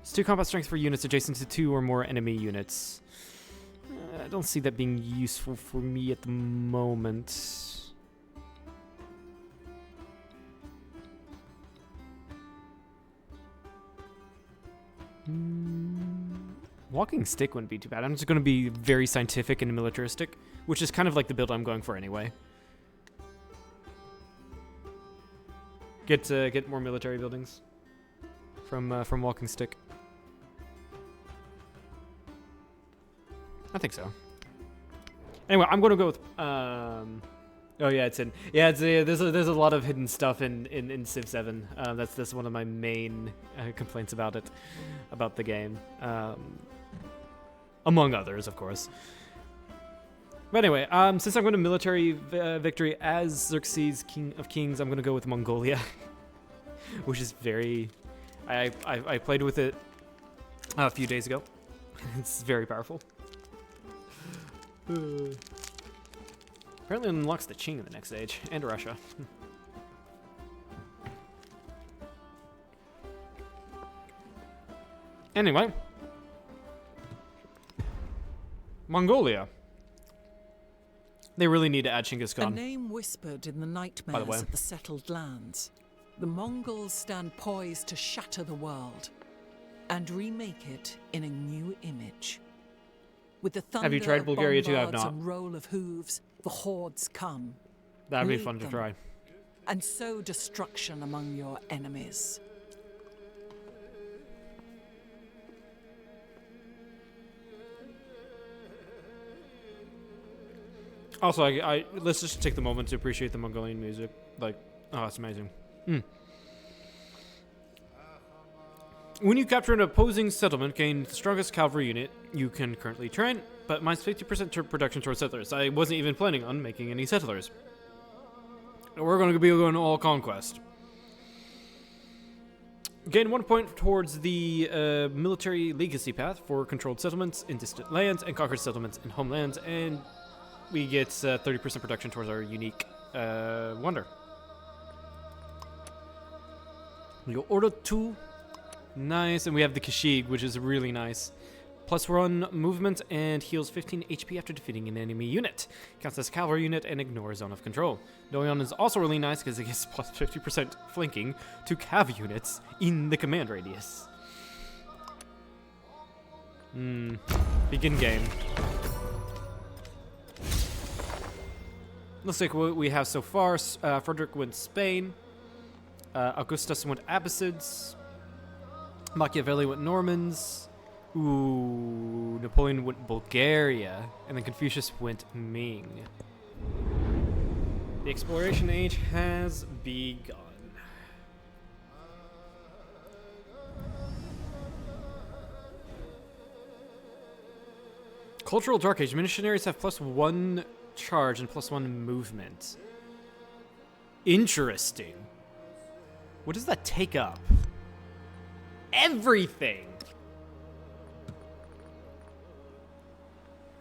It's 2 combat strength for units adjacent to 2 or more enemy units. I don't see that being useful for me at the moment. Walking stick wouldn't be too bad. I'm just going to be very scientific and militaristic, which is kind of like the build I'm going for anyway. Get more military buildings from walking stick. I think so. Anyway, I'm going to go with oh yeah, it's in. Yeah, it's there's a lot of hidden stuff in Civ 7. That's one of my main complaints about it, about the game. Among others, of course. But anyway, since I'm going to military victory as Xerxes, King of Kings, I'm going to go with Mongolia, which is very... I played with it a few days ago. It's very powerful. Apparently Apparently unlocks the Qing in the next age, and Russia. Anyway. Mongolia. They really need to add Genghis A Khan. name whispered in the nightmares way. of the settled lands. The Mongols stand poised to shatter the world and remake it in a new image. With the thunder Have you tried of Bulgaria too? I've bombards not. and roll of hooves, the hordes come. That'd be Lead fun to them. try. And sow destruction among your enemies. Also, let's just take the moment to appreciate the Mongolian music. Like, oh, it's amazing. When you capture an opposing settlement, gain the strongest cavalry unit you can currently train, but minus 50% production towards settlers. I wasn't even planning on making any settlers. We're going to be going all conquest. Gain 1 point towards the military legacy path for controlled settlements in distant lands and conquered settlements in homelands, and we get 30% production towards our unique wonder. We go Ordo 2. Nice, and we have the Kashig, which is really nice. +1 movement and heals 15 HP after defeating an enemy unit. Counts as cavalry unit and ignores zone of control. Doyon is also really nice because it gives plus 50% flanking to cav units in the command radius. Begin game. Looks like what we have so far. Frederick went Spain. Augustus went Abbasids. Machiavelli went Normans. Ooh, Napoleon went Bulgaria. And then Confucius went Ming. The exploration age has begun. Cultural Dark Age. Missionaries have +1 charge and +1 movement. Interesting. What does that take up? Everything!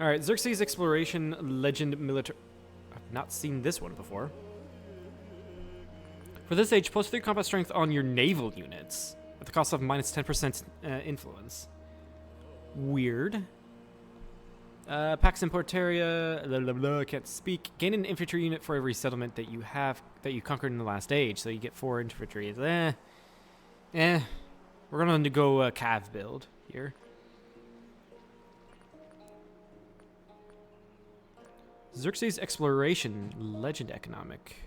Alright, Xerxes Exploration Legend Military. I've not seen this one before. For this age, +3 combat strength on your naval units, at the cost of minus 10% influence. Weird. Pax Importaria, blah, blah, blah, can't speak. Gain an infantry unit for every settlement that you conquered in the last age, so you get 4 infantry. We're gonna go cav build here. Xerxes Exploration Legend Economic.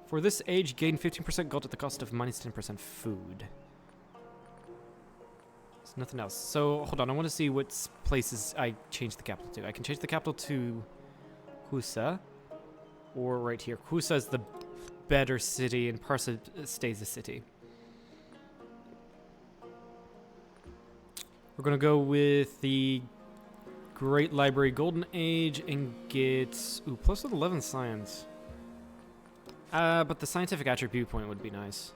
For this age, gain 15% gold at the cost of minus 10% food. There's nothing else. So, hold on, I want to see what places I change the capital to. I can change the capital to Husa, or right here. Husa is the better city, and Parsa stays a city. We're going to go with the Great Library Golden Age and get plus 11 science. But the scientific attribute point would be nice.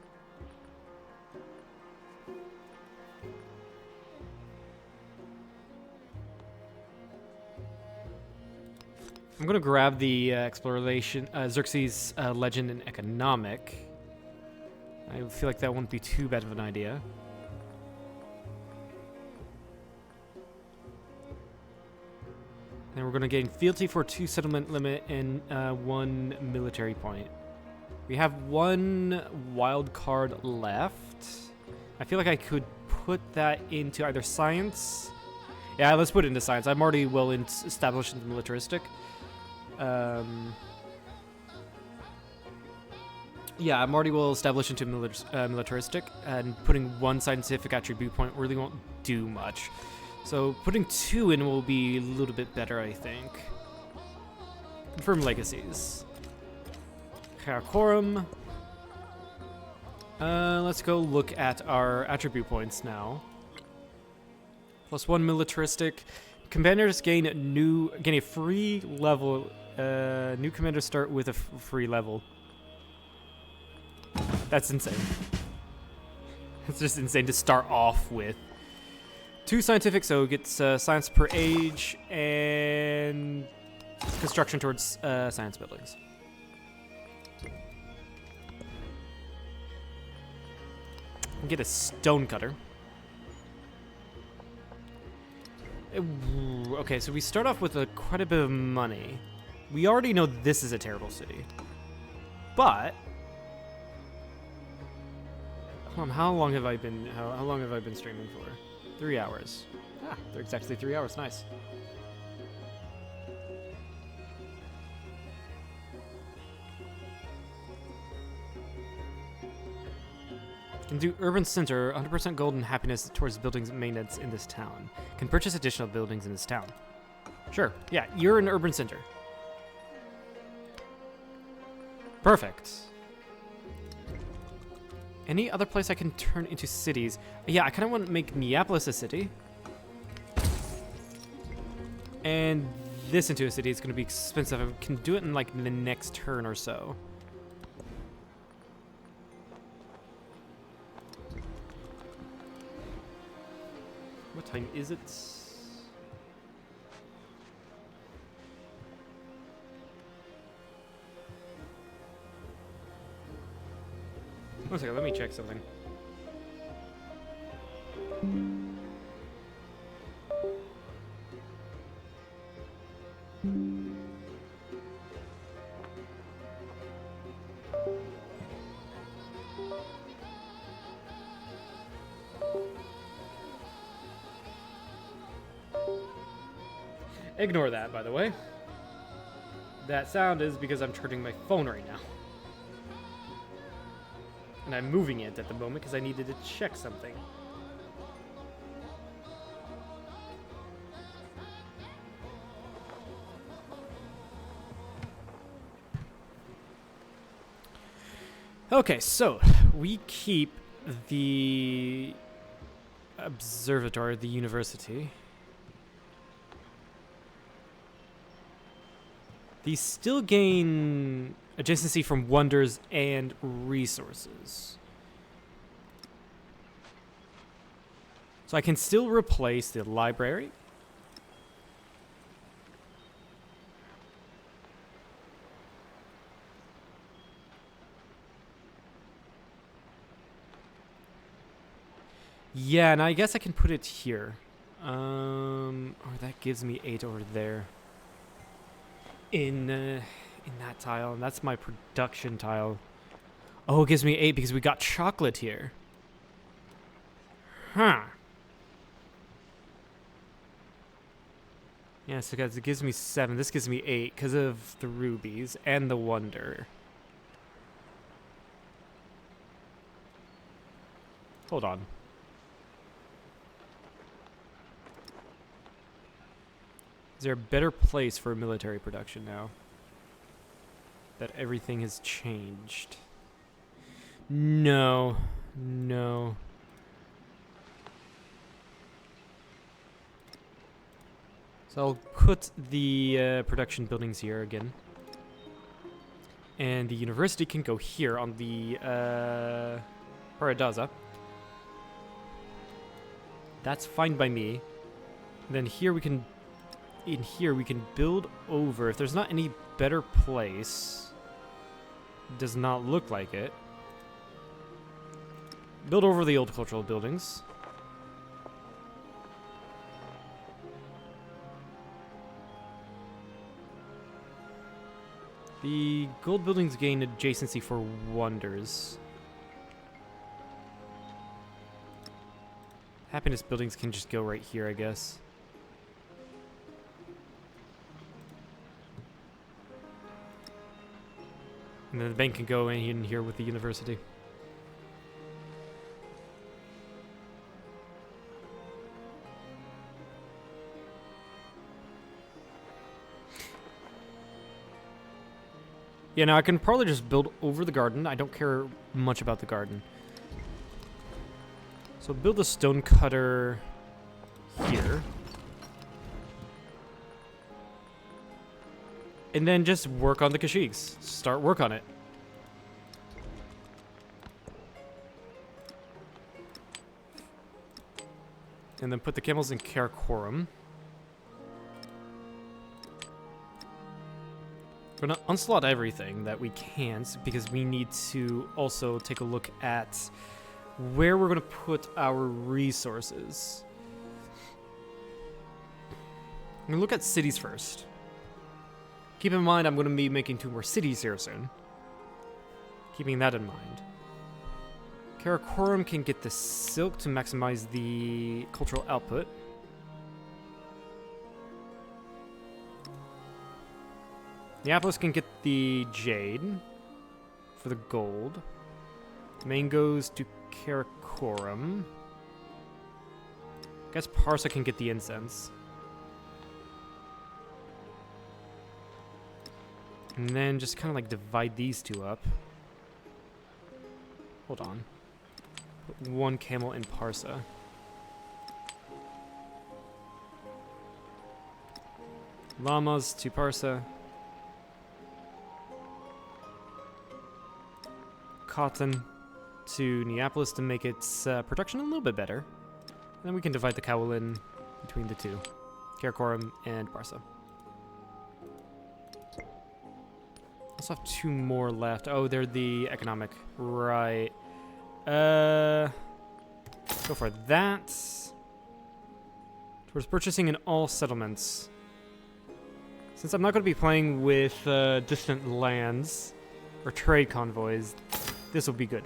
I'm gonna grab the exploration Xerxes Legend and Economic. I feel like that wouldn't be too bad of an idea. And we're going to gain fealty for 2 settlement limit and 1 military point. We have 1 wild card left. I feel like I could put that into either science. Yeah, let's put it into science. I'm already well established in the militaristic. Yeah, I'm already well established into militaristic, and putting 1 scientific attribute point really won't do much. So putting 2 in will be a little bit better, I think. Confirm legacies. Karakorum. Let's go look at our attribute points now. +1 militaristic. Commanders gain a free level. New commanders start with a free level. That's insane. It's just insane to start off with. 2 scientific, so it gets science per age, and construction towards science buildings. Get a stone cutter. Okay, so we start off with quite a bit of money. We already know this is a terrible city. But hold on, how long have I been streaming for? 3 hours. Ah, they're exactly 3 hours. Nice. Can do urban center, 100% gold and happiness towards buildings and maintenance in this town. Can purchase additional buildings in this town. Sure, yeah, you're an urban center. Perfect. Any other place I can turn into cities? Yeah, I kind of want to make Neapolis a city. And this into a city is going to be expensive. I can do it in like the next turn or so. What time is it? One second, let me check something. Ignore that, by the way. That sound is because I'm charging my phone right now. And I'm moving it at the moment because I needed to check something. Okay, so we keep the observatory, the university. These still gain adjacency from wonders and resources. So I can still replace the library. Yeah, and I guess I can put it here. Or that gives me 8 over there. In that tile, and that's my production tile. Oh, it gives me 8 because we got chocolate here. Huh. Yeah, so guys, it gives me 7. This gives me 8 because of the rubies and the wonder. Hold on. Is there a better place for military production now? That everything has changed. No. No. So I'll put the production buildings here again. And the university can go here on the Paradaza. That's fine by me. And then here we can... In here we can build over. If there's not any better place, does not look like it. Build over the old cultural buildings. The gold buildings gain adjacency for wonders. Happiness buildings can just go right here, I guess. And then the bank can go in here with the university. Yeah, now I can probably just build over the garden. I don't care much about the garden. So build a stone cutter here. And then just work on the Kashyyyks. Start work on it. And then put the camels in Karakorum. We're gonna onslaught everything that we can because we need to also take a look at where we're gonna put our resources. I'm gonna look at cities first. Keep in mind I'm gonna be making 2 more cities here soon. Keeping that in mind. Karakorum can get the silk to maximize the cultural output. Neapolis can get the jade for the gold. Main goes to Karakorum. I guess Parsa can get the incense. And then just kind of like divide these 2 up. Hold on. Put 1 camel in Parsa. Llamas to Parsa. Cotton to Neapolis to make its production a little bit better. And then we can divide the Kowalin between the 2. Karakorum and Parsa. Also have 2 more left. Oh, they're the economic. Right. Go for that. Towards purchasing in all settlements. Since I'm not going to be playing with distant lands or trade convoys, this will be good.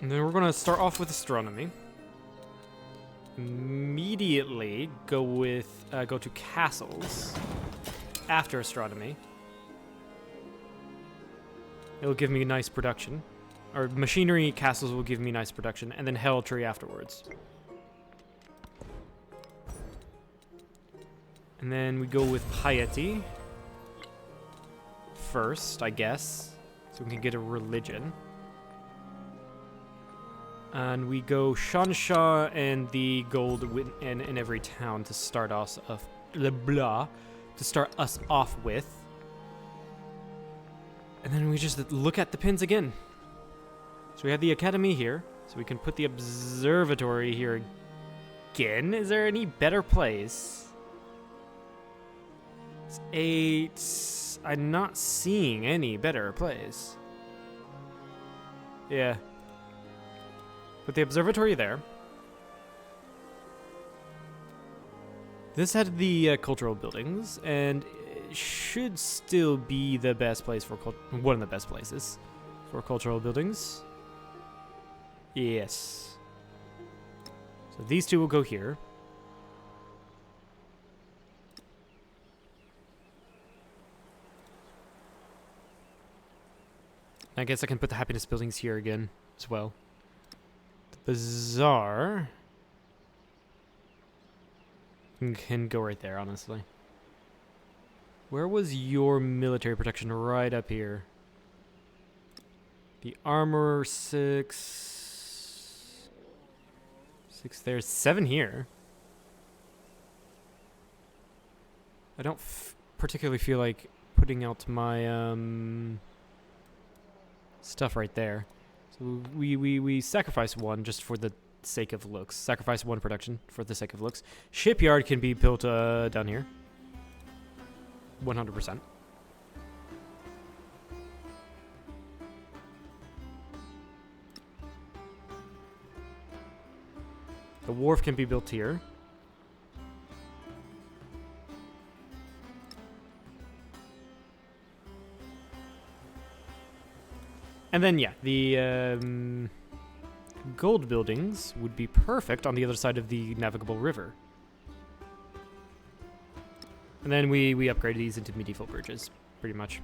And then we're going to start off with astronomy. Immediately go to castles after astronomy. It'll give me nice production. Or machinery castles will give me nice production, and then heraldry afterwards. And then we go with piety first, I guess, so we can get a religion. And we go Shansha and the gold in every town to start us off. To start us off with. And then we just look at the pins again. So we have the academy here, so we can put the observatory here again. Is there any better place? It's 8. I'm not seeing any better place. Yeah. Put the observatory there. This had the cultural buildings, and it should still be the best place for one of the best places for cultural buildings. Yes. So these 2 will go here. I guess I can put the happiness buildings here again as well. The bazaar can go right there, honestly. Where was your military protection? Right up here. The armor 6. 6 there. 7 here. I don't particularly feel like putting out my stuff right there. So we sacrifice 1 just for the sake of looks. Sacrifice 1 production for the sake of looks. Shipyard can be built down here. 100%. The wharf can be built here. And then, yeah, the gold buildings would be perfect on the other side of the navigable river. And then we upgrade these into medieval bridges, pretty much.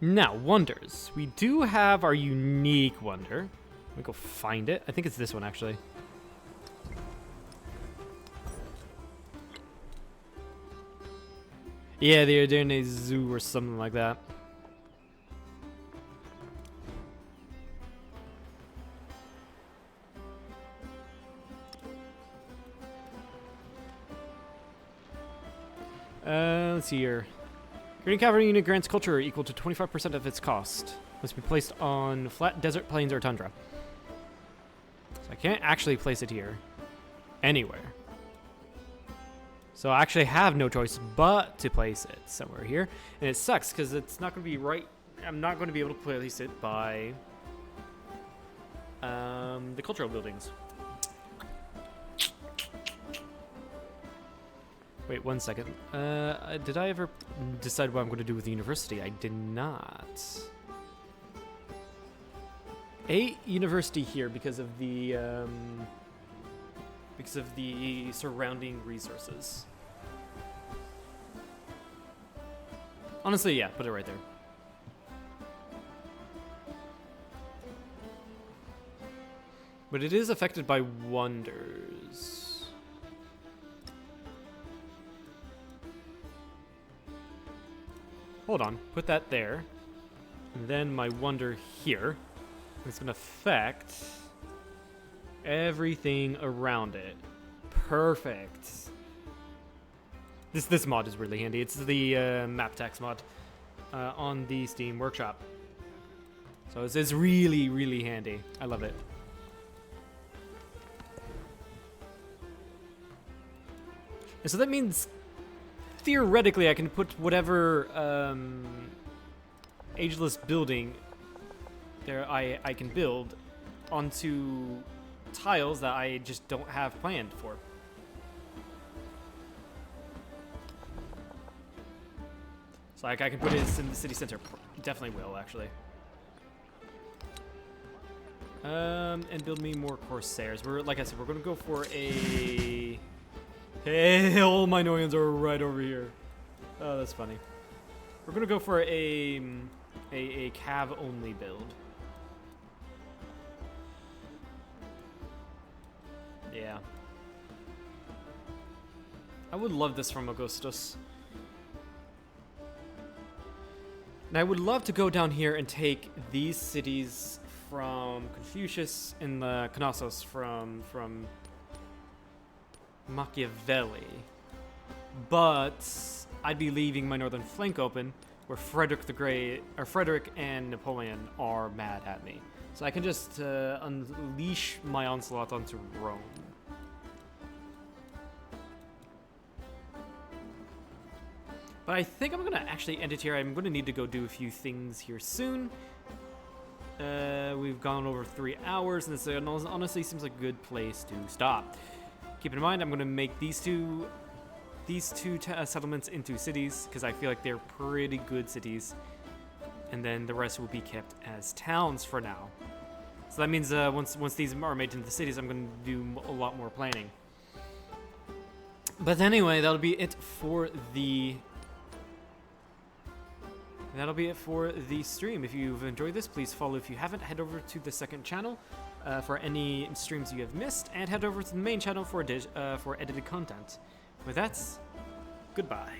Now, wonders. We do have our unique wonder. Let me go find it. I think it's this one, actually. Yeah, they're in a zoo or something like that. Let's see here. Creating cavalry unit grants culture equal to 25% of its cost. Must be placed on flat desert plains or tundra. So I can't actually place it here. Anywhere. So I actually have no choice but to place it somewhere here. And it sucks because it's not going to be right. I'm not going to be able to place it by the cultural buildings. Wait 1 second. Did I ever decide what I'm going to do with the university? I did not. A university here because of the surrounding resources. Honestly, yeah, put it right there. But it is affected by wonders. Hold on, put that there. And then my wonder here. It's gonna affect everything around it. Perfect. This mod is really handy. It's the map tax mod on the Steam Workshop. So it's really, really handy. I love it. And so that means theoretically I can put whatever ageless building there I can build onto tiles that I just don't have planned for. So like I can put it in the city center. Definitely will, actually. And build me more Corsairs. Like I said, we're gonna go for a... Hey, all my Noyans are right over here. Oh, that's funny. We're gonna go for a cav only build. Yeah. I would love this from Augustus. And I would love to go down here and take these cities from Confucius and the Knossos from Machiavelli. But I'd be leaving my northern flank open where Frederick the Great, or Frederick and Napoleon are mad at me. So I can just unleash my onslaught onto Rome. But I think I'm going to actually end it here. I'm going to need to go do a few things here soon. We've gone over 3 hours, and this honestly seems like a good place to stop. Keep in mind, I'm going to make these two settlements into cities, because I feel like they're pretty good cities. And then the rest will be kept as towns for now. So that means once these are made into cities, I'm going to do a lot more planning. But anyway, that'll be it for the stream. If you've enjoyed this, please follow. If you haven't, head over to the second channel for any streams you have missed, and head over to the main channel for edited content. With that, goodbye.